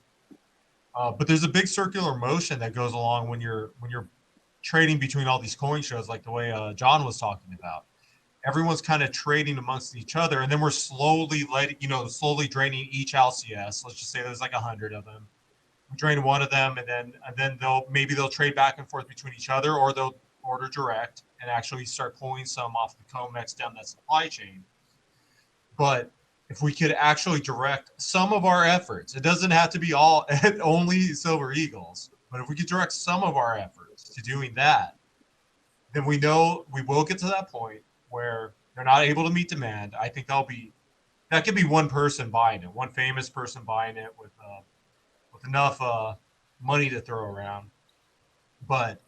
But there's a big circular motion that goes along when you're trading between all these coin shows, like the way John was talking about. Everyone's kind of trading amongst each other, and then we're slowly draining each LCS. Let's just say there's like 100 of them. We drain one of them, and then they'll trade back and forth between each other, or they'll order direct and actually start pulling some off the COMEX down that supply chain. But if we could actually direct some of our efforts, it doesn't have to be all only Silver Eagles, but if we could direct some of our efforts to doing that, then we know we will get to that point where they're not able to meet demand. I think that could be one person buying it, one famous person buying it with enough money to throw around. But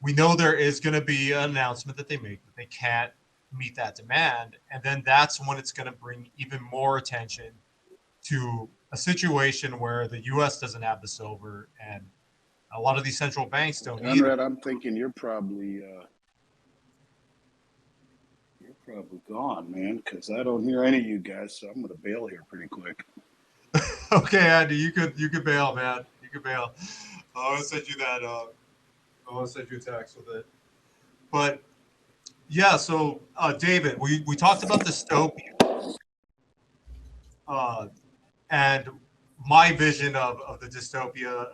we know there is going to be an announcement that they make that they can't meet that demand, and then that's when it's going to bring even more attention to a situation where the U.S. doesn't have the silver, and a lot of these central banks don't either. Conrad, I'm thinking you're probably gone, man, because I don't hear any of you guys, so I'm going to bail here pretty quick. Okay, Andy, you could bail, man. You could bail. I want to send you that. I want to send you a text with it. But yeah, so David, we talked about dystopia, and my vision of the dystopia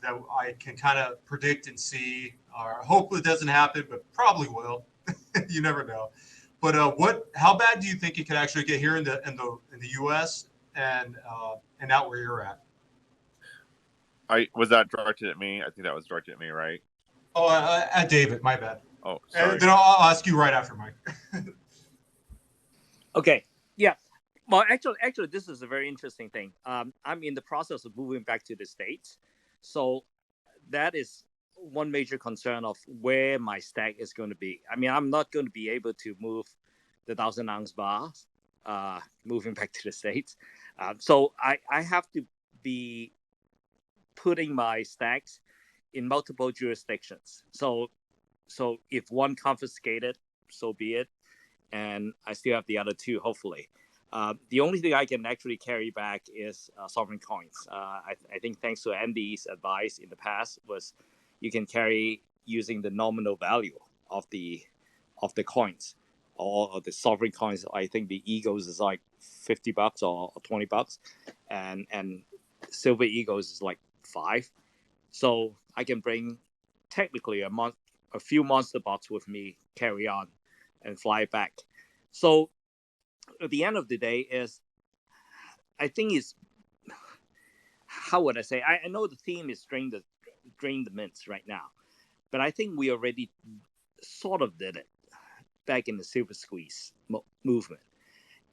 that I can kind of predict and see, or hope it doesn't happen, but probably will. You never know. But how bad do you think it could actually get here in the U.S. and out where you're at? Was that directed at me? I think that was directed at me, right? Oh, at David, my bad. Oh, sorry. Then I'll ask you right after, Mike. Okay. Yeah. Well, actually, this is a very interesting thing. I'm in the process of moving back to the States, so that is one major concern of where my stack is going to be. I mean, I'm not going to be able to move the 1,000-ounce bars moving back to the States. So I have to be putting my stacks in multiple jurisdictions. So if one confiscated, so be it, and I still have the other two, hopefully. The only thing I can actually carry back is sovereign coins. I think thanks to Andy's advice in the past was you can carry using the nominal value of the coins or the sovereign coins. I think the Eagles is like $50 or $20, and Silver Eagles is like $5. So I can bring technically a few monster bots with me, carry on, and fly back. So at the end of the day is, I think is, how would I say? I know the theme is drain the mints right now, but I think we already sort of did it back in the SilverSqueeze movement.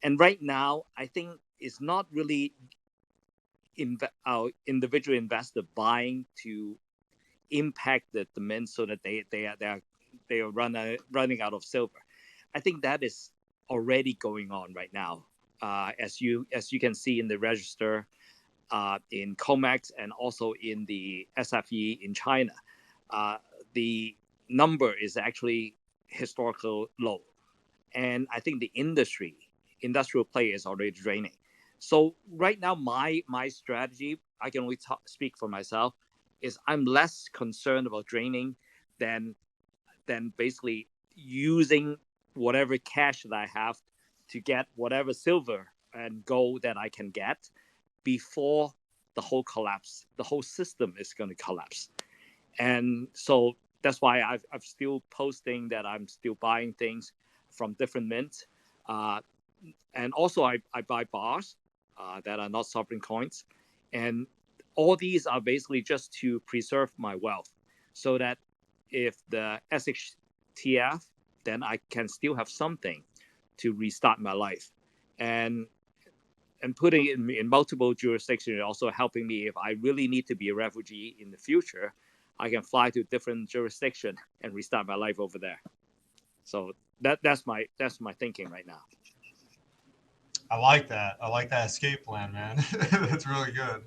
And right now, I think it's not really our individual investor buying to impact the mint so that they are running out of silver. I think that is already going on right now, as you can see in the register, in COMEX and also in the SFE in China. The number is actually historical low, and I think the industrial play is already draining. So right now, my strategy, I can only speak for myself, is I'm less concerned about draining than basically using whatever cash that I have to get whatever silver and gold that I can get before the whole system is going to collapse. And so that's why I'm still posting that I'm still buying things from different mints. And also I buy bars that are not sovereign coins. And all these are basically just to preserve my wealth so that if the SHTF, then I can still have something to restart my life. And putting it in multiple jurisdictions, also helping me if I really need to be a refugee in the future, I can fly to a different jurisdiction and restart my life over there. So that's my thinking right now. I like that. I like that escape plan, man. That's really good.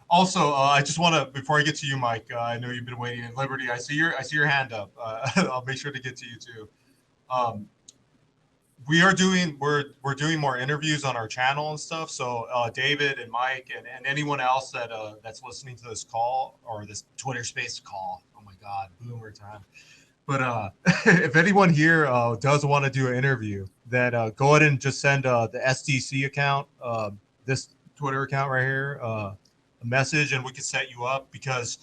Also, I just want to, before I get to you, Mike, I know you've been waiting in Liberty. I see your hand up. I'll make sure to get to you too. We're doing more interviews on our channel and stuff. So David and Mike and anyone else that's listening to this call or this Twitter Space call. Oh my God, boomer time. But if anyone here does want to do an interview, then go ahead and just send the SDC account, this Twitter account right here, a message, and we can set you up, because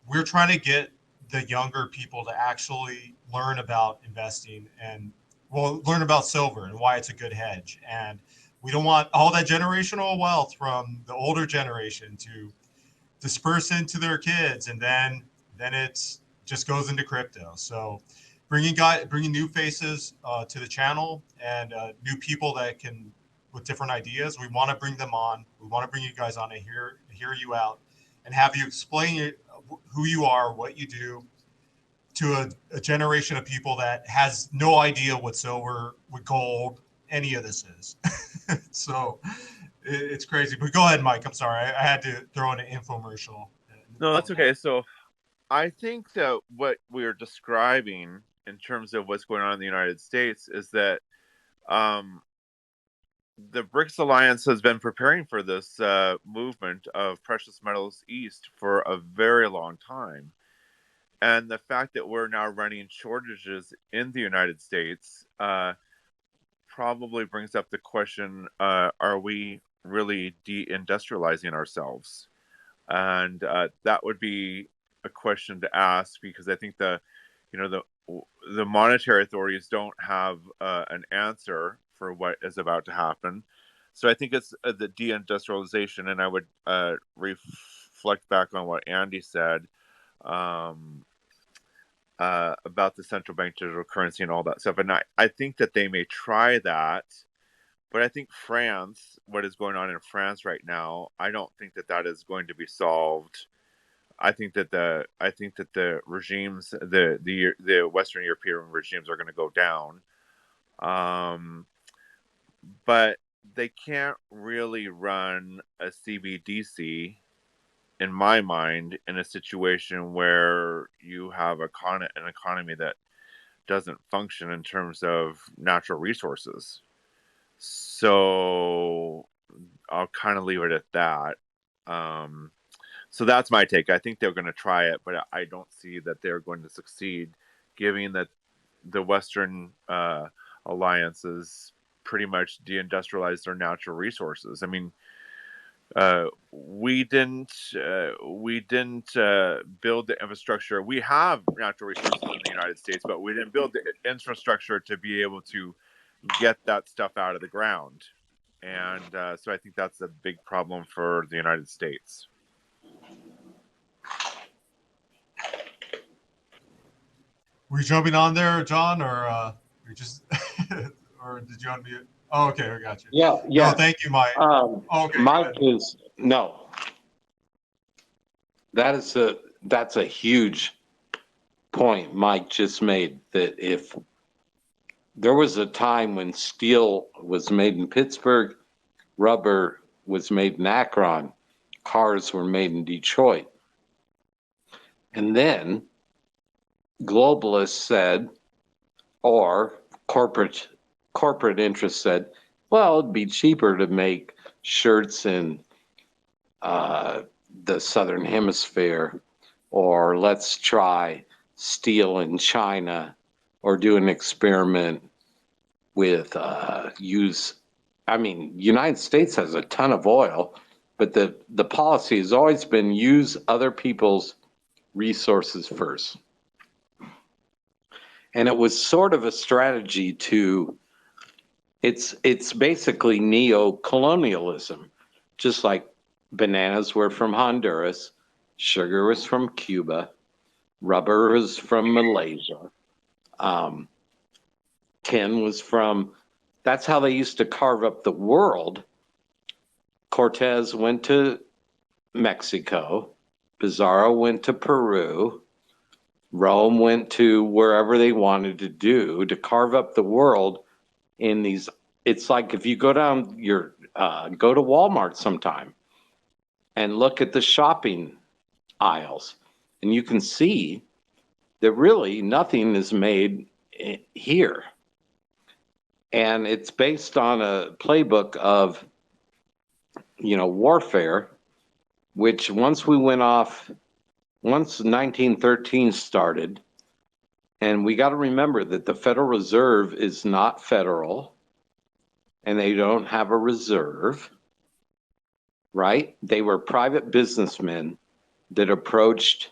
we're trying to get the younger people to actually learn about investing and learn about silver and why it's a good hedge. And we don't want all that generational wealth from the older generation to disperse into their kids, and then it's just goes into crypto. So bringing new faces to the channel and new people that can with different ideas. We want to bring them on. We want to bring you guys on and hear you out and have you explain who you are, what you do, to a generation of people that has no idea what silver, what gold, any of this is. So it's crazy. But go ahead, Mike. I'm sorry. I had to throw in an infomercial. No, that's okay. So I think that what we're describing in terms of what's going on in the United States is that the BRICS Alliance has been preparing for this movement of precious metals east for a very long time. And the fact that we're now running shortages in the United States probably brings up the question, are we really deindustrializing ourselves? And that would be a question to ask, because I think the monetary authorities don't have an answer for what is about to happen. So I think it's the deindustrialization, and I would reflect back on what Andy said about the central bank digital currency and all that stuff. And I think that they may try that, but I think France, what is going on in France right now, I don't think that that is going to be solved. I think that the regimes, the Western European regimes, are going to go down, but they can't really run a CBDC, in my mind, in a situation where you have an economy that doesn't function in terms of natural resources. So I'll kind of leave it at that. So that's my take. I think they're going to try it, but I don't see that they're going to succeed, given that the Western alliances pretty much deindustrialized their natural resources. I mean, we didn't build the infrastructure. We have natural resources in the United States, but we didn't build the infrastructure to be able to get that stuff out of the ground. And so I think that's a big problem for the United States. Were you jumping on there, John, or you just, or did you unmute? Oh, okay, I got you. Yeah. No, thank you, Mike. Okay, Mike is no. That's a huge point Mike just made. That if there was a time when steel was made in Pittsburgh, rubber was made in Akron, cars were made in Detroit, and then globalists said, or corporate interests said, well, it'd be cheaper to make shirts in the Southern Hemisphere, or let's try steel in China, or do an experiment with United States has a ton of oil, but the policy has always been use other people's resources first. And it was sort of a strategy to, it's basically neo-colonialism, just like bananas were from Honduras, sugar was from Cuba, rubber was from Malaysia, tin was from, that's how they used to carve up the world. Cortez went to Mexico, Pizarro went to Peru, Rome went to wherever they wanted to do to carve up the world in these. It's like if you go down go to Walmart sometime and look at the shopping aisles, and you can see that really nothing is made here. And it's based on a playbook of, warfare, which once 1913 started, and we got to remember that the Federal Reserve is not federal, and they don't have a reserve, right? They were private businessmen that approached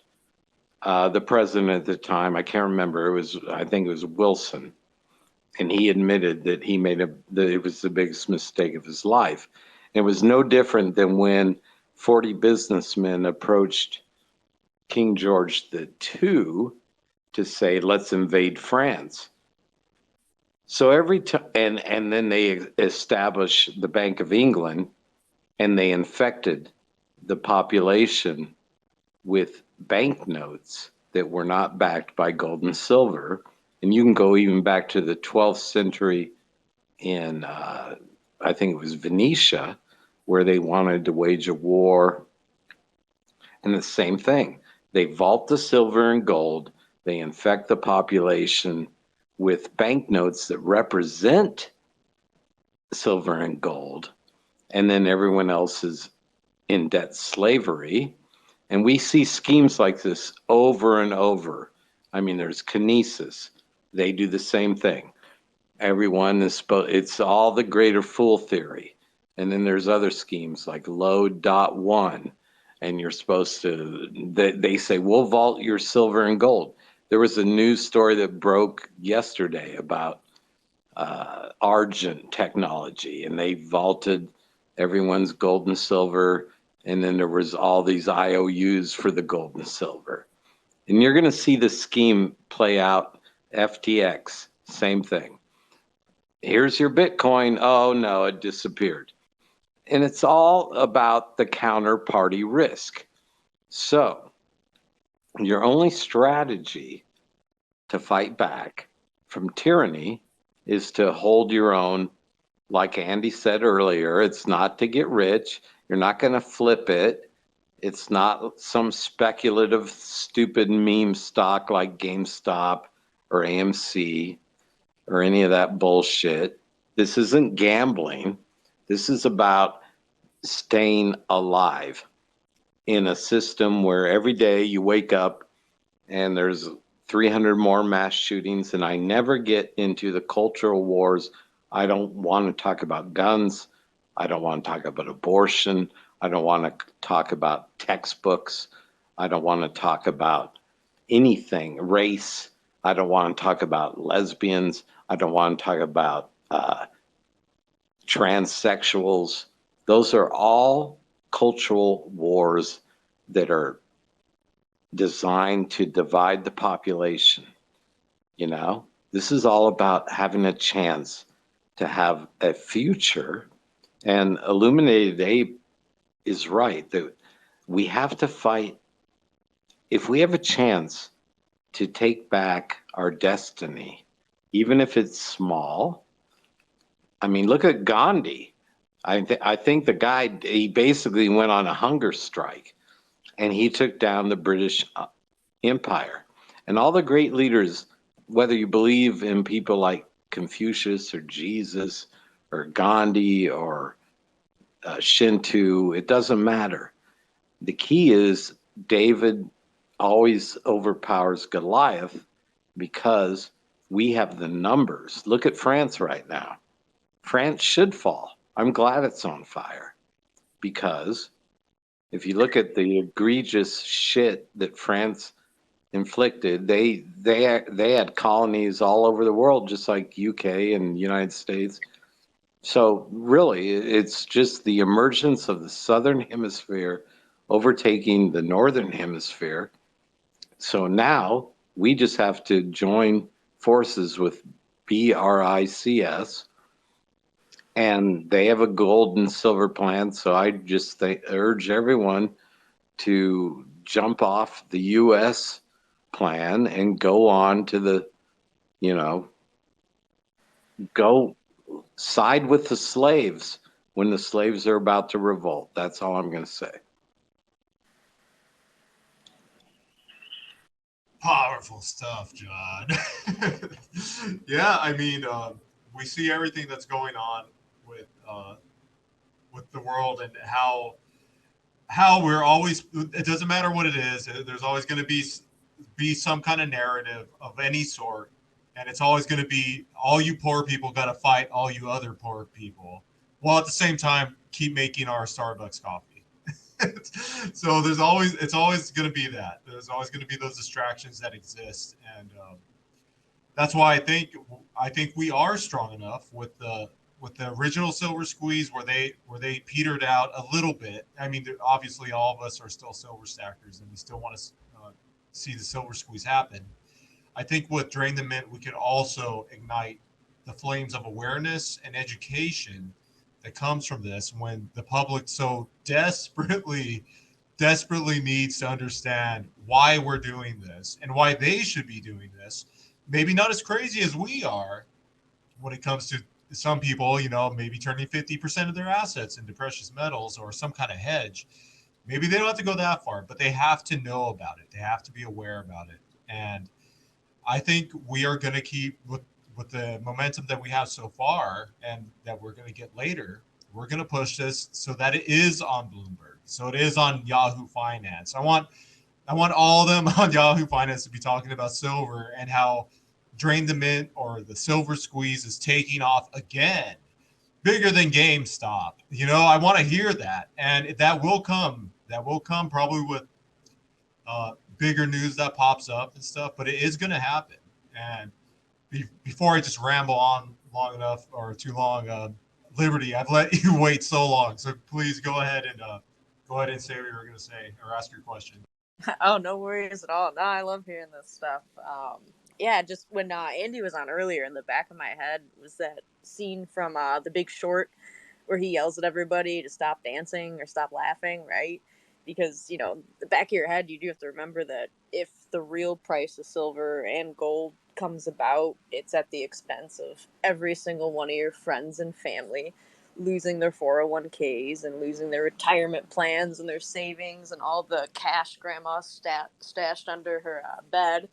the president at the time. I can't remember. I think it was Wilson, and he admitted that that it was the biggest mistake of his life. It was no different than when 40 businessmen approached King George II to say, let's invade France. So every time, and then they established the Bank of England, and they infected the population with banknotes that were not backed by gold and silver. And you can go even back to the 12th century in, I think it was Venetia, where they wanted to wage a war. And the same thing. They vault the silver and gold. They infect the population with banknotes that represent silver and gold. And then everyone else is in debt slavery. And we see schemes like this over and over. I mean, there's Kinesis. They do the same thing. Everyone is it's all the greater fool theory. And then there's other schemes like Load.1. And you're supposed to, they say, we'll vault your silver and gold. There was a news story that broke yesterday about argent technology, and they vaulted everyone's gold and silver, and then there was all these IOUs for the gold and silver. And you're going to see the scheme play out. FTX, same thing. Here's your Bitcoin. Oh no, it disappeared. And it's all about the counterparty risk. So your only strategy to fight back from tyranny is to hold your own. Like Andy said earlier, it's not to get rich. You're not going to flip it. It's not some speculative, stupid meme stock like GameStop or AMC or any of that bullshit. This isn't gambling. This is about staying alive in a system where every day you wake up and there's 300 more mass shootings, and I never get into the cultural wars. I don't want to talk about guns. I don't want to talk about abortion. I don't want to talk about textbooks. I don't want to talk about anything, race. I don't want to talk about lesbians. I don't want to talk about transsexuals. Those are all cultural wars that are designed to divide the population. You know, this is all about having a chance to have a future. And Illuminated Ape is right that we have to fight. If we have a chance to take back our destiny, even if it's small. I mean, look at Gandhi. I think the guy, he basically went on a hunger strike, and he took down the British Empire. And all the great leaders, whether you believe in people like Confucius or Jesus or Gandhi or Shinto, it doesn't matter. The key is David always overpowers Goliath because we have the numbers. Look at France right now. France should fall. I'm glad it's on fire because if you look at the egregious shit that France inflicted, they had colonies all over the world, just like UK and United States. So really, it's just the emergence of the Southern Hemisphere overtaking the Northern Hemisphere. So now we just have to join forces with BRICS, and they have a gold and silver plan. So I just urge everyone to jump off the U.S. plan and go on to the, go side with the slaves when the slaves are about to revolt. That's all I'm going to say. Powerful stuff, John. Yeah, I mean, we see everything that's going on with the world and how we're always. It doesn't matter what it is. There's always going to be some kind of narrative of any sort, and it's always going to be all you poor people got to fight all you other poor people, while at the same time keep making our Starbucks coffee. So it's always going to be that. There's always going to be those distractions that exist, and that's why I think we are strong enough with the original SilverSqueeze where they petered out a little bit. I mean, obviously all of us are still silver stackers, and we still want to see the SilverSqueeze happen. I think with Drain the Mint, we could also ignite the flames of awareness and education that comes from this when the public so desperately needs to understand why we're doing this and why they should be doing this. Maybe not as crazy as we are when it comes to some people, maybe turning 50% of their assets into precious metals or some kind of hedge. Maybe they don't have to go that far, but they have to know about it. They have to be aware about it. And I think we are going to keep with the momentum that we have so far and that we're going to get later, we're going to push this so that it is on Bloomberg. So it is on Yahoo Finance. I want all of them on Yahoo Finance to be talking about silver and how Drain the Mint or the SilverSqueeze is taking off again, bigger than GameStop. I want to hear that. And that will come. That will come probably with bigger news that pops up and stuff, but it is going to happen. And before I just ramble on long enough or too long. Liberty, I've let you wait so long, so please go ahead and say what you were going to say or ask your question. Oh, no worries at all. No, I love hearing this stuff. Yeah, just when Andy was on earlier, in the back of my head was that scene from The Big Short where he yells at everybody to stop dancing or stop laughing, right? Because, the back of your head, you do have to remember that if the real price of silver and gold comes about, it's at the expense of every single one of your friends and family losing their 401ks and losing their retirement plans and their savings and all the cash grandma stashed under her bed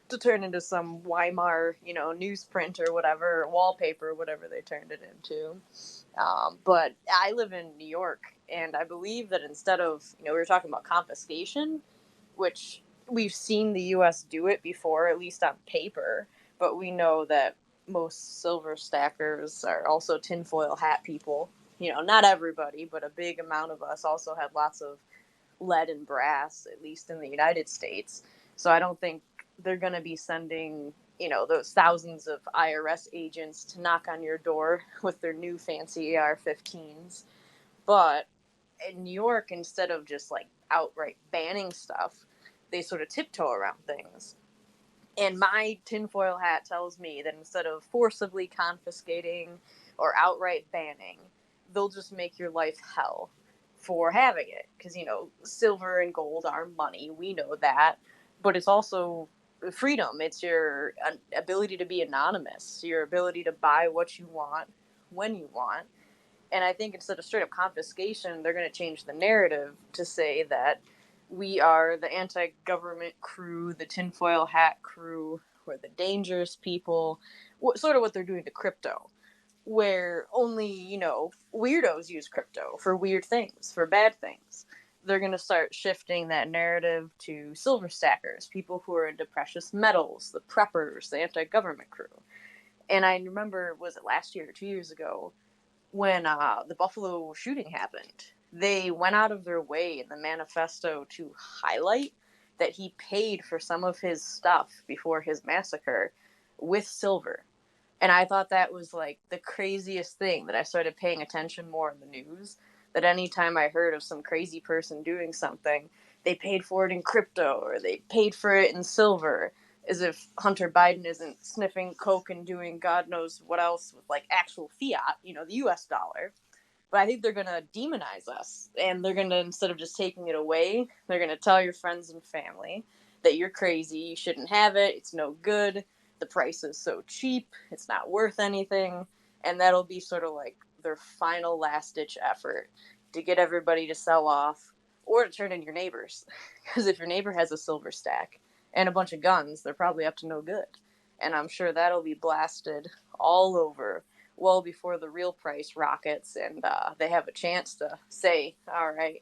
to turn into some Weimar, newsprint or whatever, wallpaper, whatever they turned it into. But I live in New York, and I believe that instead of, we were talking about confiscation, which we've seen the U.S. do it before, at least on paper, but we know that most silver stackers are also tinfoil hat people. Not everybody, but a big amount of us also had lots of lead and brass, at least in the United States. So I don't think they're going to be sending, those thousands of IRS agents to knock on your door with their new fancy AR-15s. But in New York, instead of just like outright banning stuff, they sort of tiptoe around things. And my tinfoil hat tells me that instead of forcibly confiscating or outright banning, they'll just make your life hell for having it. Because, silver and gold are money. We know that. But it's also freedom. It's your ability to be anonymous, your ability to buy what you want when you want. And I think instead of straight up confiscation, they're going to change the narrative to say that we are the anti-government crew, the tinfoil hat crew, we're the dangerous people, sort of what they're doing to crypto, where only, weirdos use crypto for weird things, for bad things. They're going to start shifting that narrative to silver stackers, people who are into precious metals, the preppers, the anti-government crew. And I remember, was it last year or 2 years ago, when the Buffalo shooting happened, they went out of their way in the manifesto to highlight that he paid for some of his stuff before his massacre with silver. And I thought that was like the craziest thing, that I started paying attention more in the news, that anytime I heard of some crazy person doing something, they paid for it in crypto or they paid for it in silver, as if Hunter Biden isn't sniffing coke and doing God knows what else with like actual fiat, the US dollar. But I think they're going to demonize us, and they're going to, instead of just taking it away, they're going to tell your friends and family that you're crazy, you shouldn't have it, it's no good, the price is so cheap, it's not worth anything. And that'll be sort of like their final last ditch effort to get everybody to sell off or to turn in your neighbors. Because if your neighbor has a silver stack and a bunch of guns, they're probably up to no good. And I'm sure that'll be blasted all over well before the real price rockets, and they have a chance to say, all right,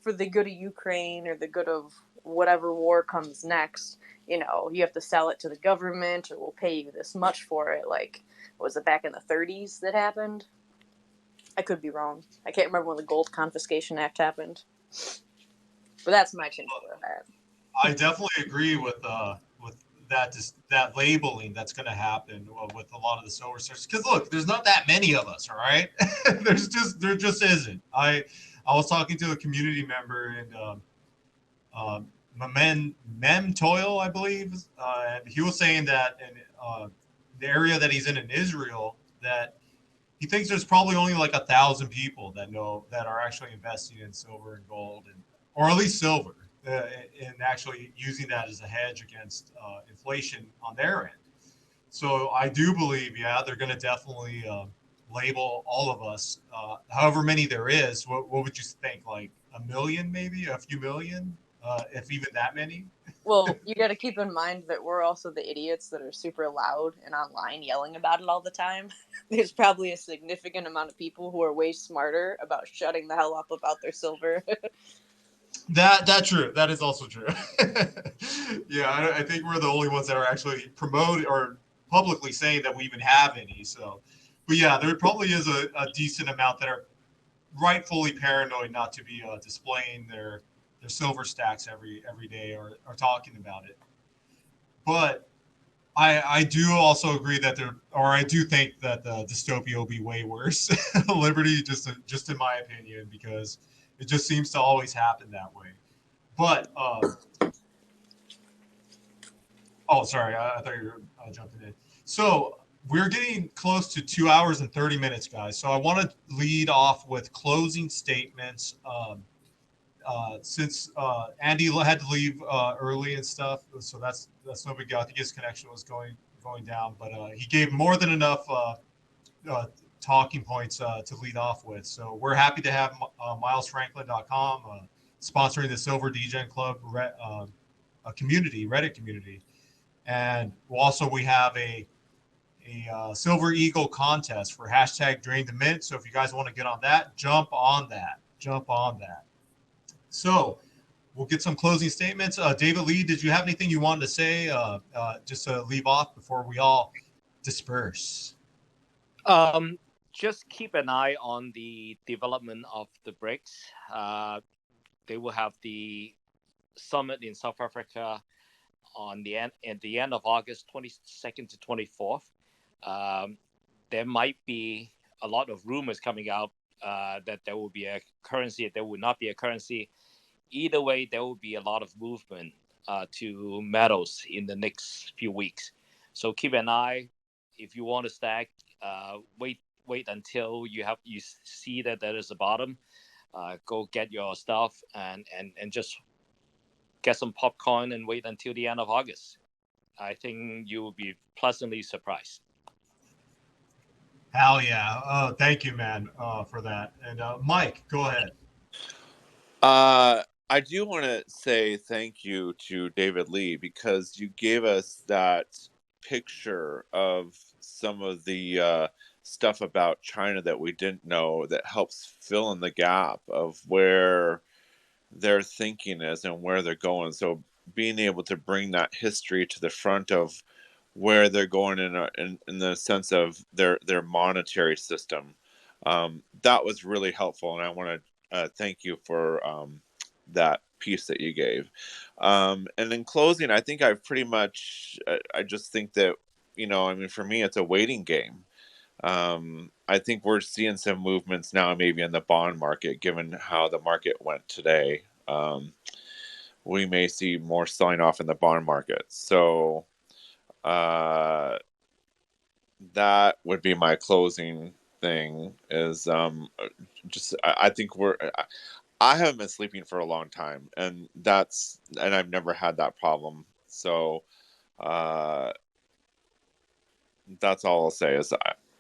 for the good of Ukraine or the good of whatever war comes next, you have to sell it to the government or we'll pay you this much for it. Like, was it back in the 30s that happened? I could be wrong. I can't remember when the Gold Confiscation Act happened. But that's my tinfoil hat. I definitely agree with that, just that labeling that's going to happen with a lot of the silver stars. Because look, there's not that many of us, all right? there just isn't. I was talking to a community member and Mem Toil, I believe, and he was saying that in the area that he's in Israel, that he thinks there's probably only like 1,000 people that are actually investing in silver and gold, or at least silver. And actually using that as a hedge against inflation on their end. So I do believe, yeah, they're going to definitely label all of us, however many there is. What would you think, like a million, maybe a few million, if even that many? Well, you got to keep in mind that we're also the idiots that are super loud and online yelling about it all the time. There's probably a significant amount of people who are way smarter about shutting the hell up about their silver. That's true. That is also true. Yeah, I think we're the only ones that are actually promoting or publicly saying that we even have any. So, but yeah, there probably is a decent amount that are rightfully paranoid not to be displaying their silver stacks every day or talking about it. But I do also agree that I do think that the dystopia will be way worse. Liberty, just in my opinion, because it just seems to always happen that way. But oh, sorry, I thought you were jumping in. So we're getting close to 2 hours and 30 minutes, guys. So I want to lead off with closing statements. Since Andy had to leave early and stuff, so that's no big deal. I think his connection was going down, but he gave more than enough talking points to lead off with. So we're happy to have MilesFranklin.com sponsoring the SilverDegenClub a community, Reddit community, and also we have a Silver Eagle contest for hashtag Drain the Mint. So if you guys want to get on that, jump on that. So we'll get some closing statements. David Lee, did you have anything you wanted to say just to leave off before we all disperse? Just keep an eye on the development of the BRICS. They will have the summit in South Africa at the end of August, 22nd to 24th. There might be a lot of rumors coming out that there will be a currency, there will not be a currency. Either way, there will be a lot of movement to metals in the next few weeks. So keep an eye. If you want to stack, wait until you see that there is a bottom. Go get your stuff and just get some popcorn and wait until the end of August. I think you will be pleasantly surprised. Hell yeah. Thank you, man, for that. And Mike, go ahead. I do want to say thank you to David Lee because you gave us that picture of some of the stuff about China that we didn't know that helps fill in the gap of where their thinking is and where they're going. So being able to bring that history to the front of where they're going in the sense of their monetary system, that was really helpful. And I want to thank you for that piece that you gave. And in closing, I think I've pretty much, I just think that, I mean, for me, it's a waiting game. I think we're seeing some movements now, maybe in the bond market, given how the market went today. We may see more selling off in the bond market. So that would be my closing thing is I think I haven't been sleeping for a long time, and I've never had that problem. So that's all I'll say is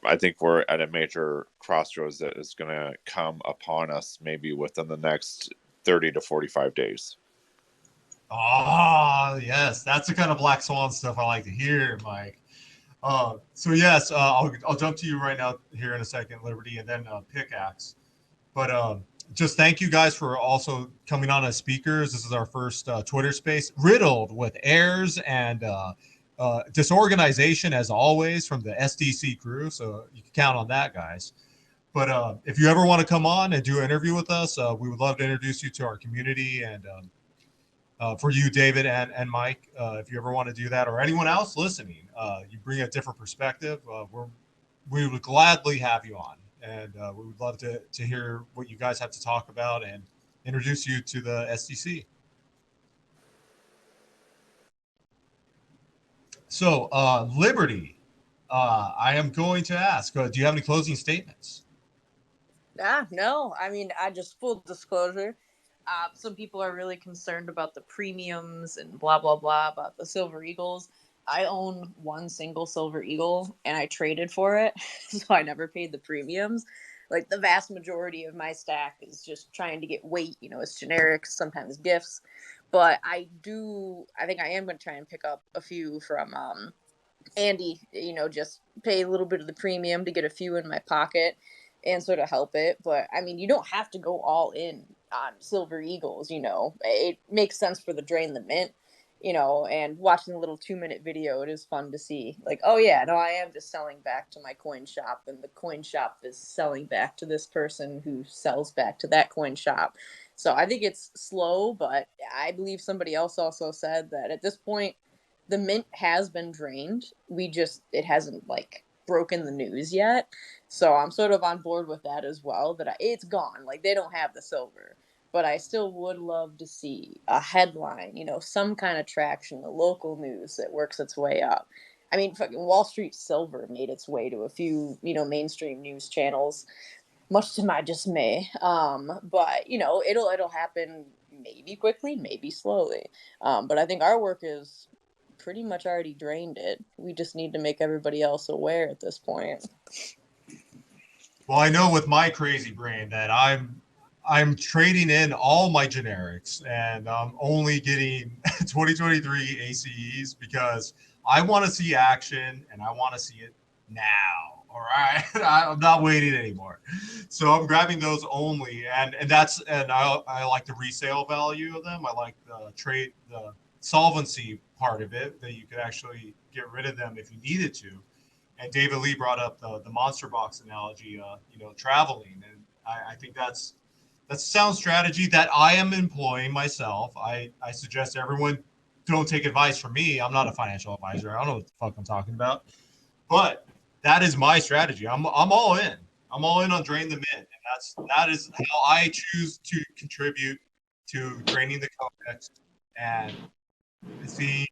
I think we're at a major crossroads that is going to come upon us maybe within the next 30 to 45 days. Oh, yes. That's the kind of black swan stuff I like to hear, Mike. So yes, I'll jump to you right now here in a second, Liberty, and then Pickaxe. But just thank you guys for also coming on as speakers. This is our first Twitter space, riddled with errors and disorganization as always from the SDC crew. So you can count on that, guys. But if you ever want to come on and do an interview with us, we would love to introduce you to our community. And for you, David and Mike, if you ever want to do that, or anyone else listening, you bring a different perspective. We would gladly have you on. And we would love to hear what you guys have to talk about and introduce you to the SDC. So, Liberty, I am going to ask, do you have any closing statements? No. I mean, I just full disclosure. Some people are really concerned about the premiums and blah, blah, blah about the Silver Eagles. I own one single Silver Eagle and I traded for it. So I never paid the premiums. Like the vast majority of my stack is just trying to get weight. It's generic, sometimes gifts. But I think I am going to try and pick up a few from Andy, just pay a little bit of the premium to get a few in my pocket and sort of help it. But I mean, you don't have to go all in on Silver Eagles. It makes sense for the Drain the Mint. And watching a little 2-minute video, it is fun to see. Like, oh yeah, no, I am just selling back to my coin shop, and the coin shop is selling back to this person who sells back to that coin shop. So I think it's slow, but I believe somebody else also said that at this point, the mint has been drained. It hasn't like broken the news yet. So I'm sort of on board with that as well, that it's gone. Like, they don't have the silver. But I still would love to see a headline, some kind of traction, the local news that works its way up. I mean, fucking Wall Street Silver made its way to a few, mainstream news channels, much to my dismay. But it'll happen maybe quickly, maybe slowly. But I think our work is pretty much already drained it. We just need to make everybody else aware at this point. Well, I know with my crazy brain that I'm trading in all my generics, and I'm only getting 2023 ACEs because I want to see action and I want to see it now. All right, I'm not waiting anymore. So I'm grabbing those only, and I like the resale value of them. I like the solvency part of it, that you could actually get rid of them if you needed to. And David Lee brought up the monster box analogy, traveling, and I think that's a sound strategy that I am employing myself. I suggest everyone don't take advice from me. I'm not a financial advisor. I don't know what the fuck I'm talking about, but that is my strategy. I'm all in. I'm all in on drain the mint, and that is how I choose to contribute to draining the codex and seeing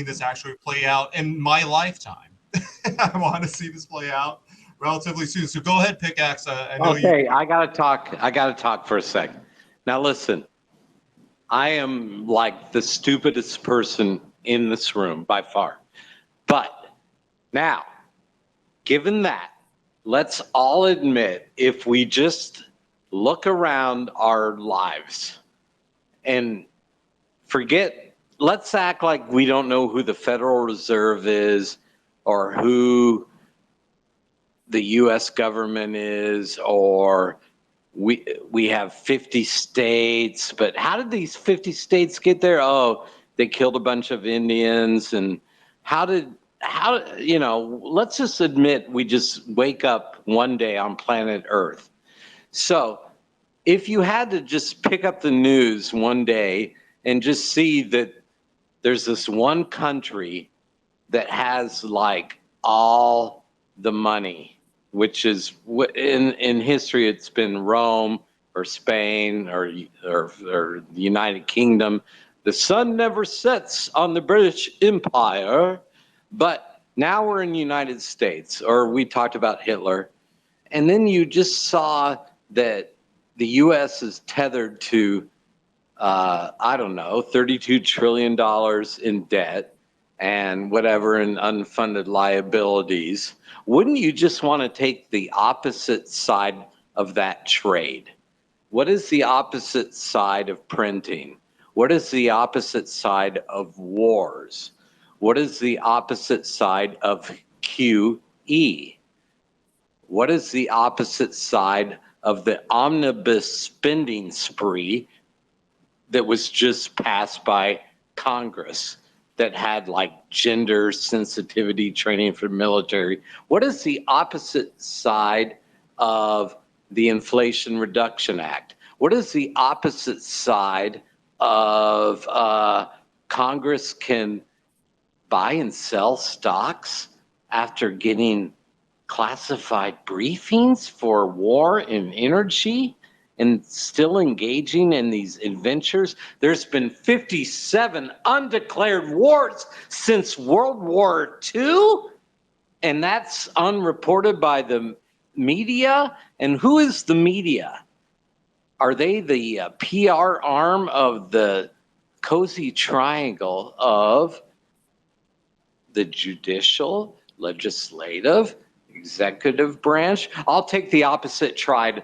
this actually play out in my lifetime. I want to see this play out relatively soon. So go ahead, Pickaxe. I know okay, I gotta talk for a second. Now listen, I am like the stupidest person in this room by far. But now, given that, let's all admit, if we just look around our lives and let's act like we don't know who the Federal Reserve is, or who the U.S. government is, or we have 50 states. But how did these 50 states get there? Oh, they killed a bunch of Indians. And let's just admit we just wake up one day on planet Earth. So if you had to just pick up the news one day and just see that there's this one country that has like all the money, which is in history it's been Rome or Spain or the United Kingdom. The sun never sets on the British Empire, but now we're in the United States, or we talked about Hitler, and then you just saw that the U.S. is tethered to $32 trillion in debt and whatever in unfunded liabilities. Wouldn't you just want to take the opposite side of that trade? What is the opposite side of printing? What is the opposite side of wars? What is the opposite side of QE? What is the opposite side of the omnibus spending spree that was just passed by Congress, that had like gender sensitivity training for military? What is the opposite side of the Inflation Reduction Act? What is the opposite side of Congress can buy and sell stocks after getting classified briefings for war and energy and still engaging in these adventures? There's been 57 undeclared wars since World War II, and that's unreported by the media. And who is the media? Are they the PR arm of the cozy triangle of the judicial, legislative, executive branch? I'll take the opposite trade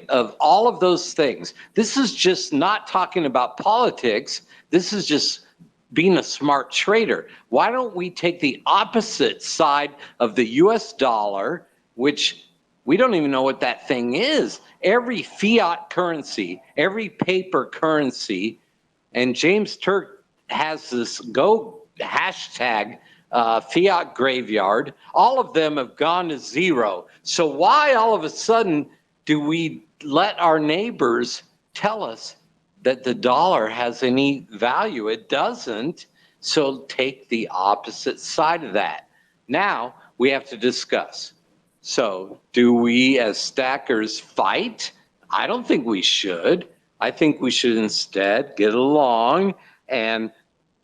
of all of those things. This is just not talking about politics. This is just being a smart trader. Why don't we take the opposite side of the US dollar, which we don't even know what that thing is. Every fiat currency, every paper currency, and James Turk has this hashtag fiat graveyard. All of them have gone to zero. So why all of a sudden do we let our neighbors tell us that the dollar has any value? It doesn't. So take the opposite side of that. Now we have to discuss. So do we as stackers fight? I don't think we should. I think we should instead get along and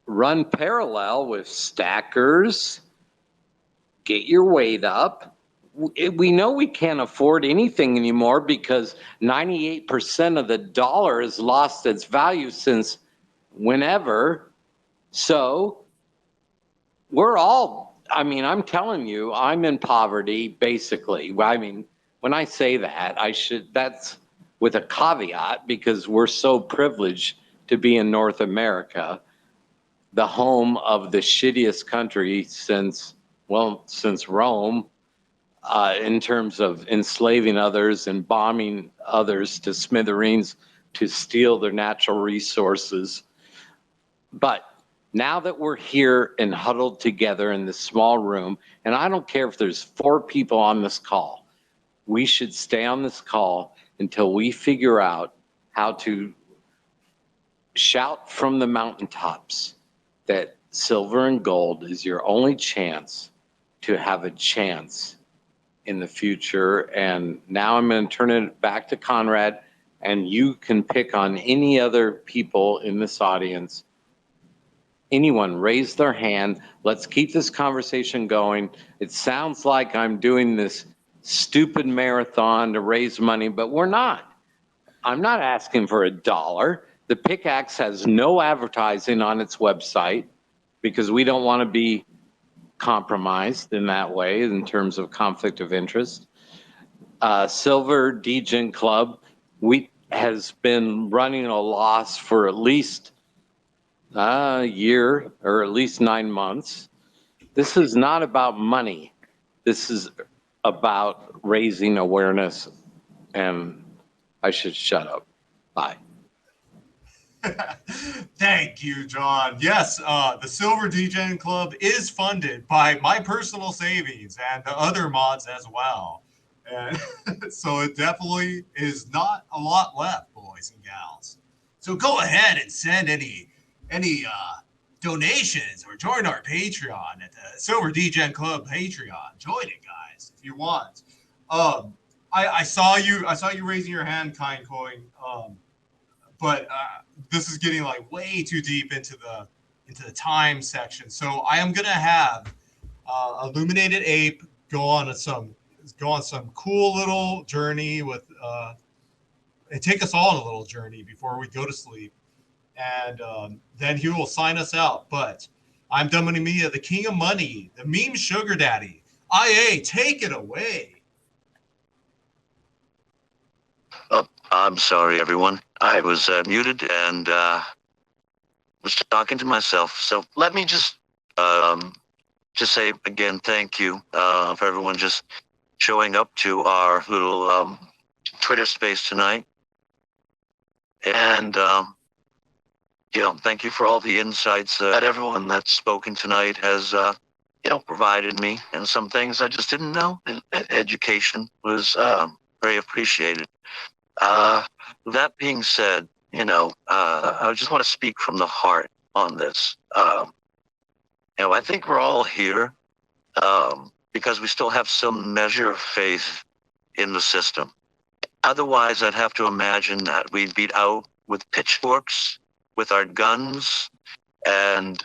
run parallel with stackers, get your weight up. We know we can't afford anything anymore because 98% of the dollar has lost its value since whenever. So we're all, I mean, I'm telling you, I'm in poverty, basically. I mean, when I say that, that's with a caveat because we're so privileged to be in North America, the home of the shittiest country since Rome, in terms of enslaving others and bombing others to smithereens to steal their natural resources. But now that we're here and huddled together in this small room, and I don't care if there's 4 people on this call, we should stay on this call until we figure out how to shout from the mountaintops that silver and gold is your only chance to have a chance in the future. And now I'm going to turn it back to Conrad, and you can pick on any other people in this audience. Anyone raise their hand. Let's keep this conversation going. It sounds like I'm doing this stupid marathon to raise money, but we're not. I'm not asking for $1. The Pickaxe has no advertising on its website because we don't want to be compromised in that way in terms of conflict of interest. SilverDegenClub has been running a loss for at least a year or at least 9 months. This is not about money. This is about raising awareness, and I should shut up. Bye. Thank you, John. Yes, the Silver Degen Club is funded by my personal savings and the other mods as well. And so it definitely is not a lot left, boys and gals. So go ahead and send any donations or join our Patreon at the Silver Degen Club Patreon. Join it, guys, if you want. I saw you raising your hand, Kind Coin. But this is getting like way too deep into the time section. So I am gonna have Illuminated Ape go on some cool little journey with and take us all on a little journey before we go to sleep, and then he will sign us out. But I'm Dominic Mia, the king of money, the meme sugar daddy. IA, take it away. Oh, I'm sorry, everyone. I was muted and was talking to myself. So let me just say again, thank you for everyone just showing up to our little Twitter space tonight. And thank you for all the insights that everyone that's spoken tonight has provided me, and some things I just didn't know. And education was very appreciated. That being said, I just want to speak from the heart on this. I think we're all here because we still have some measure of faith in the system. Otherwise, I'd have to imagine that we'd be out with pitchforks, with our guns, and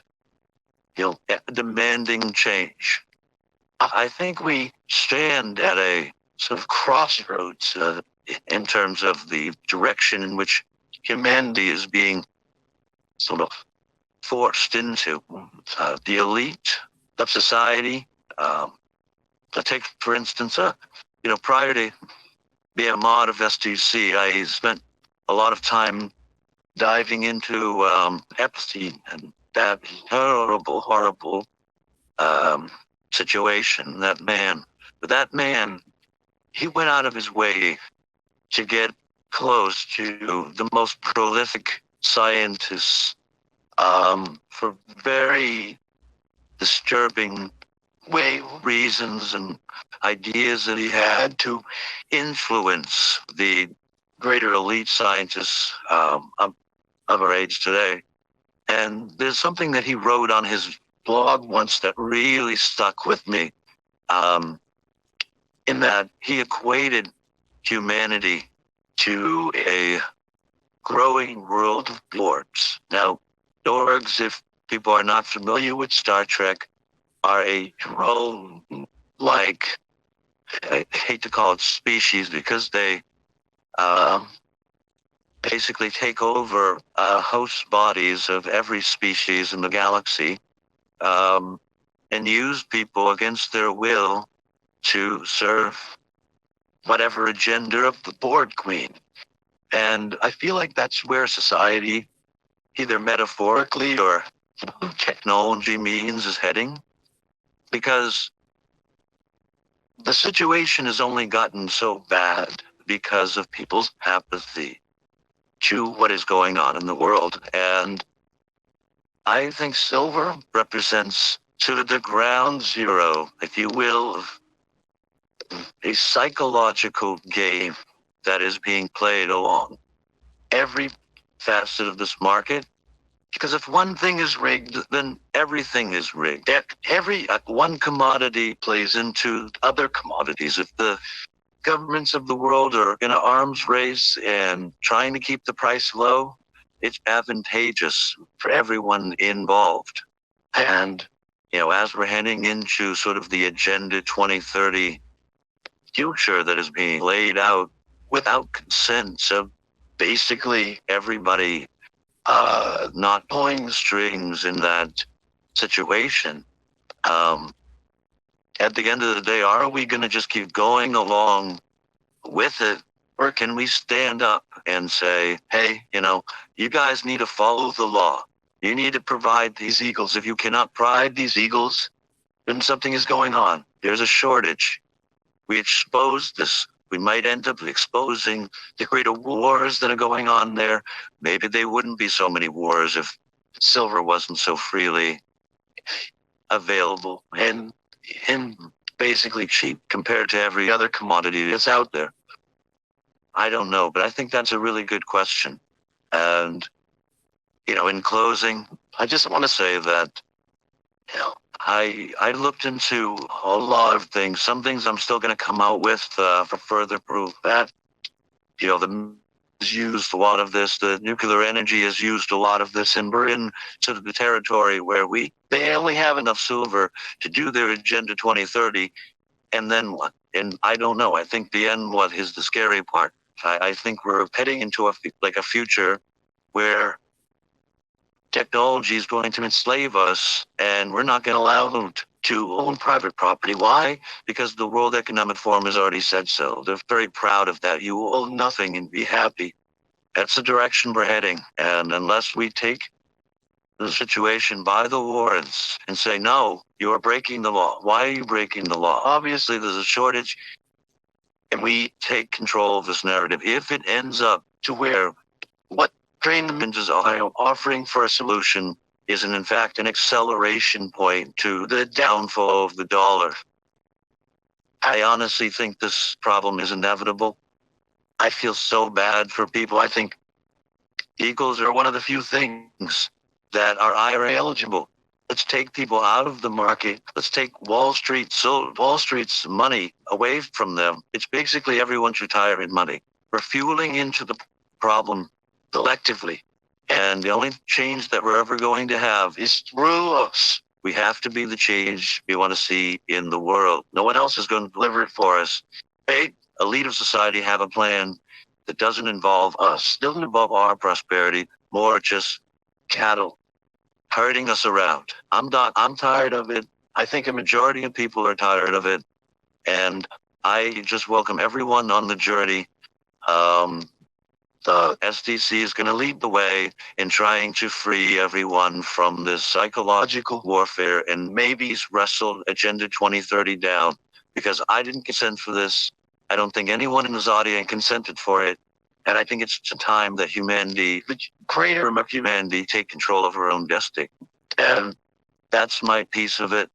demanding change. I think we stand at a sort of crossroads in terms of the direction in which humanity is being sort of forced into. The elite of society. Take, for instance, prior to being a mod of STC, I spent a lot of time diving into Epstein and that horrible situation. That man, he went out of his way to get close to the most prolific scientists for very disturbing reasons and ideas that he had to influence the greater elite scientists of our age today. And there's something that he wrote on his blog once that really stuck with me. In that he equated humanity to a growing world of dwarves. Now, dwarves, if people are not familiar with Star Trek, are a drone like, I hate to call it species, because they basically take over host bodies of every species in the galaxy, and use people against their will to serve whatever agenda of the board queen. And I feel like that's where society, either metaphorically or technology means, is heading. Because the situation has only gotten so bad because of people's apathy to what is going on in the world. And I think silver represents sort of the ground zero, if you will, of a psychological game that is being played along every facet of this market. Because if one thing is rigged, then everything is rigged. Every one commodity plays into other commodities. If the governments of the world are in an arms race and trying to keep the price low, it's advantageous for everyone involved. And, as we're heading into sort of the Agenda 2030 future that is being laid out without consent of basically everybody not pulling the strings in that situation. At the end of the day, are we going to just keep going along with it? Or can we stand up and say, hey, you guys need to follow the law. You need to provide these eagles. If you cannot provide these eagles, then something is going on. There's a shortage. We expose this. We might end up exposing the greater wars that are going on there. Maybe they wouldn't be so many wars if silver wasn't so freely available and basically cheap compared to every other commodity that's out there. I don't know, but I think that's a really good question. And, in closing, I just want to say that, I looked into a lot of things. Some things I'm still going to come out with for further proof that, the has used a lot of this. The nuclear energy has used a lot of this, and we're in sort of the territory where they only have enough silver to do their Agenda 2030, and then what? And I don't know. I think the end, what is the scary part? I think we're heading into a future where technology is going to enslave us, and we're not going to allow them to own private property. Why? Because the World Economic Forum has already said so. They're very proud of that. You will own nothing and be happy. That's the direction we're heading. And unless we take the situation by the horns and say, no, you are breaking the law. Why are you breaking the law? Obviously, there's a shortage, and we take control of this narrative. If it ends up to where what Train the Ninjas are offering for a solution is in fact an acceleration point to the downfall of the dollar, I honestly think this problem is inevitable. I feel so bad for people. I think eagles are one of the few things that are IRA eligible. Let's take people out of the market. Let's take Wall Street's money away from them. It's basically everyone's retirement money. We're fueling into the problem collectively. And the only change that we're ever going to have is through us. We have to be the change we want to see in the world. No one else is going to deliver it for us. A elite of society have a plan that doesn't involve us, doesn't involve our prosperity, more just cattle herding us around. I'm tired of it. I think a majority of people are tired of it. And I just welcome everyone on the journey. The SDC is going to lead the way in trying to free everyone from this psychological warfare and maybe wrestle Agenda 2030 down, because I didn't consent for this. I don't think anyone in this audience consented for it. And I think it's a time that humanity, the greater of humanity, take control of our own destiny. And that's my piece of it.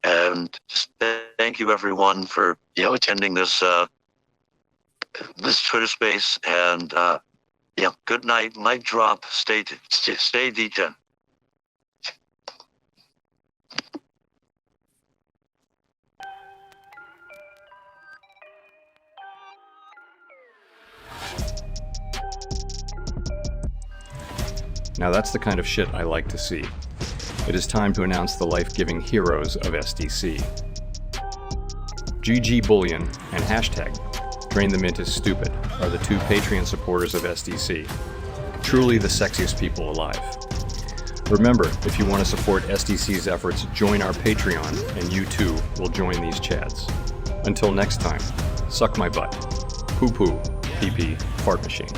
And just thank you everyone for attending this Twitter space. And good night. Mic drop. Stay Degen. Now that's the kind of shit I like to see. It is time to announce the life-giving heroes of SDC. GG Bullion and hashtag Drain the Mint is Stupid are the two Patreon supporters of SDC. Truly the sexiest people alive. Remember, if you want to support SDC's efforts, join our Patreon and you too will join these chads. Until next time, suck my butt. Poo poo, pee pee, fart machine.